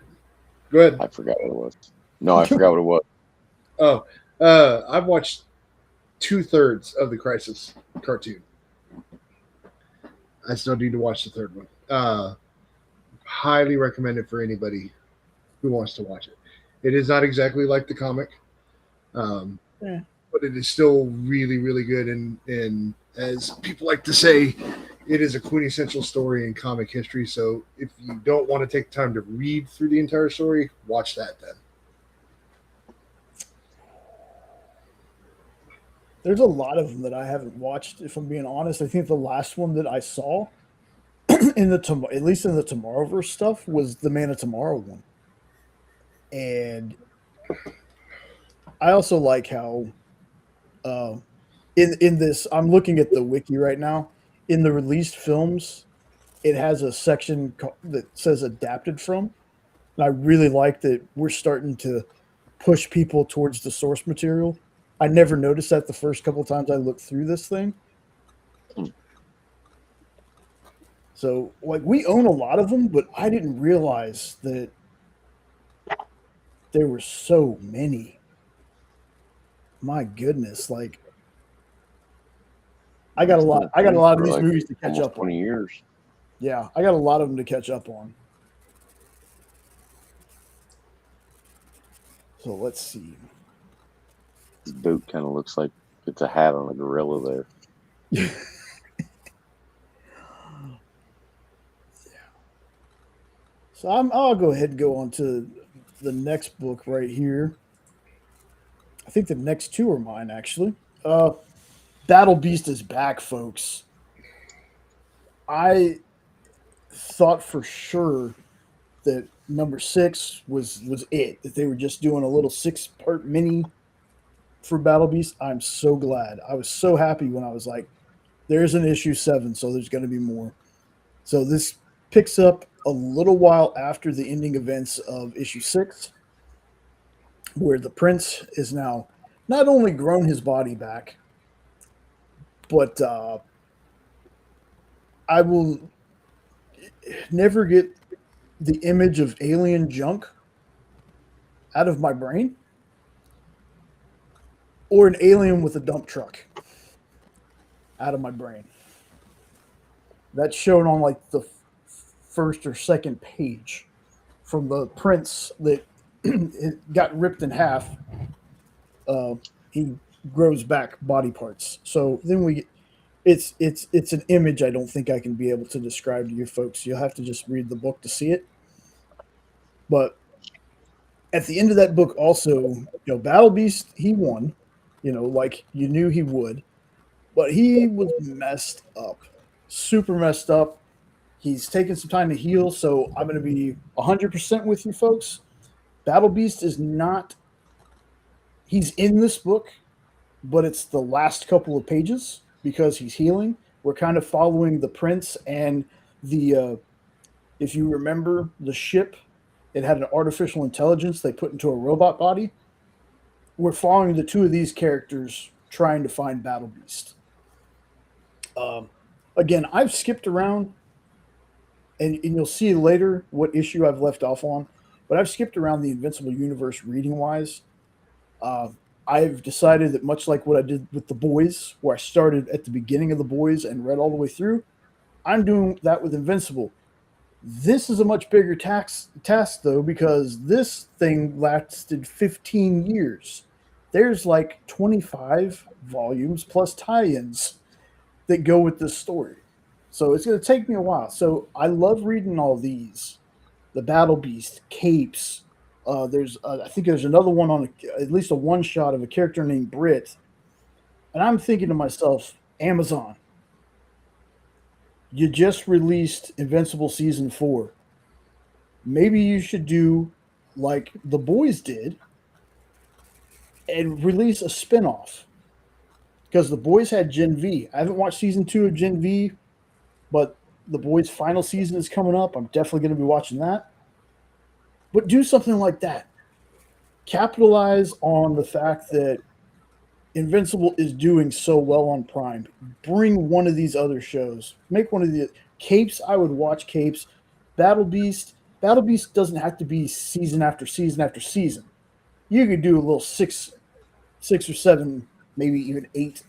Go ahead. I forgot what it was. No, I forgot what it was. I've watched 2/3 of the Crisis cartoon. I still need to watch the third one. Highly recommend it for anybody who wants to watch it. It is not exactly like the comic, but it is still really, really good. And as people like to say, it is a quintessential story in comic history. So if you don't want to take the time to read through the entire story, watch that then. There's a lot of them that I haven't watched. If I'm being honest, I think the last one that I saw in at least in the Tomorrowverse stuff was the Man of Tomorrow one. And I also like how in this, I'm looking at the wiki right now. In the released films, it has a section that says adapted from. And I really like that we're starting to push people towards the source material. I never noticed that the first couple of times I looked through this thing. So, like, we own a lot of them, but I didn't realize that there were so many. My goodness, like, I got a lot of these movies to catch up on. 20 years. Yeah, I got a lot of them to catch up on. So let's see. His boot kind of looks like it's a hat on a gorilla there. So I'll go ahead and go on to the next book right here. I think the next two are mine, actually. Battle Beast is back, folks. I thought for sure that number 6 was it. That they were just doing a little 6-part mini for Battle Beast. I'm so glad. I was so happy when I was like, there's an issue 7, so there's going to be more. So this picks up a little while after the ending events of issue 6, where the prince is now not only grown his body back, but I will never get the image of alien junk out of my brain, or an alien with a dump truck out of my brain. That's shown on like the first or second page from the prince that it got ripped in half. He grows back body parts. So then it's an image I don't think I can be able to describe to you folks. You'll have to just read the book to see it. But at the end of that book, also, Battle Beast, he won, like you knew he would, but he was messed up, super messed up. He's taking some time to heal, so I'm going to be 100% with you folks. Battle Beast is not, he's in this book, but it's the last couple of pages because he's healing. We're kind of following the prince and if you remember the ship, it had an artificial intelligence they put into a robot body. We're following the two of these characters trying to find Battle Beast. Again, I've skipped around, and you'll see later what issue I've left off on, but I've skipped around the Invincible Universe reading-wise. I've decided that much like what I did with The Boys, where I started at the beginning of The Boys and read all the way through, I'm doing that with Invincible. This is a much bigger task, though, because this thing lasted 15 years. There's like 25 volumes plus tie-ins that go with this story. So it's going to take me a while. So I love reading all these. The Battle Beast, Capes. I think there's another one on at least a one-shot of a character named Brit. And I'm thinking to myself, Amazon, you just released Invincible Season 4. Maybe you should do like The Boys did and release a spinoff. Because The Boys had Gen V. I haven't watched Season 2 of Gen V, but The Boys' final season is coming up. I'm definitely going to be watching that. But do something like that. Capitalize on the fact that Invincible is doing so well on Prime. Bring one of these other shows. Make one of the Capes. I would watch Capes. Battle Beast. Battle Beast doesn't have to be season after season after season. You could do a little six or seven, maybe even 8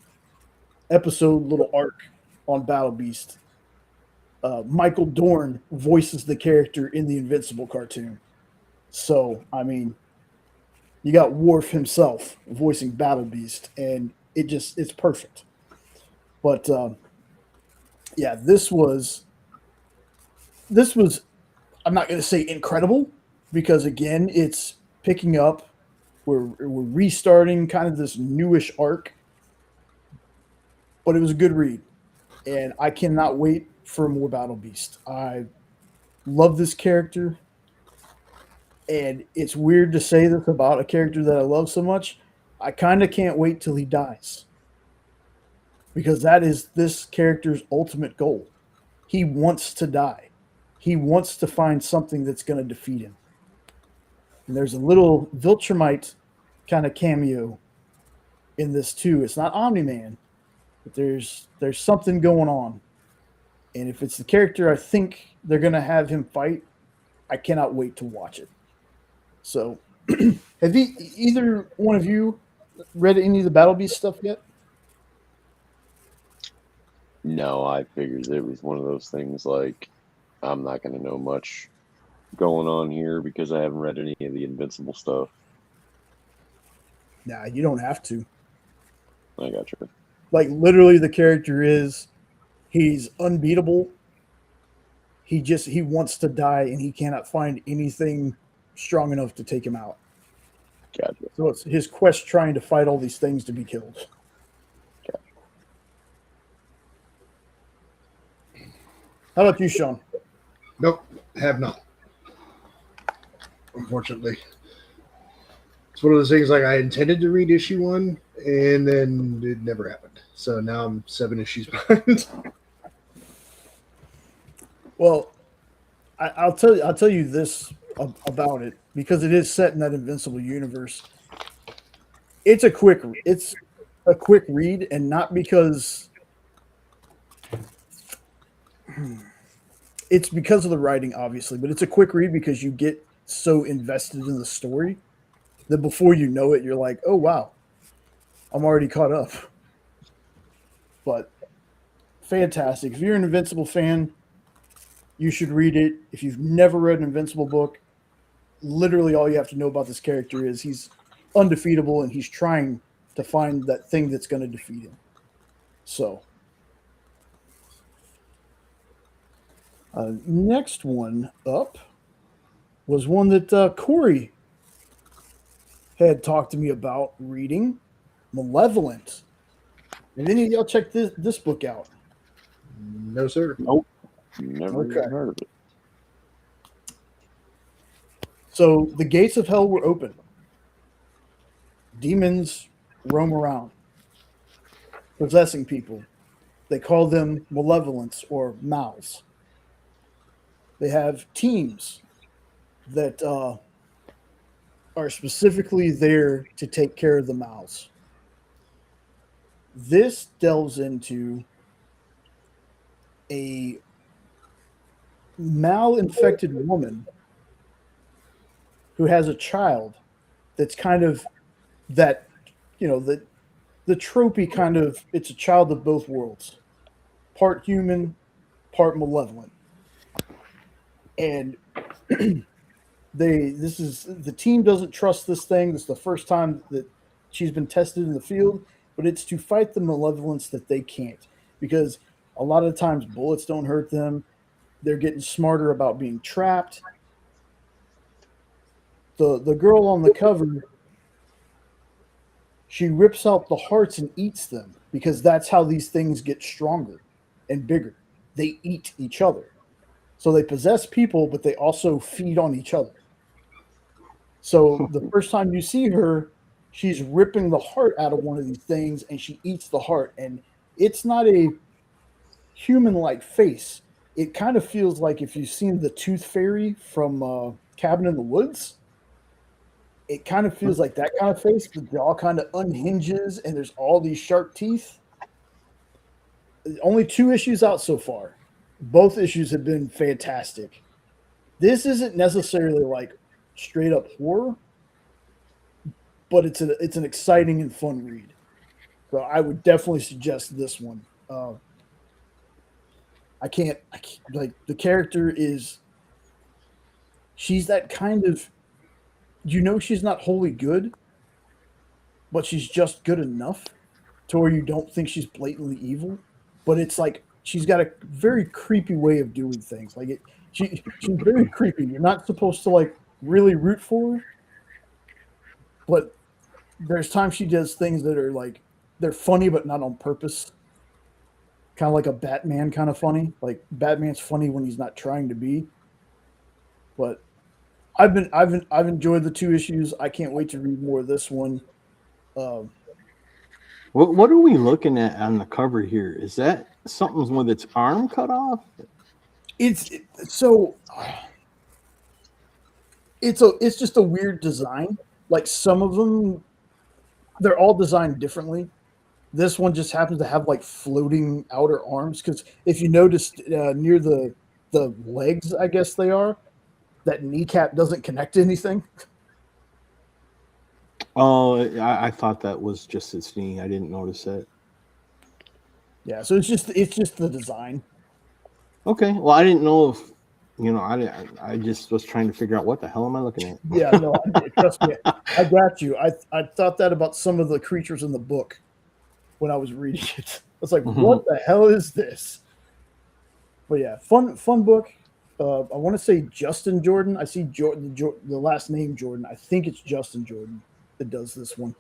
episode little arc on Battle Beast. Michael Dorn voices the character in the Invincible cartoon. So, I mean, you got Worf himself voicing Battle Beast, and it's perfect. But yeah, this was I'm not going to say incredible because again, it's picking up. We're restarting kind of this newish arc, but it was a good read, and I cannot wait for more Battle Beast. I love this character. And it's weird to say this about a character that I love so much. I kind of can't wait till he dies. Because that is this character's ultimate goal. He wants to die. He wants to find something that's going to defeat him. And there's a little Viltrumite kind of cameo in this too. It's not Omni-Man, but there's something going on. And if it's the character I think they're going to have him fight, I cannot wait to watch it. So, have either one of you read any of the Battle Beast stuff yet? No, I figured it was one of those things like I'm not going to know much going on here because I haven't read any of the Invincible stuff. Nah, you don't have to. I got you. Like, literally, the character he's unbeatable. He wants to die, and he cannot find anything strong enough to take him out. Gotcha. So it's his quest trying to fight all these things to be killed. Gotcha. How about you, Sean? Nope, have not. Unfortunately. It's one of those things like I intended to read issue 1 and then it never happened. So now I'm 7 issues behind. Well, I'll tell you this about it because it is set in that Invincible universe. It's a quick read, and not because it's because of the writing, obviously, but it's a quick read because you get so invested in the story that before you know it, you're like, oh wow, I'm already caught up. But fantastic. If you're an Invincible fan, you should read it. If you've never read an Invincible book, literally all you have to know about this character is he's undefeatable and he's trying to find that thing that's going to defeat him. So, next one up was one that Corey had talked to me about reading, Malevolent. And any of y'all check this book out? No, sir. Nope. Never Okay. even heard of it. So the gates of hell were open. Demons roam around, possessing people. They call them malevolents or mals. They have teams that are specifically there to take care of the mals. This delves into a mal-infected woman who has a child that's kind of that, the tropey kind of, it's a child of both worlds, part human, part malevolent. And the team doesn't trust this thing. This is the first time that she's been tested in the field, but it's to fight the malevolence that they can't, because a lot of times bullets don't hurt them. They're getting smarter about being trapped. The girl on the cover, she rips out the hearts and eats them, because that's how these things get stronger and bigger. They eat each other. So they possess people, but they also feed on each other. So the first time you see her, she's ripping the heart out of one of these things, and she eats the heart. And it's not a human-like face. It kind of feels like if you've seen the Tooth Fairy from Cabin in the Woods, it kind of feels like that kind of face. The jaw kind of unhinges, and there's all these sharp teeth. Only 2 issues out so far. Both issues have been fantastic. This isn't necessarily like straight up horror, but it's an exciting and fun read. So I would definitely suggest this one. I can't like, the character is, she's that kind of, she's not wholly good, but she's just good enough to where you don't think she's blatantly evil. But it's like she's got a very creepy way of doing things. Like she's very creepy. You're not supposed to like really root for her, but there's times she does things that are like, they're funny but not on purpose. Kind of like a Batman kind of funny. Like Batman's funny when he's not trying to be. But I've enjoyed the 2 issues. I can't wait to read more of this one. What are we looking at on the cover here? Is that something with its arm cut off? It's just a weird design. Like some of them, they're all designed differently. This one just happens to have like floating outer arms, because if you noticed near the legs, I guess they are, that kneecap doesn't connect to anything. Oh, I thought that was just its knee. I didn't notice that. Yeah, so it's just the design. Okay, well, I didn't know if I just was trying to figure out what the hell am I looking at. Yeah, no, trust me, I got you. I thought that about some of the creatures in the book when I was reading it. I was like, what the hell is this? But yeah, fun book. I want to say Justin Jordan. I see Jordan, the last name Jordan. I think it's Justin Jordan that does this one.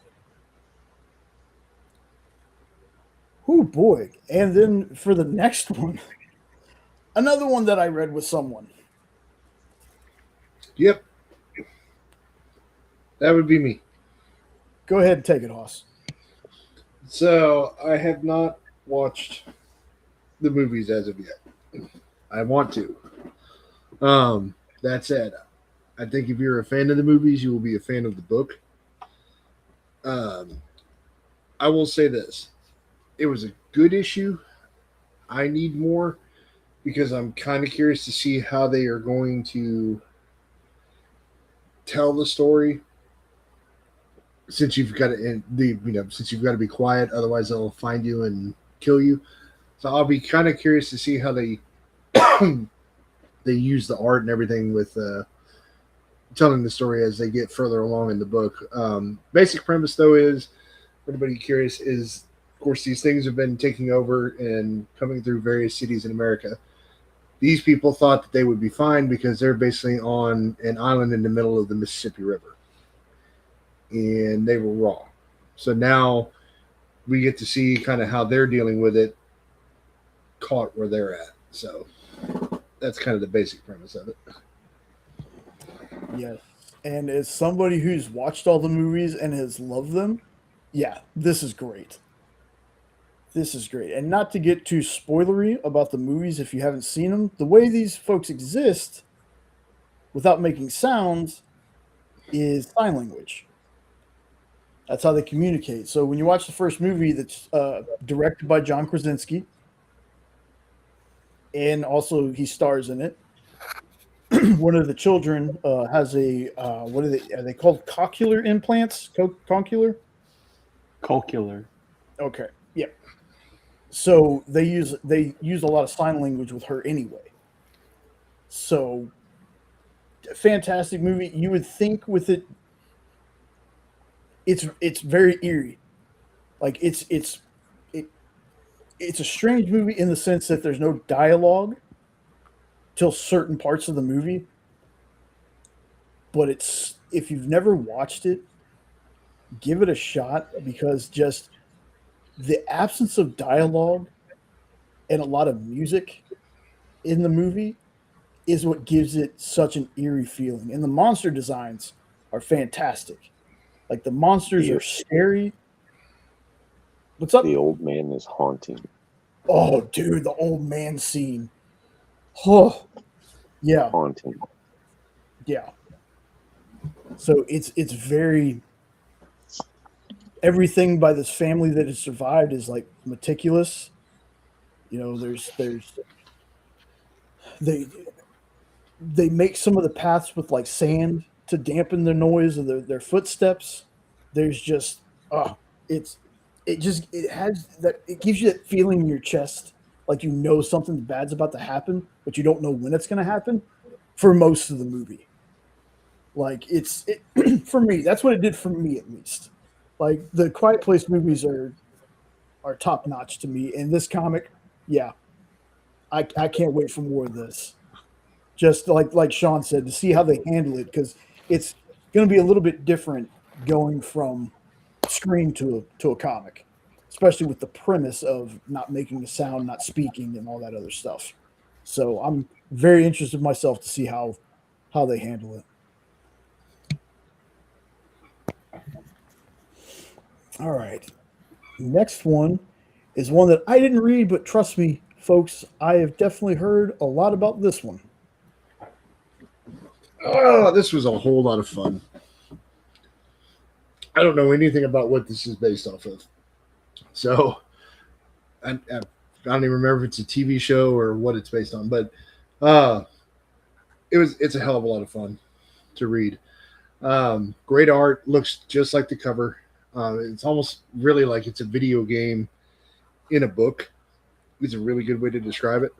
Oh boy. And then for the next one, another one that I read with someone. Yep. That would be me. Go ahead and take it, Hoss. So I have not watched the movies as of yet. I want to. That said, I think if you're a fan of the movies, you will be a fan of the book. I will say this. It was a good issue. I need more because I'm kind of curious to see how they are going to tell the story. Since you've got to, since you've got to be quiet, otherwise they'll find you and kill you. So I'll be kind of curious to see how they they use the art and everything with telling the story as they get further along in the book. Basic premise, though, is for anybody curious, is of course these things have been taking over and coming through various cities in America. These people thought that they would be fine because they're basically on an island in the middle of the Mississippi River, and they were wrong. So now we get to see kind of how they're dealing with it, caught where they're at. So that's kind of the basic premise of it. Yes. And as somebody who's watched all the movies and has loved them, yeah, this is great. This is great. And not to get too spoilery about the movies if you haven't seen them, the way these folks exist without making sounds is sign language. That's how they communicate. So when you watch the first movie that's directed by John Krasinski, and also he stars in it, one of the children has a what are they called? Cochlear implants? Conchular? Calcular. Okay. Yeah. So they use a lot of sign language with her anyway. So fantastic movie. You would think with it, it's very eerie. Like it's a strange movie in the sense that there's no dialogue till certain parts of the movie. But it's, if you've never watched it, give it a shot, because just the absence of dialogue and a lot of music in the movie is what gives it such an eerie feeling. And the monster designs are fantastic. Like the monsters are scary. What's up? The old man is haunting. Oh, dude, the old man scene. Oh, yeah, Haunting. yeah. So it's very, everything by this family that has survived is like meticulous. You know, they make some of the paths with like sand to dampen the noise of their footsteps. There's just it has that, it gives you that feeling in your chest, like you know something bad's about to happen, but you don't know when it's going to happen for most of the movie. Like for me, that's what it did for me, at least. Like the Quiet Place movies are top notch to me. And this comic, yeah, I can't wait for more of this. Just like Sean said, to see how they handle it, because it's going to be a little bit different going from screen to a comic, especially with the premise of not making a sound, not speaking, and all that other stuff. So I'm very interested myself to see how they handle it. All right. Next one is one that I didn't read, but trust me, folks, I have definitely heard a lot about this one. Oh, this was a whole lot of fun. I don't know anything about what this is based off of. So I don't even remember if it's a TV show or what it's based on, but it's a hell of a lot of fun to read. Great art, looks just like the cover. It's almost really like it's a video game in a book. It's a really good way to describe it.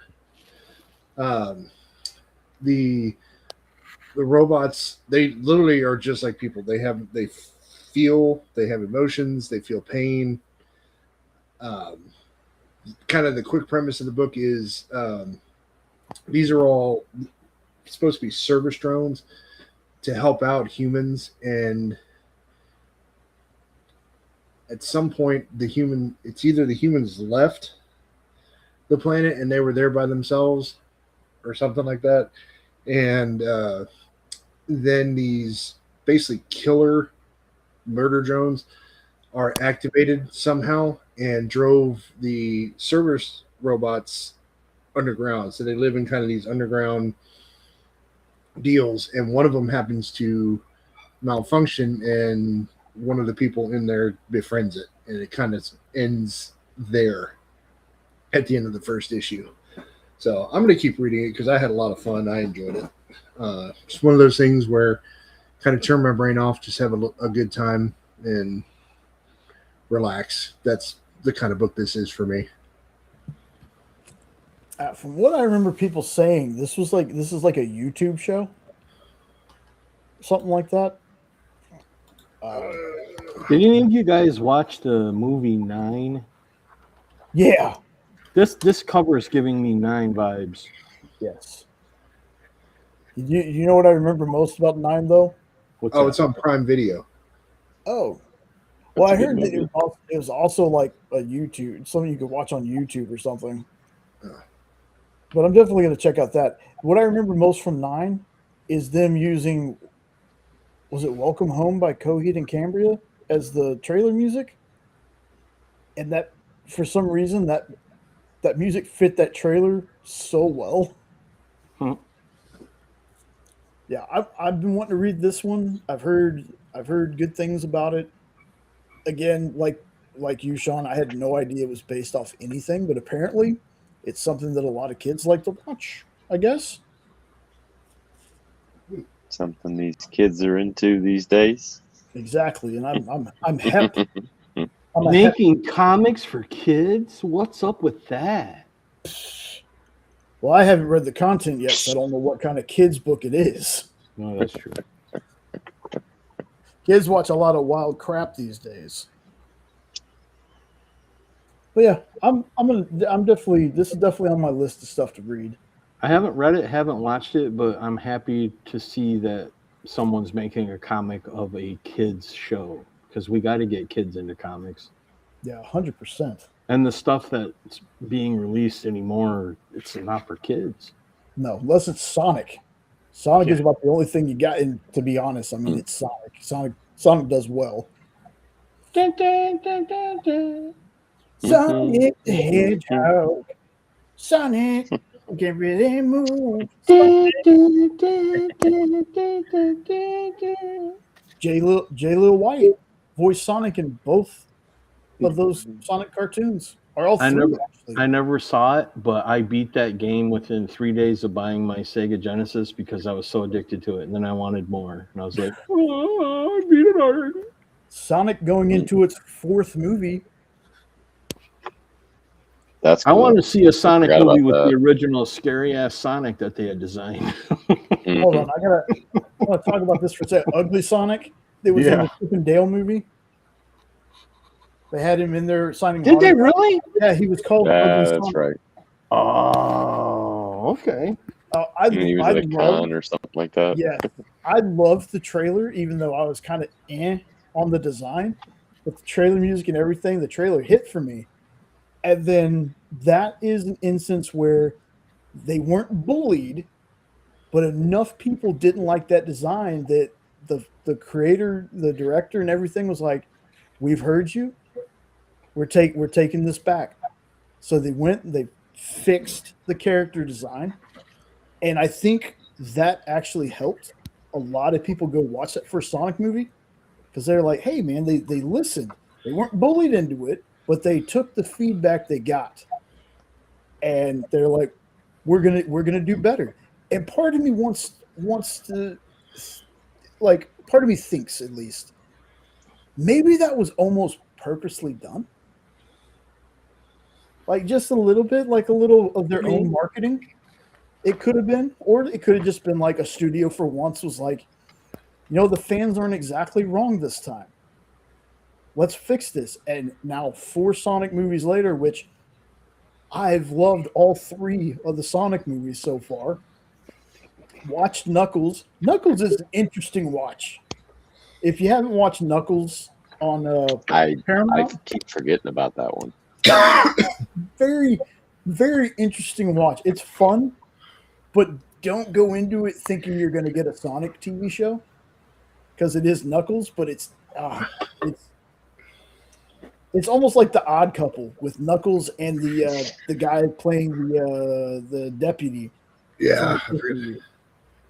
The robots, they literally are just like people. They have emotions, they feel pain. Kind of the quick premise of the book is these are all supposed to be service drones to help out humans, and at some point it's either the humans left the planet and they were there by themselves or something like that, and then these basically killer murder drones are activated somehow and drove the service robots underground. So they live in kind of these underground deals, and one of them happens to malfunction, and one of the people in there befriends it, and it kind of ends there at the end of the first issue. So I'm going to keep reading it because I had a lot of fun. I enjoyed it. Just one of those things where kind of turn my brain off, just have a good time and relax. That's the kind of book this is for me. From what I remember people saying, this is like a YouTube show, something like that. Did any of you guys watch the movie 9? Yeah. This cover is giving me 9 vibes. Yes. You know what I remember most about 9 though? What's Oh, that? it's on Prime Video. Oh. Well, That's I a good heard that movie. it was also like a YouTube, something you could watch on YouTube or something. But I'm definitely going to check out that. What I remember most from 9 is them using, was it Welcome Home by Coheed and Cambria as the trailer music? And that, for some reason, that music fit that trailer so well. Hmm. Yeah, I've been wanting to read this one. I've heard good things about it. Again, like you, Sean, I had no idea it was based off anything, but apparently it's something that a lot of kids like to watch, I guess. Something these kids are into these days. Exactly, and I'm hep. I'm a hep. Making comics for kids? What's up with that? Well, I haven't read the content yet, so I don't know what kind of kids book it is. No, that's true. Kids watch a lot of wild crap these days. But yeah, this is definitely on my list of stuff to read. I haven't read it, haven't watched it, but I'm happy to see that someone's making a comic of a kids show because we got to get kids into comics. Yeah, 100%. And the stuff that's being released anymore, it's not for kids. No, unless it's Sonic. Sonic is Yeah. about the only thing you got. And to be honest, I mean, it's Sonic. Sonic does well. Dun, dun, dun, dun, dun. Sonic the Hedgehog. Sonic can really move. Dun, dun, dun, dun, dun, dun, dun, dun. J. Lil White voiced Sonic in both of those Sonic cartoons. Or all I three, never- actually. I never saw it, but I beat that game within 3 days of buying my Sega Genesis because I was so addicted to it. And then I wanted more. And I was like, oh, I beat it already. Sonic going into its 4th movie. That's I cool. want to see a Sonic Forgot movie about with that. the original scary ass Sonic that they had designed. Hold on, I want to talk about this for a second. Ugly Sonic. That was in the Chip and Dale movie. They had him in there signing. Did they autographs. really? Yeah, he was called Yeah, Ugly that's Sonic. right. Oh, okay. He was at a con or something like that. Yeah, I loved the trailer, even though I was kind of on the design, but the trailer music and everything, the trailer hit for me. And then that is an instance where they weren't bullied, but enough people didn't like that design that the creator, the director, and everything was like, "We've heard you. We're taking this back." So they went and they fixed the character design, and I think that actually helped a lot of people go watch that first Sonic movie because they're like, "Hey, man, they listened. They weren't bullied into it, but they took the feedback they got, and they're like, we're gonna do better." And part of me wants to, like, part of me thinks at least maybe that was almost purposely done, like just a little bit, like a little of their own marketing. It could have been, or it could have just been like a studio for once was like, the fans aren't exactly wrong this time. Let's fix this. And now 4 Sonic movies later, which I've loved all 3 of the Sonic movies so far. Watched Knuckles. Knuckles is an interesting watch. If you haven't watched Knuckles on I Paramount, keep forgetting about that one. very, very interesting watch. It's fun, but don't go into it thinking you're going to get a Sonic TV show because it is Knuckles, but it's almost like The Odd Couple with Knuckles and the guy playing the deputy. Yeah,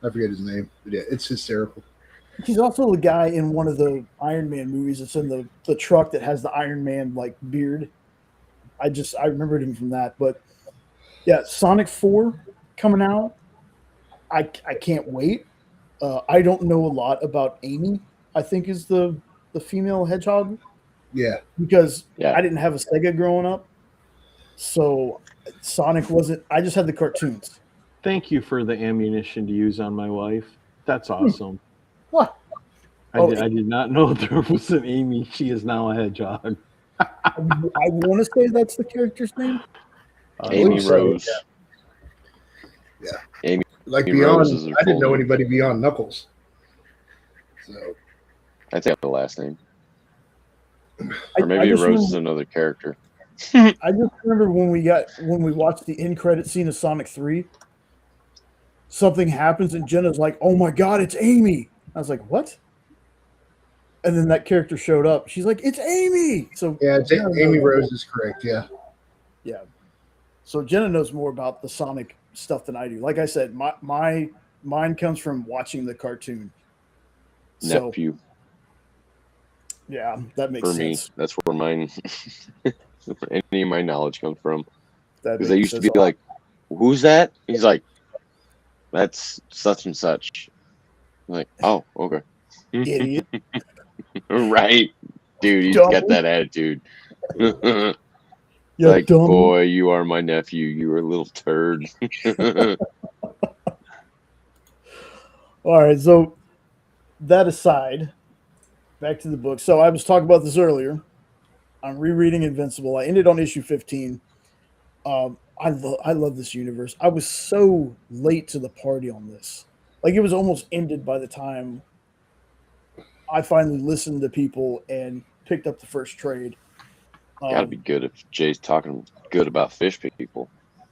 I forget his name, but yeah, it's hysterical. He's also the guy in one of the Iron Man movies. It's in the truck that has the Iron Man like beard. I remembered him from that. But yeah, Sonic 4 coming out. I can't wait. I don't know a lot about Amy, I think is the female hedgehog. Yeah. Because Yeah. I didn't have a Sega growing up. So Sonic wasn't. I just had the cartoons. Thank you for the ammunition to use on my wife. That's awesome. What? I did not know there was an Amy. She is now a hedgehog. I want to say that's the character's name. Amy so, Rose. Yeah. Amy Like Amy beyond, Rose is her I didn't full know name. anybody beyond Knuckles. So I'd say the last name. I Or maybe just Rose is remember- another character. I just remember when we watched the end credit scene of Sonic 3, something happens and Jenna's like, "Oh my god, it's Amy." I was like, "What?" And then that character showed up. She's like, "It's Amy." So yeah, Jenna Amy knows- Rose is correct. Yeah. Yeah. So Jenna knows more about the Sonic stuff than I do. Like I said, mine comes from watching the cartoon. So Nephew yeah, that makes for me. sense. That's where mine where any of my knowledge comes from. That Because they makes used to sense. be like, "Who's that?" He's like, "That's such and such." I'm like, "Oh, okay." Idiot. Right. Dude, he's Dumb. got that attitude. Yeah, Like, dumb. boy, you are my nephew. You are a little turd. All right, so that aside, back to the book. So I was talking about this earlier. I'm rereading Invincible. I ended on issue 15. I love this universe. I was so late to the party on this. Like it was almost ended by the time I finally listened to people and picked up the first trade. Gotta be good if Jay's talking good about fish people.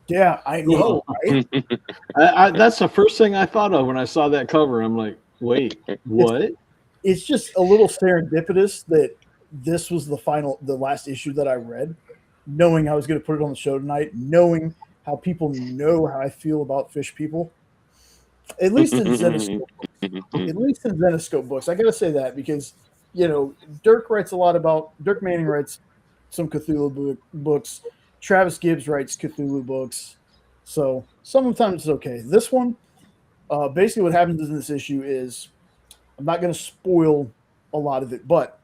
Yeah, I know. Right? That's the first thing I thought of when I saw that cover. I'm like, wait, what? It's just a little serendipitous that this was the last issue that I read, knowing I was going to put it on the show tonight, knowing how people know how I feel about fish people. At least in Zenoscope books. I got to say that because, Dirk Manning writes some Cthulhu books. Travis Gibbs writes Cthulhu books. So sometimes it's okay. This one, basically what happens in this issue is, I'm not going to spoil a lot of it, but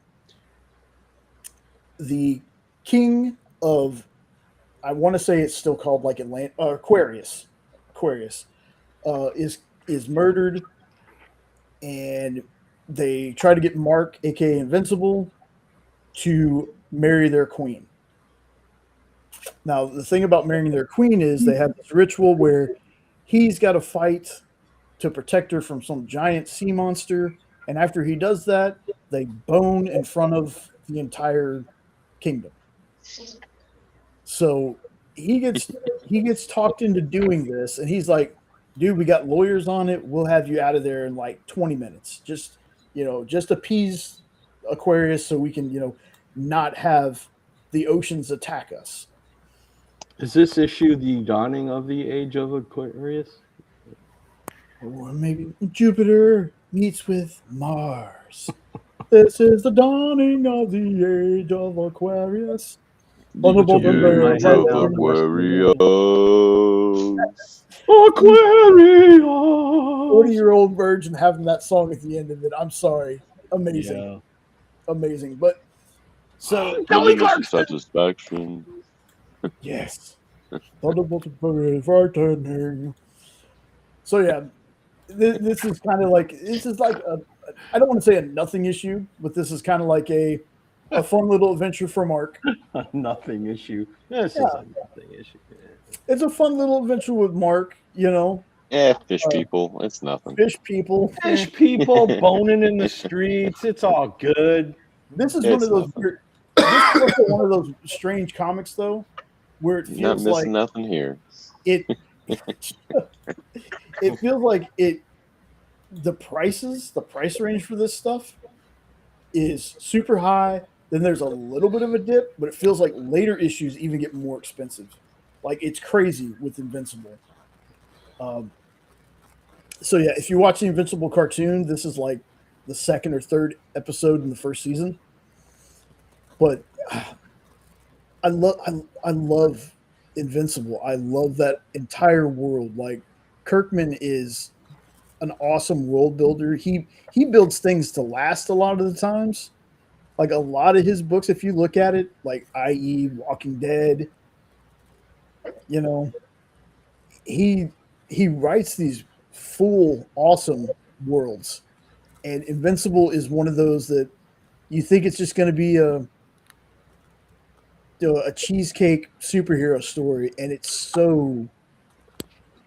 the king of, I want to say it's still called like Aquarius, is murdered, and they try to get Mark, aka Invincible, to marry their queen. Now, the thing about marrying their queen is they have this ritual where he's got to fight to protect her from some giant sea monster, and after he does that, they bone in front of the entire kingdom. So he gets talked into doing this, and he's like, "Dude, we got lawyers on it. We'll have you out of there in like 20 minutes. Just appease Aquarius so we can, not have the oceans attack us." Is this issue the dawning of the age of Aquarius? Or maybe Jupiter meets with Mars. This is the dawning of the age of Aquarius. Aquarius. Aquarius. 40-year-old virgin having that song at the end of it. I'm sorry. Amazing. Yeah. Amazing. But so Kelly Giving us Clarkson. satisfaction. yes. Thunderbolt is frightening. So yeah, this is kind of like I don't want to say a nothing issue, but this is kind of like a fun little adventure for Mark. Nothing issue. This is Yeah. a nothing issue. It's a fun little adventure with Mark, Fish people. It's nothing. fish people. Fish people boning in the streets. It's all good. This is It's one of those nothing. weird, this is also one of those strange comics though, where it Not feels like missing nothing here. it it feels like the price range for this stuff is super high. Then there's a little bit of a dip, but it feels like later issues even get more expensive. Like it's crazy with Invincible. So yeah, if you watch the Invincible cartoon, this is like the second or third episode in the first season. But I love Invincible. I love that entire world. Like Kirkman is an awesome world builder. He builds things to last a lot of the times. Like a lot of his books, if you look at it, like i.e. Walking Dead, you know, he writes these full awesome worlds, and Invincible is one of those that you think it's just going to be a cheesecake superhero story, and it's so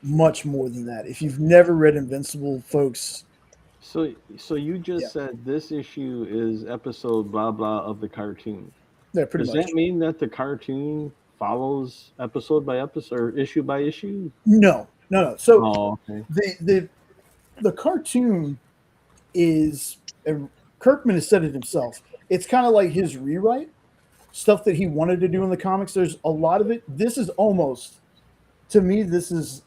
much more than that. If you've never read Invincible, folks, So you yeah, just said this issue is episode blah blah of the cartoon. yeah, pretty Does much. that mean that the cartoon follows episode by episode or issue by issue? No, no, no. So Oh, okay. the cartoon is Kirkman has said it himself. It's kind of like his rewrite stuff that he wanted to do in the comics. There's a lot of it. This is almost, to me, this is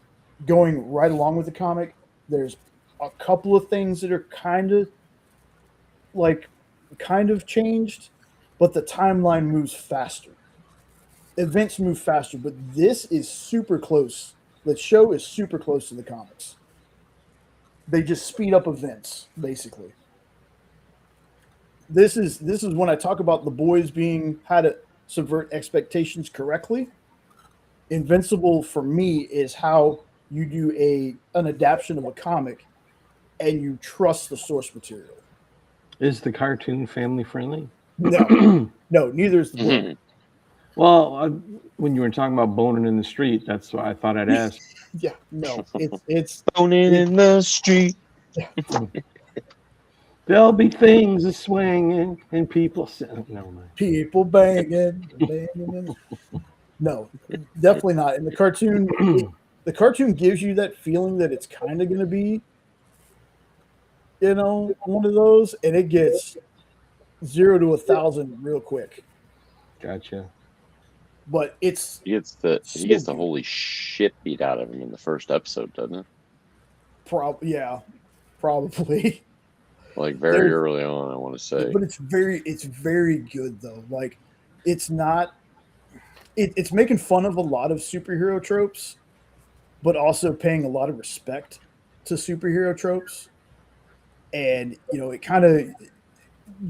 going right along with the comic. There's a couple of things that are kind of changed, but the timeline moves faster. Events move faster, but this is super close. The show is super close to the comics. They just speed up events, basically. This is when I talk about the boys being how to subvert expectations correctly. Invincible for me is how you do an adaptation of a comic and you trust the source material. Is the cartoon family friendly? No, no, neither is the book. Well, when you were talking about boning in the street, that's why I thought I'd ask. Yeah, no, it's Boning in the street. There'll be things a swinging and people. Never mind. people banging. No, definitely not. And the cartoon gives you that feeling that it's kind of going to be, one of those, and it gets 0 to 1,000 real quick. Gotcha. But He gets the holy shit beat out of him in the first episode, doesn't it? yeah, probably. Like very early on, I want to say. But it's very good though. Like, it's not. It's making fun of a lot of superhero tropes, but also paying a lot of respect to superhero tropes. And it kind of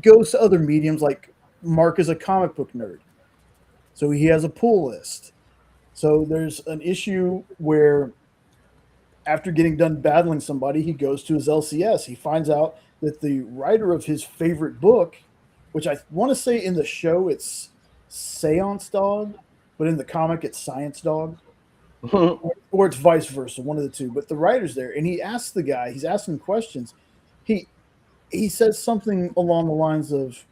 goes to other mediums. Like, Mark is a comic book nerd, so he has a pull list. So there's an issue where, after getting done battling somebody, he goes to his LCS. He finds out that the writer of his favorite book, which I want to say in the show it's Seance Dog, but in the comic it's Science Dog, or it's vice versa, one of the two. But the writer's there, and he asks the guy, he's asking questions. He says something along the lines of,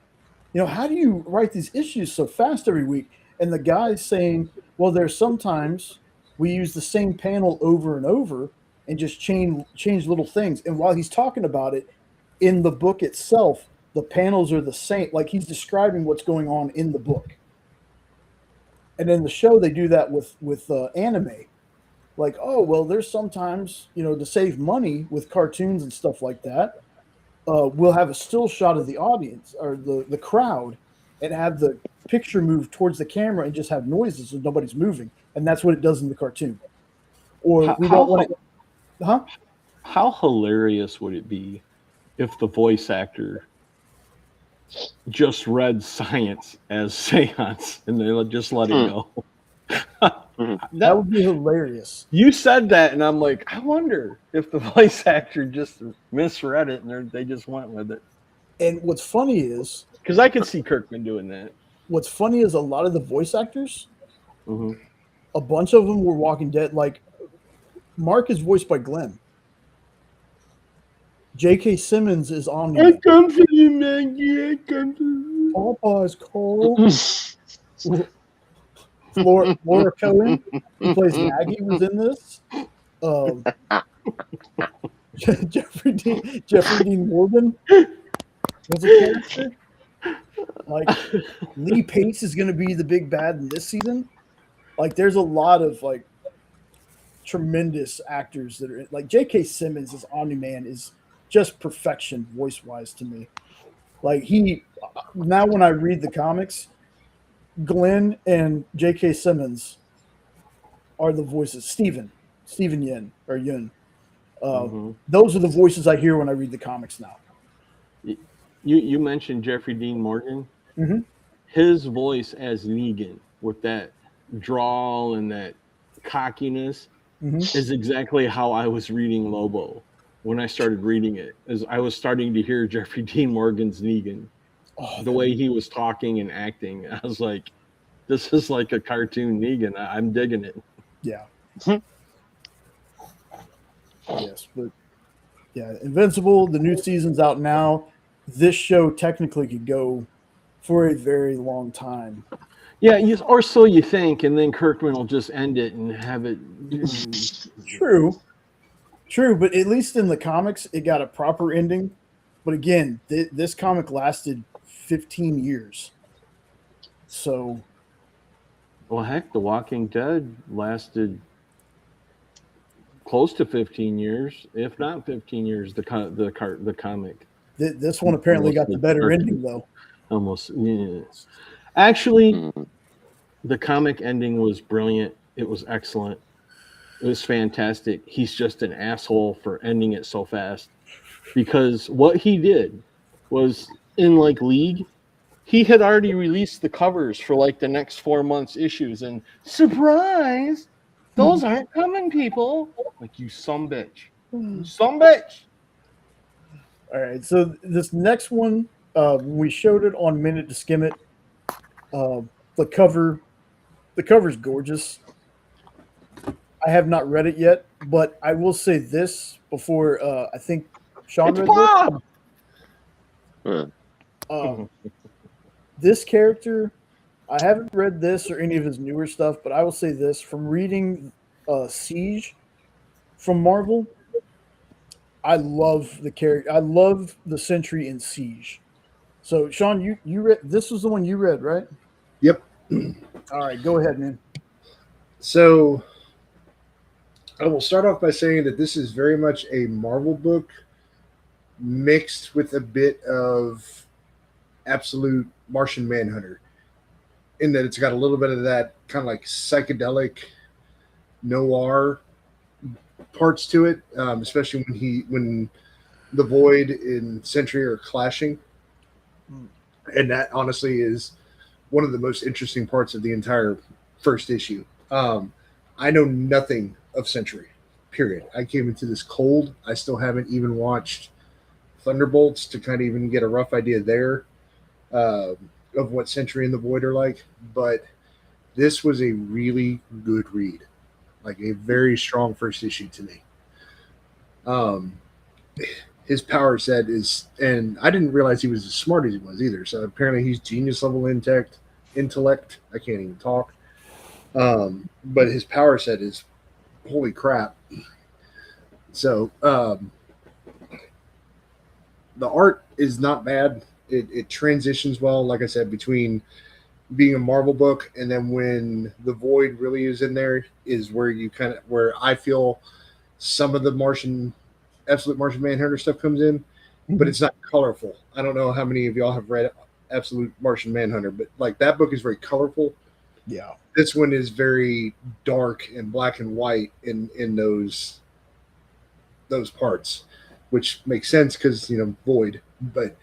how do you write these issues so fast every week? And the guy's saying, well, there's sometimes we use the same panel over and over and just change little things. And while he's talking about it, in the book itself, the panels are the same. Like, he's describing what's going on in the book. And in the show, they do that with anime. Like, oh, well, there's sometimes, to save money with cartoons and stuff like that, we'll have a still shot of the audience or the crowd and have the picture move towards the camera and just have noises so nobody's moving. And that's what it does in the cartoon. Or we don't want it. Huh? How hilarious would it be if the voice actor just read science as seance and they just let it go? That would be hilarious. You said that, and I'm like, I wonder if the voice actor just misread it and they just went with it. And what's funny is, because I could see Kirkman doing that. What's funny is a lot of the voice actors, a bunch of them were Walking Dead. Like, Mark is voiced by Glenn. J.K. Simmons is on. I come for you, Maggie. I come for you. Papa's cold. Laura Cohen, who plays Maggie, was in this. Jeffrey Dean Morgan was a character. Like, Lee Pace is going to be the big bad in this season. Like, there's a lot of tremendous actors that are like J.K. Simmons as Omni-Man is just perfection voice wise to me. Like, now when I read the comics, Glenn and J.K. Simmons are the voices. Stephen Yin or Yun. Those are the voices I hear when I read the comics now. You mentioned Jeffrey Dean Morgan. Mm-hmm. His voice as Negan with that drawl and that cockiness Mhm. is exactly how I was reading Lobo when I started reading it. As I was starting to hear Jeffrey Dean Morgan's Negan, Oh, the way he was talking and acting, I was like, this is like a cartoon Negan. I'm digging it. yeah. Yes, but yeah, Invincible, the new season's out now. This show technically could go for a very long time. Yeah, or so you think, and then Kirkman will just end it and have it. True. True, but at least in the comics, it got a proper ending. But again, this comic lasted 15 years. So, Well, heck, The Walking Dead lasted close to 15 years, if not 15 years. The comic this one apparently got the better ending, though. almost. Yeah. Actually, Mhm. the comic ending was brilliant. It was excellent. It was fantastic. He's just an asshole for ending it so fast. Because what he did was in like League, he had already released the covers for like the next 4 months issues, and surprise, those aren't coming, people. Like, you some bitch. You some bitch. All right, so this next one, we showed it on Minute to Skim It. The cover's gorgeous. I have not read it yet, but I will say this before I think Sean It's read this. Bob. Uh, This character, I haven't read this or any of his newer stuff, but I will say this from reading Siege from Marvel. I love the character. I love the Sentry in Siege. So, Sean, you read this was the one you read, right? Yep. All right, go ahead, man. So I will start off by saying that this is very much a Marvel book mixed with a bit of absolute Martian Manhunter, in that it's got a little bit of that kind of like psychedelic noir parts to it, especially when the Void and Sentry are clashing, and that honestly is one of the most interesting parts of the entire first issue. I know nothing of Sentry, period. I came into this cold. I still haven't even watched Thunderbolts to kind of even get a rough idea there of what Sentry and the Void are like. But this was a really good read, like a very strong first issue to me. His power set is, and I didn't realize he was as smart as he was either. So apparently he's genius level intellect. I can't even talk. But his power set is holy crap. So the art is not bad. It transitions well, like I said, between being a Marvel book and then when the Void really is in there is where you kind of where I feel some of the Absolute Martian Manhunter stuff comes in, but it's not colorful. I don't know how many of y'all have read Absolute Martian Manhunter, but like that book is very colorful. Yeah. This one is very dark and black and white in those parts, which makes sense because Void. But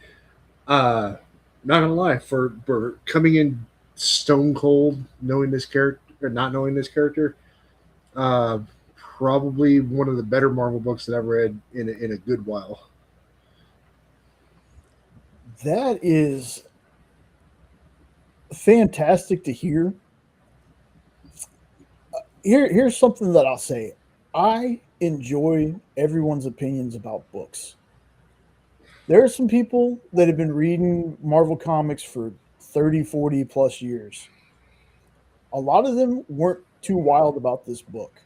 not gonna lie, for coming in stone cold, knowing this character or not knowing this character, probably one of the better Marvel books that I've read in a good while. That is fantastic to hear. Here's something that I'll say. I enjoy everyone's opinions about books. There are some people that have been reading Marvel comics for 30, 40 plus years. A lot of them weren't too wild about this book.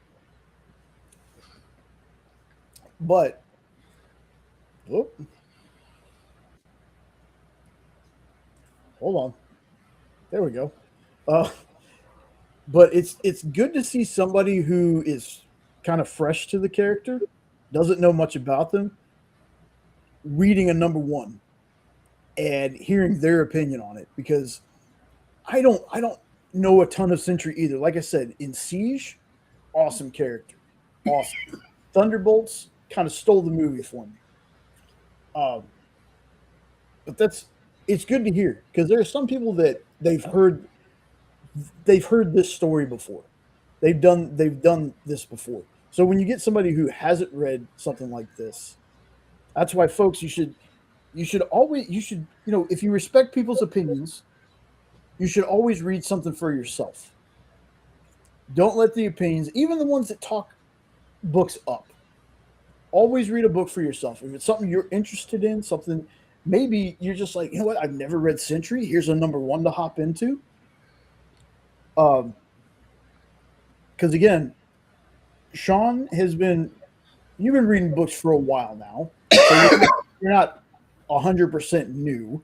But hold on. There we go. But it's good to see somebody who is kind of fresh to the character, doesn't know much about them, reading a number one and hearing their opinion on it, because I don't know a ton of Sentry either. Like I said, in Siege, awesome character, awesome. Thunderbolts kind of stole the movie for me. But it's good to hear because there are some people that they've heard this story before, They've done this before. So when you get somebody who hasn't read something like this, that's why, folks, you should if you respect people's opinions, you should always read something for yourself. Don't let the opinions, even the ones that talk books up, always read a book for yourself. If it's something you're interested in, something maybe you're just like, you know what, I've never read Century. Here's a number one to hop into. Because again, Sean you've been reading books for a while now, so you're not 100% new.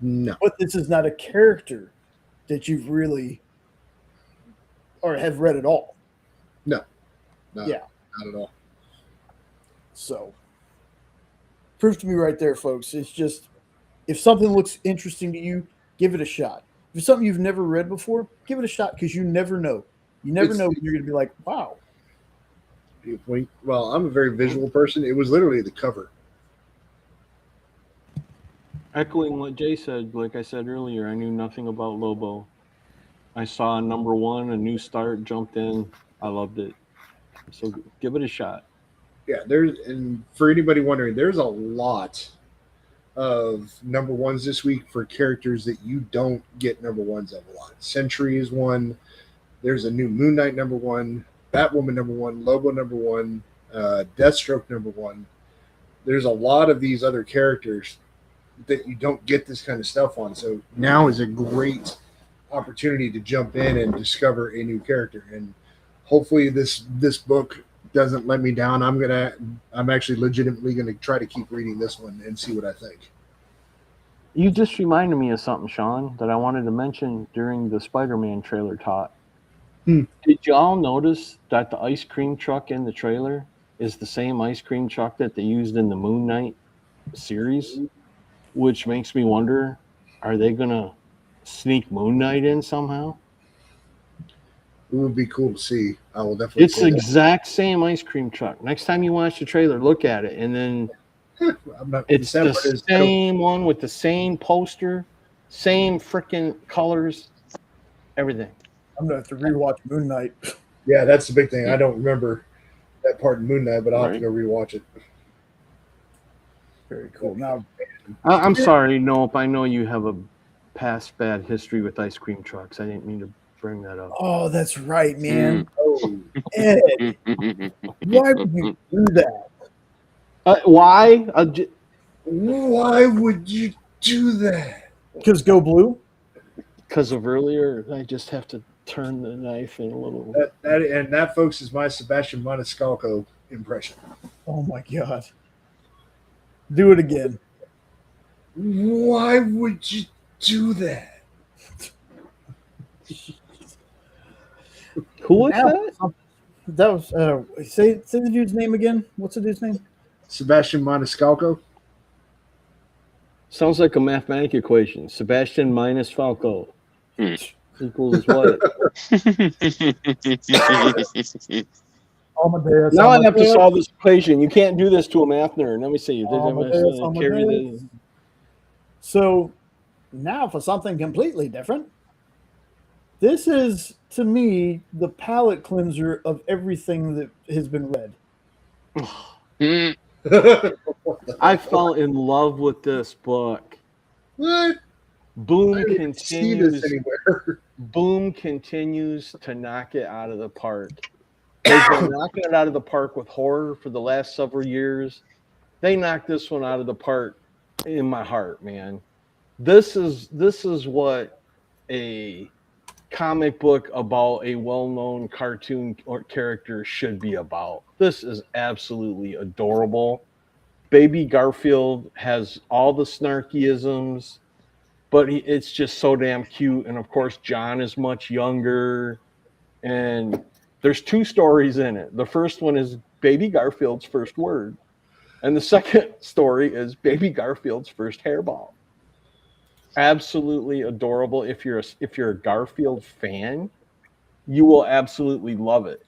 No. But this is not a character that you've really or have read at all. No, Yeah. not at all. So, proof to me right there, folks. It's just, if something looks interesting to you, give it a shot. If it's something you've never read before, give it a shot, because you never know. You never know when you're going to be like, wow. Well, I'm a very visual person. It was literally the cover. Echoing what Jay said, like I said earlier, I knew nothing about Lobo. I saw number one, a new start, jumped in. I loved it. So give it a shot. Yeah, and for anybody wondering, there's a lot of number ones this week for characters that you don't get number ones of a lot. Sentry is one. There's a new Moon Knight number one, Batwoman number one, Lobo number one, Deathstroke number one. There's a lot of these other characters that you don't get this kind of stuff on. So now is a great opportunity to jump in and discover a new character. And hopefully this book doesn't let me down. I'm actually legitimately gonna try to keep reading this one and see what I think. You just reminded me of something, Sean, that I wanted to mention during the Spider-Man trailer talk. Did y'all notice that the ice cream truck in the trailer is the same ice cream truck that they used in the Moon Knight series? Which makes me wonder, are they going to sneak Moon Knight in somehow? It would be cool to see. I will definitely. It's the exact same ice cream truck. Next time you watch the trailer, look at it, and then it's the same one with the same poster, same freaking colors, everything. I'm gonna have to rewatch Moon Knight. Yeah, that's the big thing. I don't remember that part in Moon Knight, but I'll have to go rewatch it. Very cool. Now, I'm sorry, Nope. I know you have a past bad history with ice cream trucks. I didn't mean to bring that up. oh, that's right, man. Oh, Ed, why would you do that? Why? Why would you do that? Because Go Blue? Because of earlier, I just have to turn the knife in a little. That, folks, is my Sebastian Maniscalco impression. Oh my god! Do it again. Why would you do that? Who was that? That was say the dude's name again. What's the dude's name? Sebastian Maniscalco. Sounds like a mathematical equation. Sebastian minus Falco equals what? Amadeus, now I have to solve this equation. You can't do this to a math nerd. Let me see. So now for something completely different. This is, to me, the palate cleanser of everything that has been read. I fell in love with this book. What? Boom continues. Boom continues to knock it out of the park. They've been knocking it out of the park with horror for the last several years. They knocked this one out of the park in my heart, man. This is what a comic book about a well-known cartoon or character should be about. This is absolutely adorable. Baby Garfield has all the snarkyisms, but it's just so damn cute. And of course, John is much younger. And there's two stories in it. The first one is Baby Garfield's first word. And the second story is Baby Garfield's first hairball. Absolutely adorable. If you're a Garfield fan, you will absolutely love it.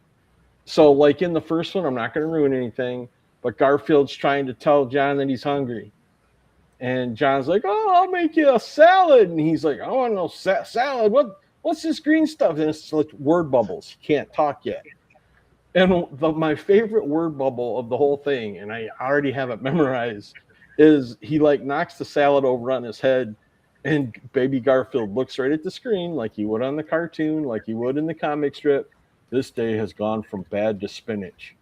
So like in the first one, I'm not going to ruin anything, but Garfield's trying to tell John that he's hungry. And John's like, oh, I'll make you a salad. And he's like, I want no salad. what's this green stuff? And it's like word bubbles. He can't talk yet. And my favorite word bubble of the whole thing, and I already have it memorized, is he like knocks the salad over on his head, and baby Garfield looks right at the screen like he would on the cartoon, like he would in the comic strip. This day has gone from bad to spinach.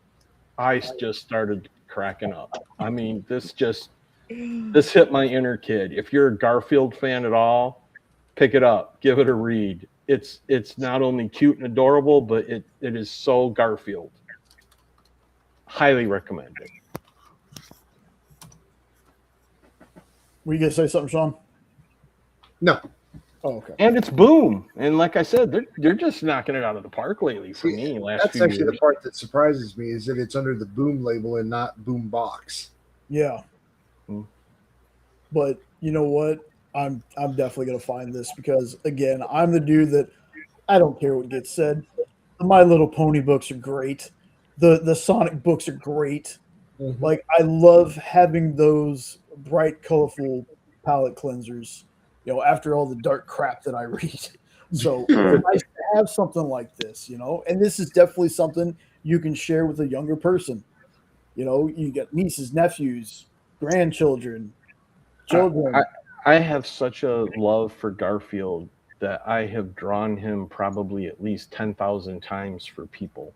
I just started cracking up. I mean, this hit my inner kid. If you're a Garfield fan at all, pick it up, give it a read. It's not only cute and adorable, but it is so Garfield. Highly recommend it. Were you gonna say something, Sean? No. Oh, okay. And it's Boom. And like I said, they're just knocking it out of the park lately for me. That's actually the part that surprises me is that it's under the Boom label and not Boom Box. Yeah. But you know what? I'm definitely gonna find this because again, I'm the dude that I don't care what gets said. The My Little Pony books are great. The Sonic books are great. Mm-hmm. Like I love having those bright, colorful palette cleansers. You know, after all the dark crap that I read. So it's nice to have something like this, you know, and this is definitely something you can share with a younger person. You know, you get nieces, nephews, grandchildren, children. I have such a love for Garfield that I have drawn him probably at least 10,000 times for people.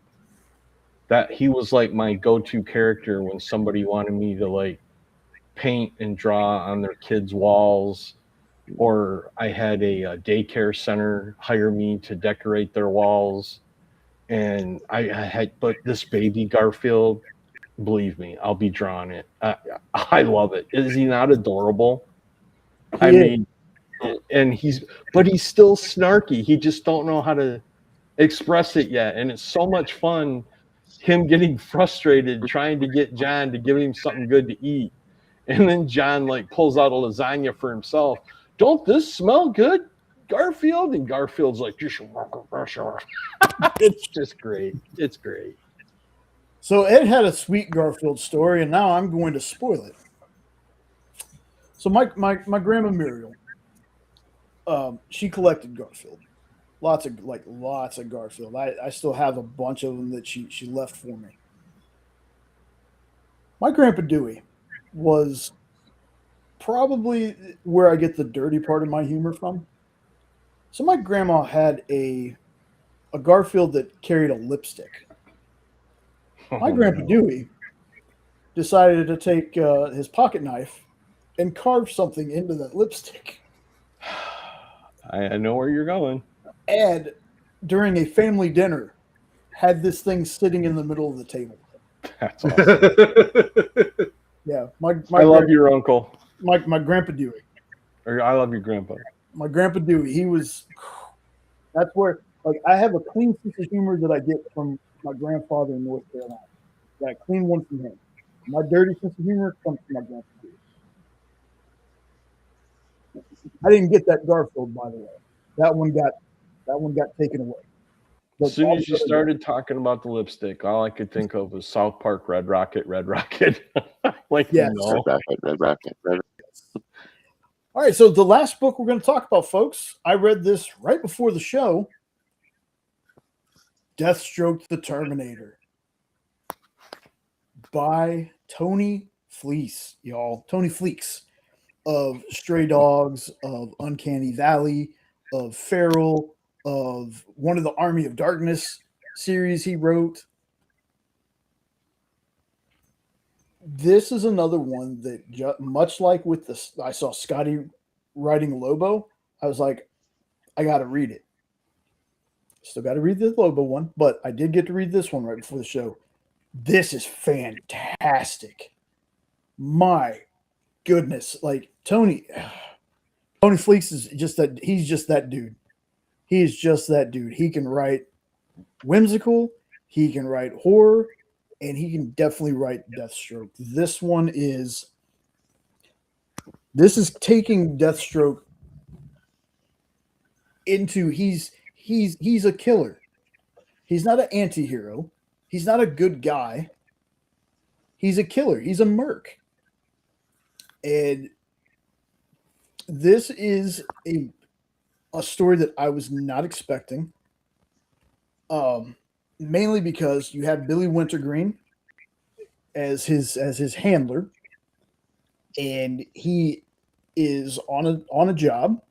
That he was like my go-to character when somebody wanted me to like paint and draw on their kids' walls, or I had a daycare center hire me to decorate their walls. And I had, but this baby Garfield, believe me, I'll be drawing it. I love it. Is he not adorable? I mean, and he's still snarky. He just don't know how to express it yet. And it's so much fun, him getting frustrated, trying to get John to give him something good to eat. And then John like pulls out a lasagna for himself. Don't this smell good, Garfield? And Garfield's like, you should work a pressure. It's just great. It's great. So Ed had a sweet Garfield story, and now I'm going to spoil it. So my grandma Muriel, she collected Garfield, lots of Garfield. I still have a bunch of them that she left for me. My grandpa Dewey was probably where I get the dirty part of my humor from. So my grandma had a Garfield that carried a lipstick. My grandpa Dewey decided to take his pocket knife and carve something into that lipstick. I know where you're going. Ed, during a family dinner, had this thing sitting in the middle of the table. That's awesome. Yeah, I love your uncle. My grandpa Dewey. Or I love your grandpa. My grandpa Dewey. That's where like I have a clean sense of humor that I get from my grandfather in North Carolina. That clean one from him. My dirty sense of humor comes from my grandpa Dewey. I didn't get that Garfield, by the way. That one got taken away. But as soon as you started talking about the lipstick, all I could think of was South Park Red Rocket, Red Rocket. Like, yes. No. Red Rocket. All right, so the last book we're going to talk about, folks, I read this right before the show. Deathstroke the Terminator by Tony Fleece, y'all. Tony Fleece of Stray Dogs, of Uncanny Valley, of Feral, of one of the Army of Darkness series he wrote. This is another one that, much like with this, I saw Scotty writing Lobo. I was like, I got to read it. Still got to read the Lobo one, but I did get to read this one right before the show. This is fantastic. My goodness. Like Tony Fleece is just that. He's just that dude. He is just that dude. He can write whimsical. He can write horror. And he can definitely write Deathstroke. This is taking Deathstroke into he's a killer. He's not an anti-hero. He's not a good guy. He's a killer. He's a merc. And this is a story that I was not expecting. Mainly because you have Billy Wintergreen as his handler, and he is on a job.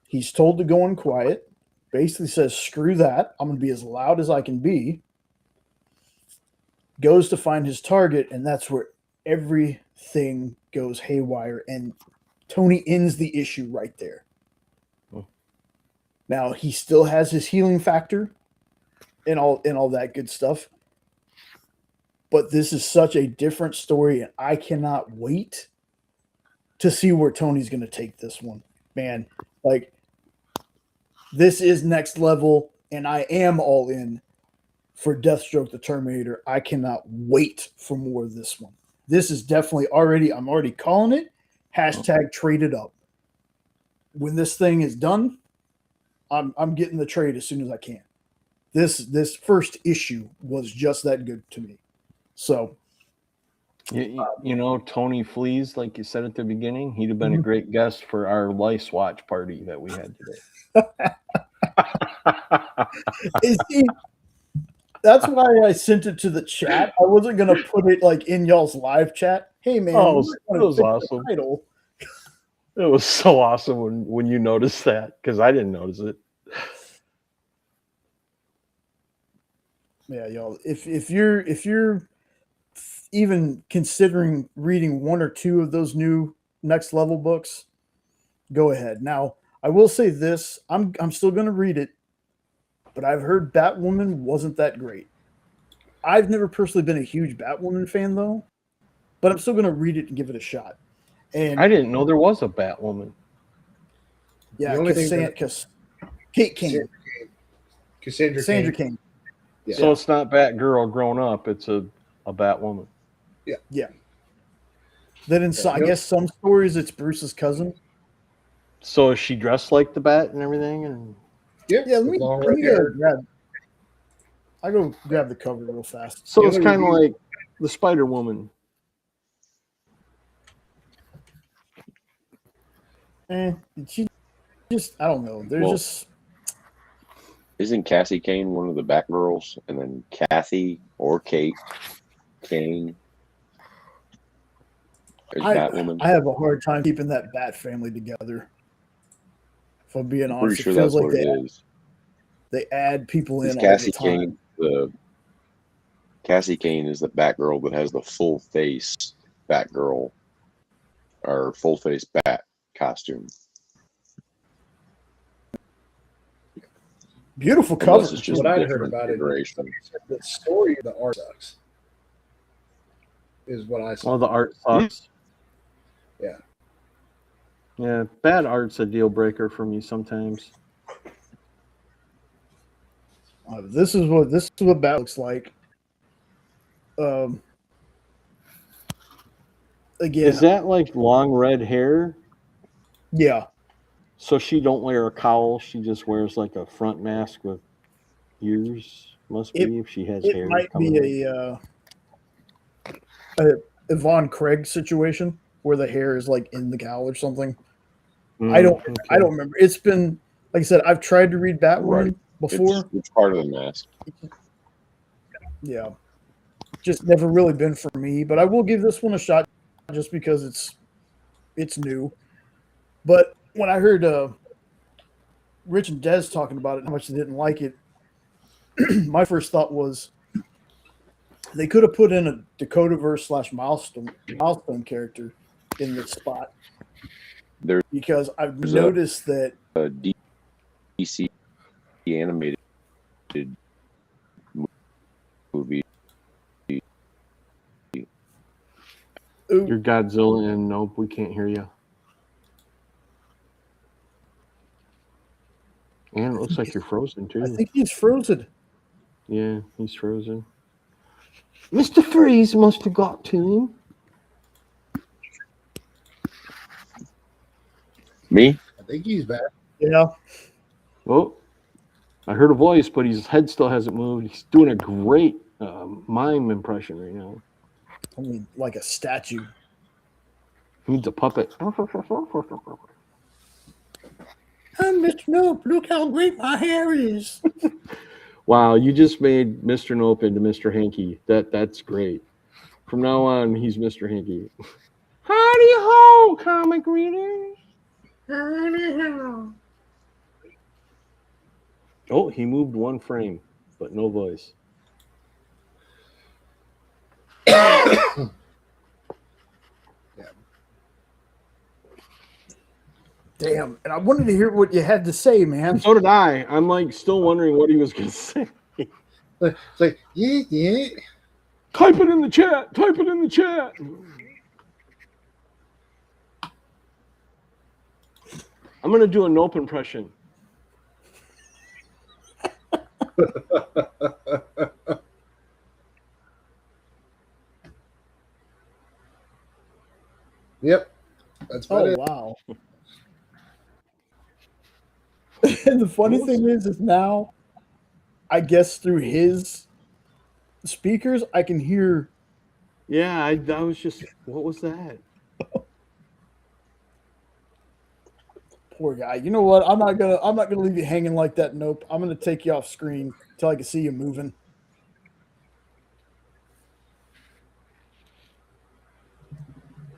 He's told to go in quiet. Basically says, "Screw that! I'm going to be as loud as I can be." Goes to find his target, and that's where everything goes haywire. And Tony ends the issue right there. Now he still has his healing factor and all that good stuff. But this is such a different story, and I cannot wait to see where Tony's going to take this one. Man, like, this is next level, and I am all in for Deathstroke the Terminator. I cannot wait for more of this one. This is definitely I'm already calling it. # traded up. When this thing is done, I'm getting the trade as soon as I can. This first issue was just that good to me. So, Tony Fleas, like you said at the beginning, he'd have been a great guest for our Lice Watch party that we had today. That's why I sent it to the chat. I wasn't gonna put it like in y'all's live chat. Hey man, it was awesome. It was so awesome when you noticed that, because I didn't notice it. Yeah, y'all. If you're even considering reading one or two of those new next level books, go ahead. Now, I will say this: I'm still going to read it, but I've heard Batwoman wasn't that great. I've never personally been a huge Batwoman fan though, but I'm still going to read it and give it a shot. And I didn't know there was a Batwoman. Yeah, Kate Kane. Cassandra Kane. Yeah. So it's not Batgirl grown up; it's a Batwoman. Yeah. Then I guess some stories it's Bruce's cousin. So is she dressed like the Bat and everything? And yeah. Let me go grab the cover real fast. So it's kind of like the Spider-Woman. She just, I don't know. Isn't Cassie Kane one of the Batgirls? And then Kathy or Kate Kane is Batwoman. I have a hard time keeping that Bat family together. If I'm being honest, pretty sure that's what it is. They add people in Cassie all the time. Cassie Kane is the Batgirl that has the full face Batgirl or full face Bat costume. Beautiful cover. What I heard about it, the story of the art sucks. Is what I saw. Well, the art sucks. Yeah. Yeah, bad art's a deal breaker for me sometimes. This is what Bat looks like. Again, is that like long red hair? Yeah. So she don't wear a cowl. She just wears like a front mask with ears. Must be if she has hair. It might be a Yvonne Craig situation where the hair is like in the cowl or something. I don't remember. It's been, like I said, I've tried to read Batwoman before. It's part of the mask. Yeah. Just never really been for me, but I will give this one a shot just because it's new. But when I heard Rich and Des talking about it, how much they didn't like it, my first thought was they could have put in a Dakotaverse / milestone character in this spot. Because I've noticed that DC animated movie. You're Godzilla, and nope, we can't hear you. And it looks like you're frozen too. I think he's frozen. Yeah, he's frozen. Mr. Freeze must have got to him. Me? I think he's back. Yeah. Well, I heard a voice, but his head still hasn't moved. He's doing a great mime impression right now. I mean, like a statue. He needs a puppet. I'm Mr. Nope. Look how great my hair is. Wow, you just made Mr. Nope into Mr. Hanky. That's great. From now on, he's Mr. Hanky. Howdy ho, comic readers. Oh, he moved one frame, but no voice. Damn. And I wanted to hear what you had to say, man. So did I. I'm like still wondering what he was going to say. It's like, yeah. Type it in the chat. Type it in the chat. I'm going to do a Nope impression. Yep. That's about it. Wow. And the funny thing is now, I guess through his speakers, I can hear. Yeah, I was just, what was that? Poor guy. You know what? I'm not gonna leave you hanging like that. Nope. I'm gonna take you off screen until I can see you moving.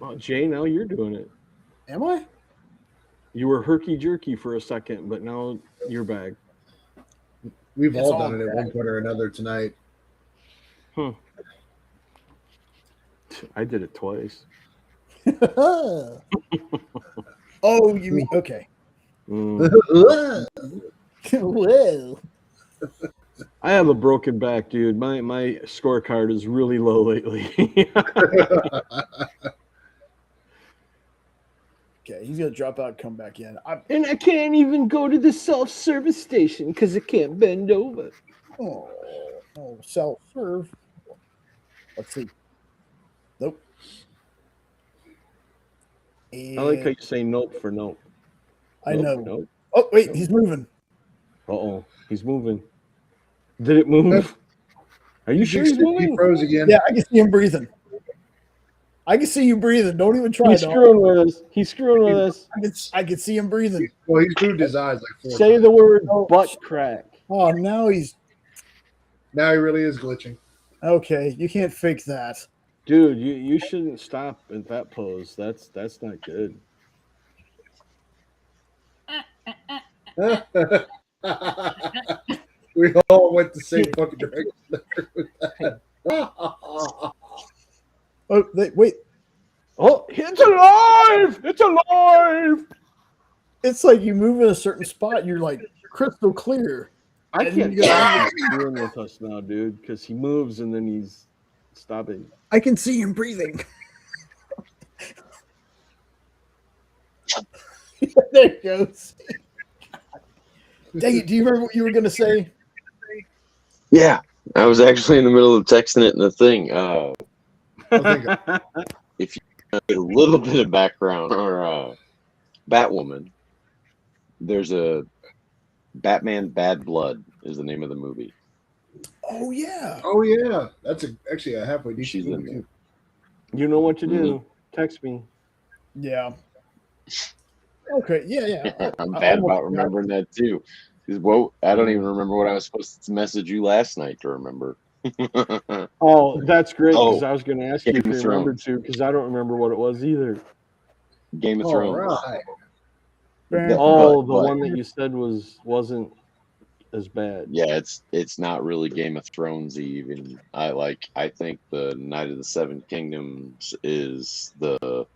Well, Jay, now you're doing it. Am I? You were herky-jerky for a second, but now you're back. We've It's all all done it at one point or another tonight. Huh. I did it twice. Oh, you mean okay? Mm. Whoa. I have a broken back, dude. My scorecard is really low lately. Okay, he's gonna drop out and come back in. And I can't even go to the self-service station because I can't bend over. Oh, self-serve. Let's see. Nope. I like how you say nope for nope. I Nope, know. Nope. Oh, wait, he's moving. Uh-oh, he's moving. Did it move? Are you sure he's He moving? froze again. Yeah, I can see him breathing. I can see you breathing. Don't even try. He's dog. screwing with us. He's screwing with us. I can see him breathing. Well, he's moved his eyes like 4 Say times. the word butt crack. Oh, now he's Now he really is glitching. okay. You can't fake that. Dude, you shouldn't stop at that pose. That's not good. We all went the same fucking direction. Oh, wait. Oh, it's alive! It's alive! It's like you move in a certain spot, you're like crystal clear. I And can't you go- he's screwing with us now, dude, because he moves and then he's stopping. I can see him breathing. There it goes. Dang it, do you remember what you were going to say? Yeah, I was actually in the middle of texting it in the thing. If you get a little bit of background or Batwoman, there's a Batman Bad Blood is the name of the movie. Oh, yeah. Oh yeah, that's actually a halfway decent She's in movie, there. too. You know what to do. Text me. Yeah. Okay, yeah. I'm bad about remembering that too. Well, I don't even remember what I was supposed to message you last night to remember. Oh, that's great, because Oh, I was going to ask you if Game you of remembered to, because I don't remember what it was either. Game of All Thrones. right. The- Oh, the but- one that you said wasn't as bad. Yeah, it's not really Game of Thrones even. I think the Night of the Seven Kingdoms is the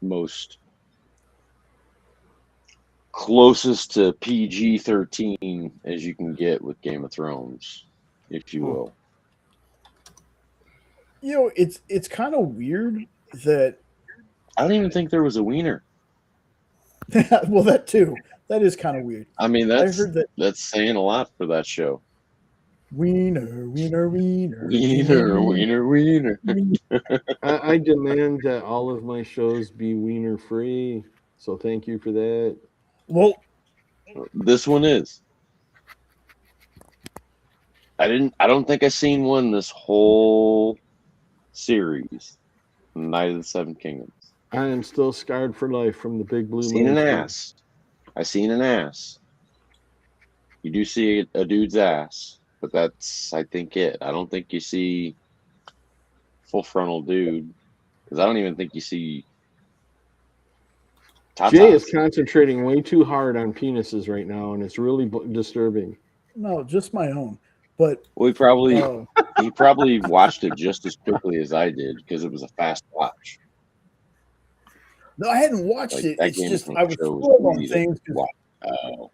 most closest to PG-13 as you can get with Game of Thrones, if you will. You know, it's kind of weird that I don't even think there was a wiener. well, that too. That is kind of weird. I mean, that's heard that that's saying a lot for that show. wiener. Wiener, wiener. I demand that all of my shows be wiener free. So thank you for that. Well, This one is. I don't think I seen one this whole series, Night of the Seven Kingdoms. I am still scarred for life from the big blue Seen an moon. ass. I seen an ass. You do see a dude's ass, but that's, I think, it. I don't think you see full frontal dude, because I don't even think you see Jay is tatas. concentrating way too hard on penises right now, and it's really disturbing. No, just my own. But Well, he probably watched it just as quickly as I did because it was a fast watch. no, I hadn't watched Like it. that It's Game of just Thrones I was show was spoiled on easy to things. watch. Oh,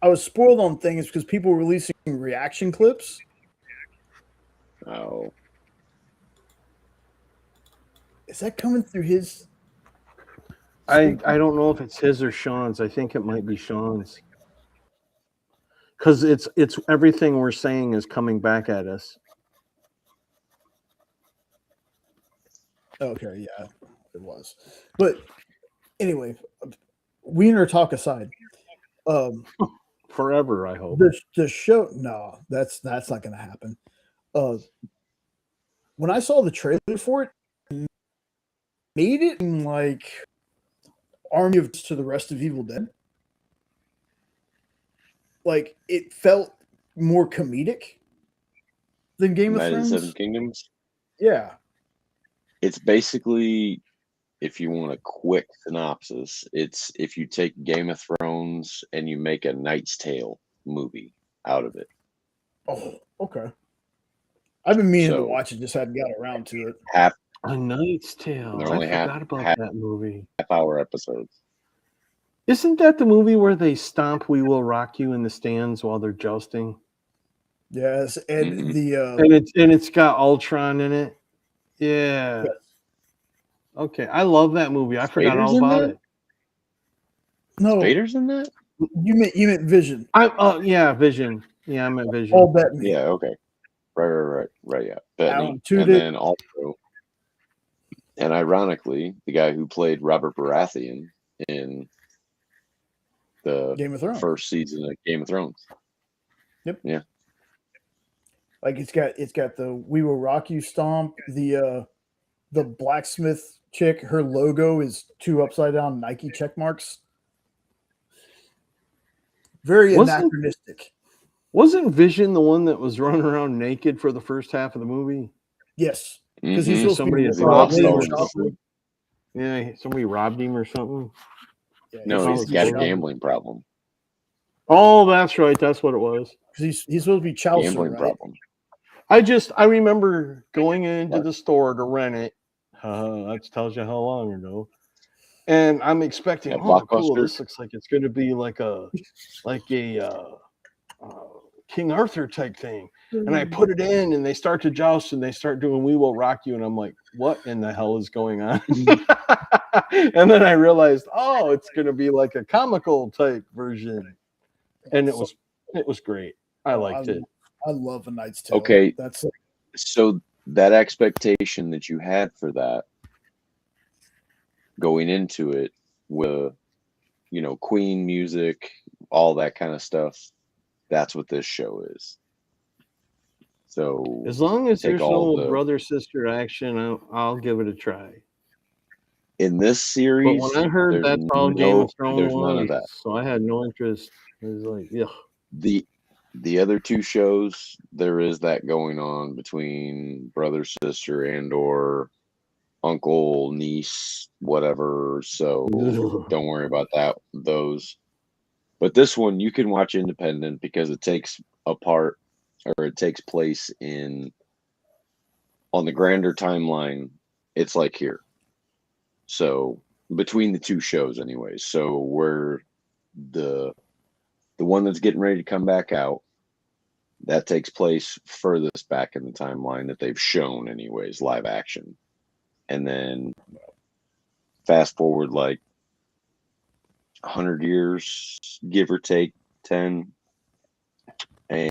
I was spoiled on things because people were releasing reaction clips. oh, Is that coming through his? I don't know if it's his or Sean's. I think it might be Sean's. Because it's everything we're saying is coming back at us. Okay, yeah, it was. But anyway, wiener talk aside, Forever, I hope. the show. No, that's not going to happen. When I saw the trailer for it, made it like Army of to the rest of Evil Dead. Like it felt more comedic than Game of United Thrones. Seven Kingdoms. Yeah. It's basically, if you want a quick synopsis, it's if you take Game of Thrones and you make a Knight's Tale movie out of it. Oh, okay. I've been meaning to So watch it, just hadn't got around to it. half A Knight's Tale. They're I only forgot about half that movie. hour episodes. Isn't that the movie where they stomp "We Will Rock You" in the stands while they're jousting? Yes, and Mhm. the It's got Ultron in it. Yeah. yes. Okay. I love that movie. I forgot Vader's all in about that? it. No, Vader's in that? you meant Vision. Yeah, Vision. Yeah, I meant Vision. All Bettany. Yeah, okay. Right, yeah. Bettany. Alan And Tudyk. then also, and ironically, the guy who played Robert Baratheon in the Game of Thrones. first season of Game of Thrones. Yep. Yeah. Like it's got the "We Will Rock You" stomp. The blacksmith chick, her logo is 2 upside down Nike check marks. Very anachronistic. Wasn't Vision the one that was running around naked for the first half of the movie? Yes, because he's Mhm. supposed Somebody to has be robbed him William or Stones. Shockley. Yeah, somebody robbed him or something. Yeah, No, He's he's got a supposed to be gambling problem. Oh, that's right. That's what it was. because he's supposed to be Chaucer, Gambling right? problem. I remember going into the store to rent it. That tells you how long ago. And I'm expecting, At oh, cool. Blockbuster? This looks like it's going to be like a King Arthur type thing. And I put it in, and they start to joust, and they start doing "We Will Rock You," and I'm like, what in the hell is going on? And then I realized, oh, it's going to be like a comical type version, and it was great. I liked it. I love A Knight's Tale. Okay. That's So that expectation that you had for that going into it with, Queen music, all that kind of stuff, that's what this show is. So As long as take there's all no the- brother sister action, I'll give it a try. in this But series, when I heard there's that's all Game of Thrones there's none of was, that. so I had no interest. It was like, yeah. The other 2 shows, there is that going on between brother, sister, and or uncle, niece, whatever. So don't worry about those. But this one you can watch independent because it takes place on the grander timeline. It's like here. So between the 2 shows anyways. So we're the one that's getting ready to come back out, that takes place furthest back in the timeline that they've shown anyways, live action. And then fast forward like 100 years, give or take 10,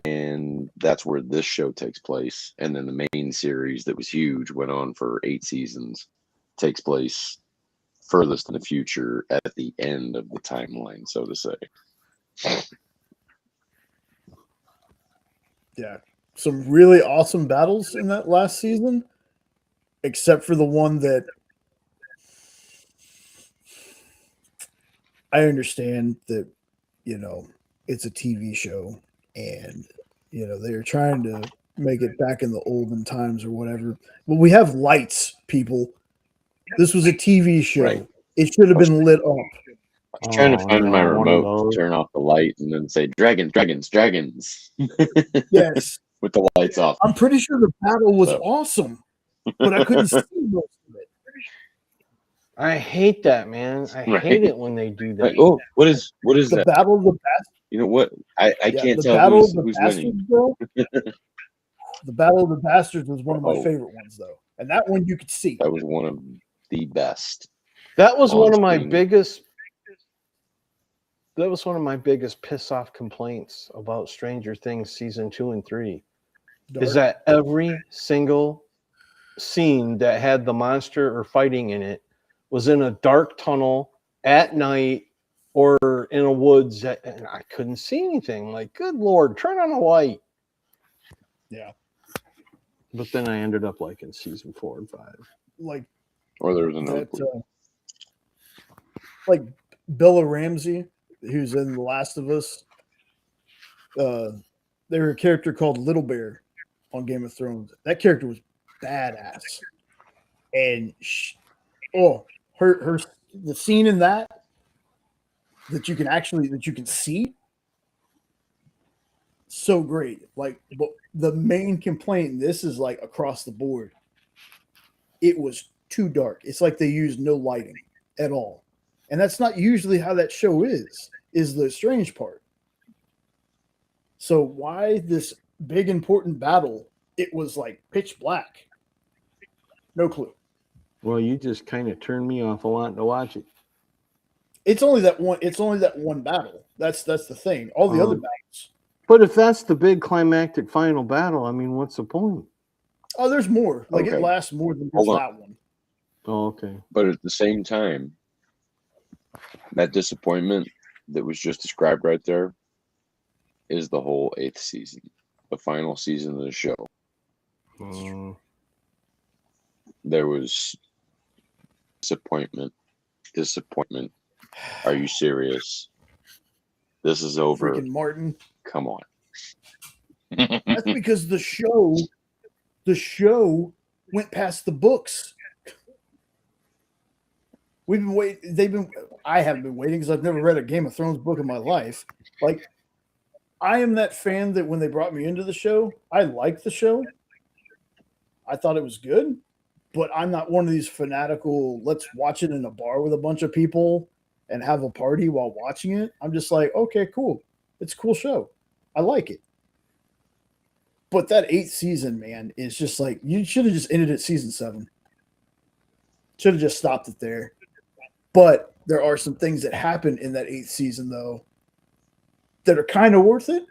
and that's where this show takes place. And then the main series that was huge, went on for 8 seasons, takes place furthest in the future at the end of the timeline, so to say. yeah, some really awesome battles in that last season, except for the one that I understand that, it's a TV show and, they're trying to make it back in the olden times or whatever. But we have lights, people. This was a TV show. Right. It should have been lit up. I was trying to find my one of remote those. to turn off the light and then say dragons, dragons, dragons Yes. with the lights off. I'm pretty sure the battle was So. awesome, but I couldn't see most of it. I hate that, man. I Right. hate it when they do that. Like, oh, what is The that? battle of the bastards. You know what? I can't the tell battle who's of the winning. bastards, bro. The battle of the bastards was one of my Uh-oh. favorite ones, though, and that one you could see. That was one of the best. That was one of my on-screen. biggest. That was one of my biggest piss off complaints about Stranger Things season 2 and 3. Is that every single scene that had the monster or fighting in it was in a dark tunnel at night or in a woods, and I couldn't see anything. Like, good Lord, turn on a light. Yeah. But then I ended up liking season 4 and 5. like Or there was another. that, like Bella Ramsey, who's in The Last of Us. There's a character called Little Bear on Game of Thrones. That character was badass, and her the scene in that you can see, so great. Like, but the main complaint in this is like across the board. It was too dark. It's like they used no lighting at all, and that's not usually how that show is the strange part. So why this big important battle? It was like pitch black. No clue. Well, you just kind of turned me off a lot to watch it. It's only that one. It's only that one battle. That's the thing. All the other battles. But if that's the big climactic final battle, I mean, what's the point? Oh, there's more. Like Okay. it lasts more than just Hold on. that one. Oh, okay. But at the same time, that disappointment that was just described right there is the whole 8th season, the final season of the show. There was disappointment. Are you serious? This is over. Freaking Martin. Come on. That's because the show went past the books. We've been waiting. I haven't been waiting because I've never read a Game of Thrones book in my life. Like, I am that fan that when they brought me into the show, I liked the show. I thought it was good, but I'm not one of these fanatical, let's watch it in a bar with a bunch of people and have a party while watching it. I'm just like, okay, cool. It's a cool show. I like it. But that 8th season, man, is just like, you should have just ended at season 7. Should have just stopped it there. But there are some things that happen in that 8th season, though, that are kind of worth it.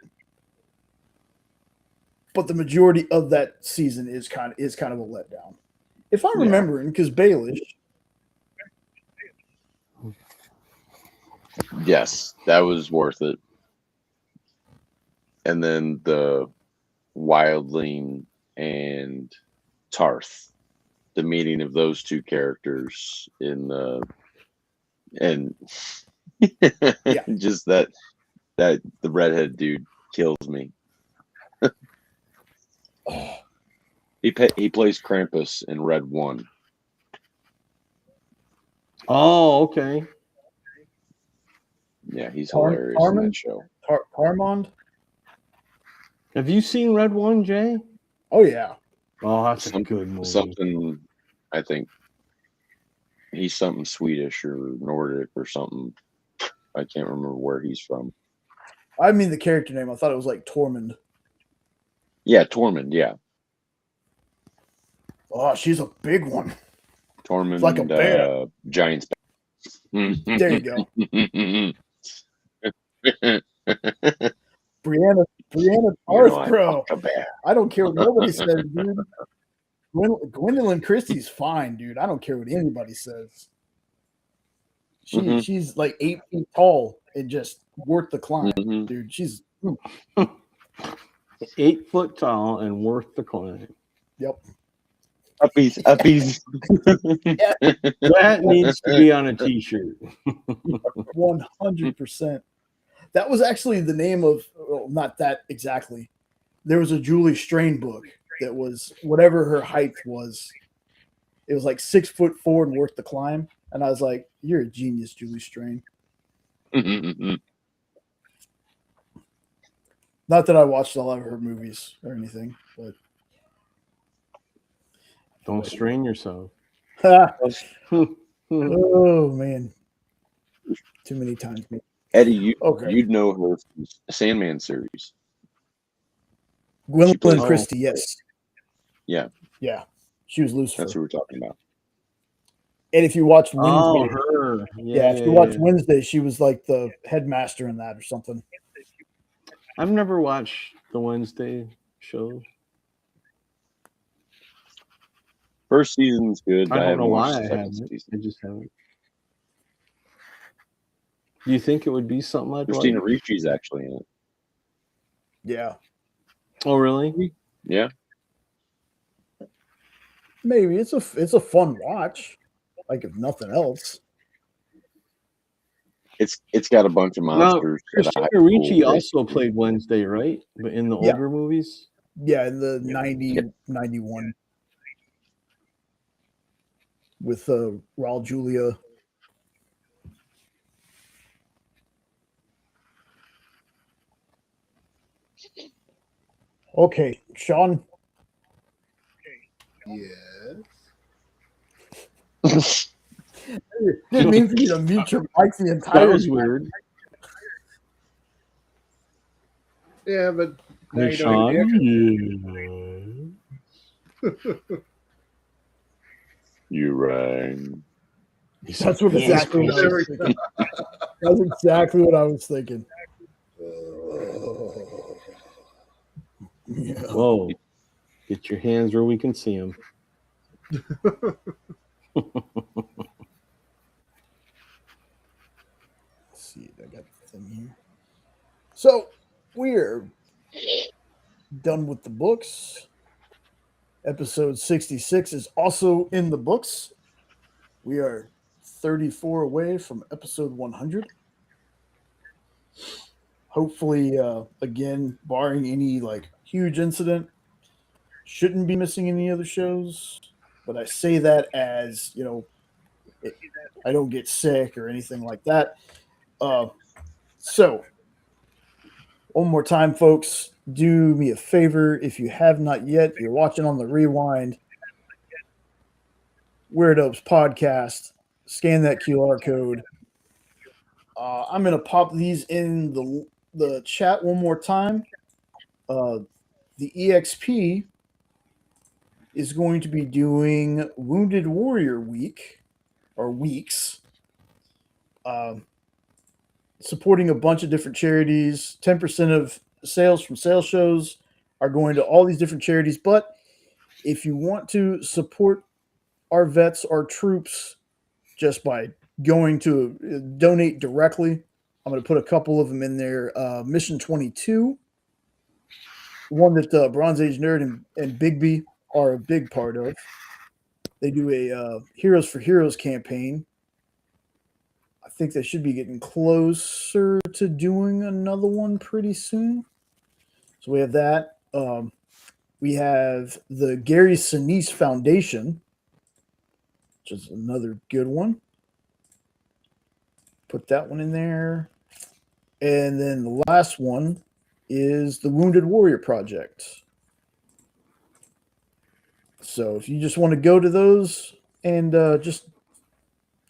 But the majority of that season is kind of a letdown. If I'm remembering, because Baelish. Yes, that was worth it. And then the Wildling and Tarth, the meeting of those two characters in the just that the redhead dude kills me. He plays Krampus in Red 1. Oh, okay. Yeah, he's hilarious in that show. Harmond? Have you seen Red 1, Jay? Oh, yeah. Oh, that's a good movie. Something, I think he's something Swedish or Nordic or something. I can't remember where he's from. I mean the character name. I thought it was like Tormund. Yeah, Tormund, yeah. Oh, she's a big one. Tormund, It's like a bear. Giants. There you go. Brianna Tarth, bro. I don't care what nobody says, dude. Gwendolyn Christie's fine, dude. I don't care what anybody says. She's like 8 feet tall and just worth the climb, dude. She's 8 foot tall and worth the climb. Yep. Uppies, uppies. That needs to be on a T-shirt. 100%. That was actually the name of, well, not that exactly. There was a Julie Strain book that was whatever her height was. It was like 6'4" and worth the climb. And I was like, "You're a genius, Julie Strain." Not that I watched a lot of her movies or anything, but Don't strain yourself. oh man, too many times. Eddie, Okay. you'd know her from the Sandman series. Gwendolyn plays- Christie, yes, Yeah, yeah, she was Lucifer. that's who we're talking about. And if you watch Wednesday, Oh, her. yeah, if you watch Wednesday, she was like the headmaster in that or something. I've never watched the Wednesday show. First season's good. I don't haven't know why watched I the second haven't. season. I just haven't. Do you think it would be something I'd Christina like? Ricci's actually in it. Yeah, Oh, really? Yeah, maybe it's a fun watch. Like if nothing else. it's got a bunch of monsters. at a Christina high school, Ricci also basically. played Wednesday, right? But in the Yeah. older movies? Yeah, in the 91 with Raul Julia. Okay, Sean. Yes. Didn't mean for you to mute your mic the That entire was time. weird. Yeah, but now Hey, you don't hear the Sean. echo. You rang. That's what exactly what I There was we thinking. That's exactly what I was thinking. Yeah. Whoa. Get your hands where we can see them. Let's see, I got the thing here. So we're done with the books. Episode 66 is also in the books. We are 34 away from episode 100. Hopefully, again, barring any like huge incident, shouldn't be missing any other shows. But I say that as, you know, I don't get sick or anything like that. So, one more time, folks, do me a favor. If you have not yet, you're watching on the rewind, Weird Opes podcast, scan that QR code. I'm going to pop these in the chat one more time. The EXP is going to be doing Wounded Warrior Week or weeks, supporting a bunch of different charities. 10% of sales from sales shows are going to all these different charities. But if you want to support our vets, our troops, just by going to donate directly, I'm going to put a couple of them in there. Mission 22, one that Bronze Age Nerd and Bigby are a big part of. They do a Heroes for Heroes campaign. I think they should be getting closer to doing another one pretty soon. So we have that. We have the Gary Sinise Foundation, which is another good one. Put that one in there. And then the last one is the Wounded Warrior Project. So if you just want to go to those and just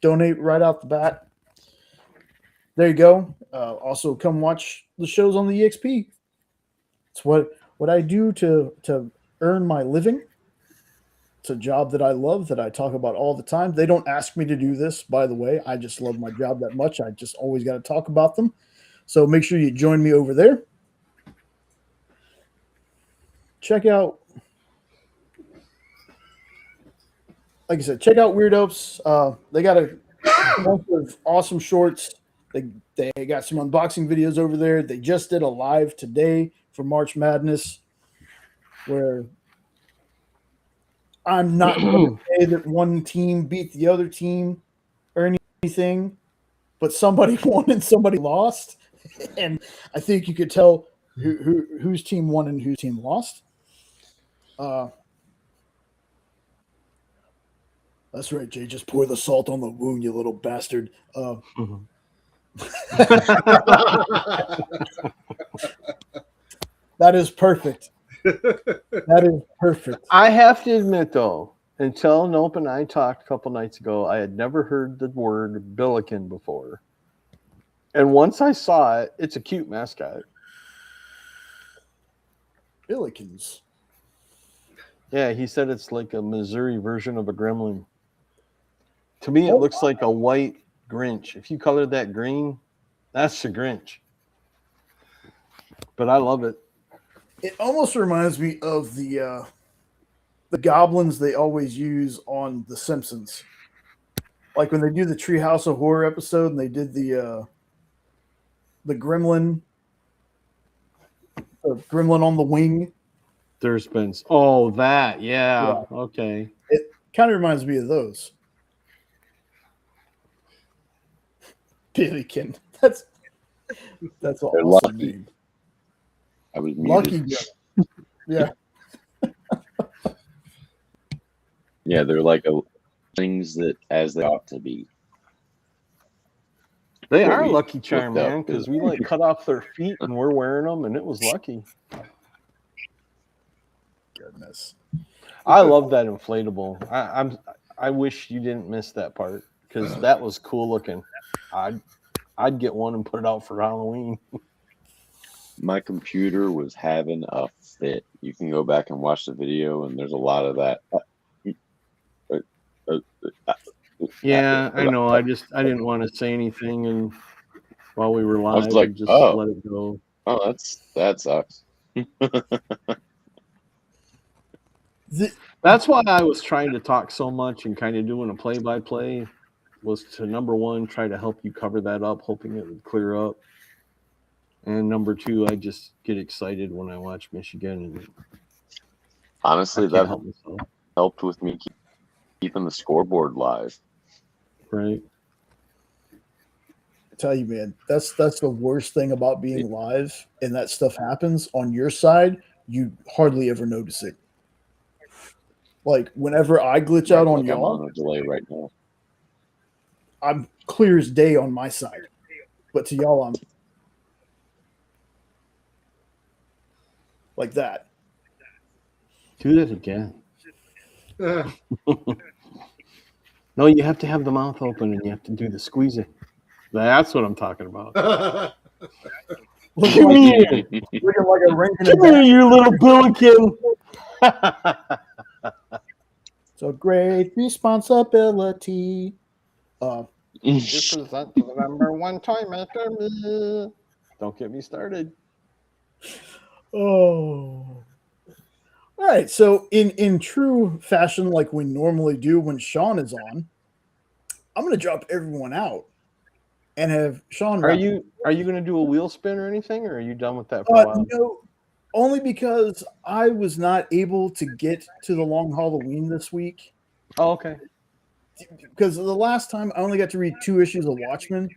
donate right out the bat, there you go. Also, come watch the shows on the EXP. It's what I do to earn my living. It's a job that I love, that I talk about all the time. They don't ask me to do this, by the way. I just love my job that much. I just always got to talk about them. So make sure you join me over there. Check out, like I said, check out Weird Opes. They got a bunch of awesome shorts. They got some unboxing videos over there. They just did a live today for March Madness where I'm not going to say that one team beat the other team or anything, but somebody won and somebody lost, and I think you could tell whose team won and whose team lost. That's right, Jay. Just pour the salt on the wound, you little bastard. That is perfect. That is perfect. I have to admit, though, until Nope and I talked a couple nights ago, I had never heard the word Billiken before. And once I saw it, it's a cute mascot. Billikens. Yeah, he said it's like a Missouri version of a gremlin. To me, it looks like a white Grinch. If you colored that green, that's the Grinch. But I love it. It almost reminds me of the goblins they always use on The Simpsons. Like when they do the Treehouse of Horror episode and they did the gremlin on the wing. There's been that, yeah. Okay. It kind of reminds me of those. Billiken. That's an awesome name. I was Lucky muted. Yeah. Yeah, they're like things that as they ought to be. They What are we Lucky Charm, looked up man, because we like cut off their feet and we're wearing them, and it was Lucky. Goodness. I love that inflatable. I wish you didn't miss that part because that was cool looking. I'd get one and put it out for Halloween. My computer was having a fit. You can go back and watch the video, and there's a lot of that. Yeah, I know. I didn't want to say anything, and while we were live, was like, just oh. let it go. Oh, that sucks. That's why I was trying to talk so much and kind of doing a play-by-play was to, number one, try to help you cover that up, hoping it would clear up. And number two, I just get excited when I watch Michigan. And honestly, that helped with me keeping the scoreboard live. Right. I tell you, man, that's the worst thing about being live and that stuff happens on your side. You hardly ever notice it. Like whenever I glitch out on y'all, I'm on a delay right now. I'm clear as day on my side, but to y'all, I'm like that. Do that again. No, you have to have the mouth open and you have to do the squeezing. That's what I'm talking about. Looking like a ring. Come here, you little billiken. So great responsibility. Represent the number one toy maker. Don't get me started. Oh. All right. So in true fashion, like we normally do when Sean is on, I'm going to drop everyone out and have Sean. Are you going to do a wheel spin or anything, or are you done with that for a while? No, only because I was not able to get to the Long Halloween this week. Oh, okay. Because the last time I only got to read 2 issues of Watchmen,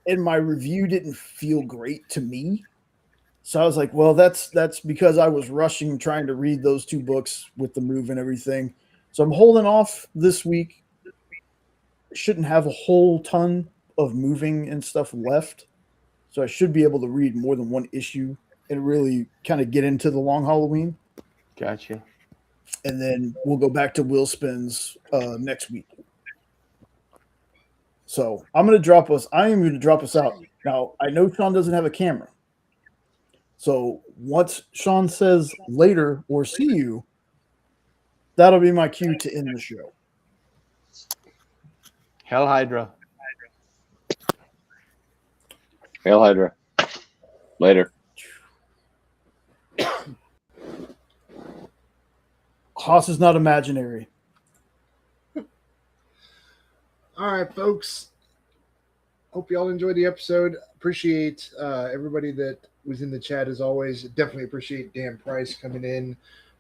and my review didn't feel great to me. So I was like, well, that's because I was rushing trying to read those 2 books with the move and everything. So I'm holding off this week. Shouldn't have a whole ton of moving and stuff left. So I should be able to read more than 1 issue and really kind of get into the Long Halloween. Gotcha. And then we'll go back to wheel spins next week. So I am going to drop us out. Now, I know Sean doesn't have a camera. So once Sean says later or see you, that'll be my cue to end the show. Hail Hydra. Hail Hydra. Later. Haas is not imaginary. All right, folks. Hope you all enjoyed the episode. Appreciate everybody that was in the chat as always. Definitely appreciate Dan Price coming in.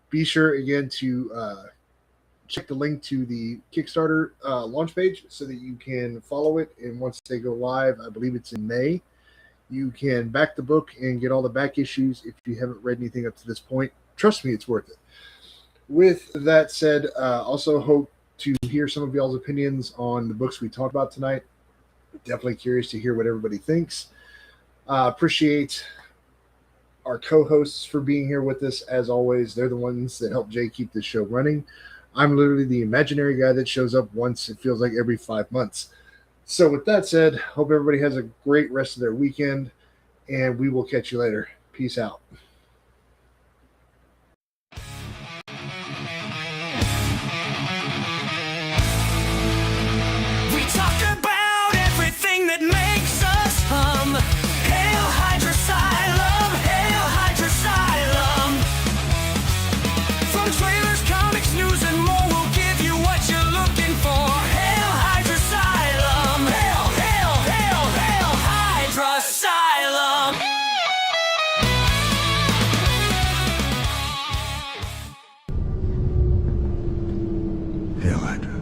Be sure again to check the link to the Kickstarter launch page so that you can follow it. And once they go live, I believe it's in May, you can back the book and get all the back issues if you haven't read anything up to this point. Trust me, it's worth it. With that said, also hope to hear some of y'all's opinions on the books we talked about tonight. Definitely curious to hear what everybody thinks. Appreciate our co-hosts for being here with us as always. They're the ones that help Jay keep this show running. I'm literally the imaginary guy that shows up once, it feels like every 5 months. So with that said, hope everybody has a great rest of their weekend, and we will catch you later. Peace out. We talk about everything that makes us hum. Hail Hydra Asylum, Hail Hydra Asylum. From trailers, comics, news, and more, we'll give you what you're looking for. Hail Hydra Asylum, Hail, Hail, Hail, Hail Hydra Asylum. Hail Hydra.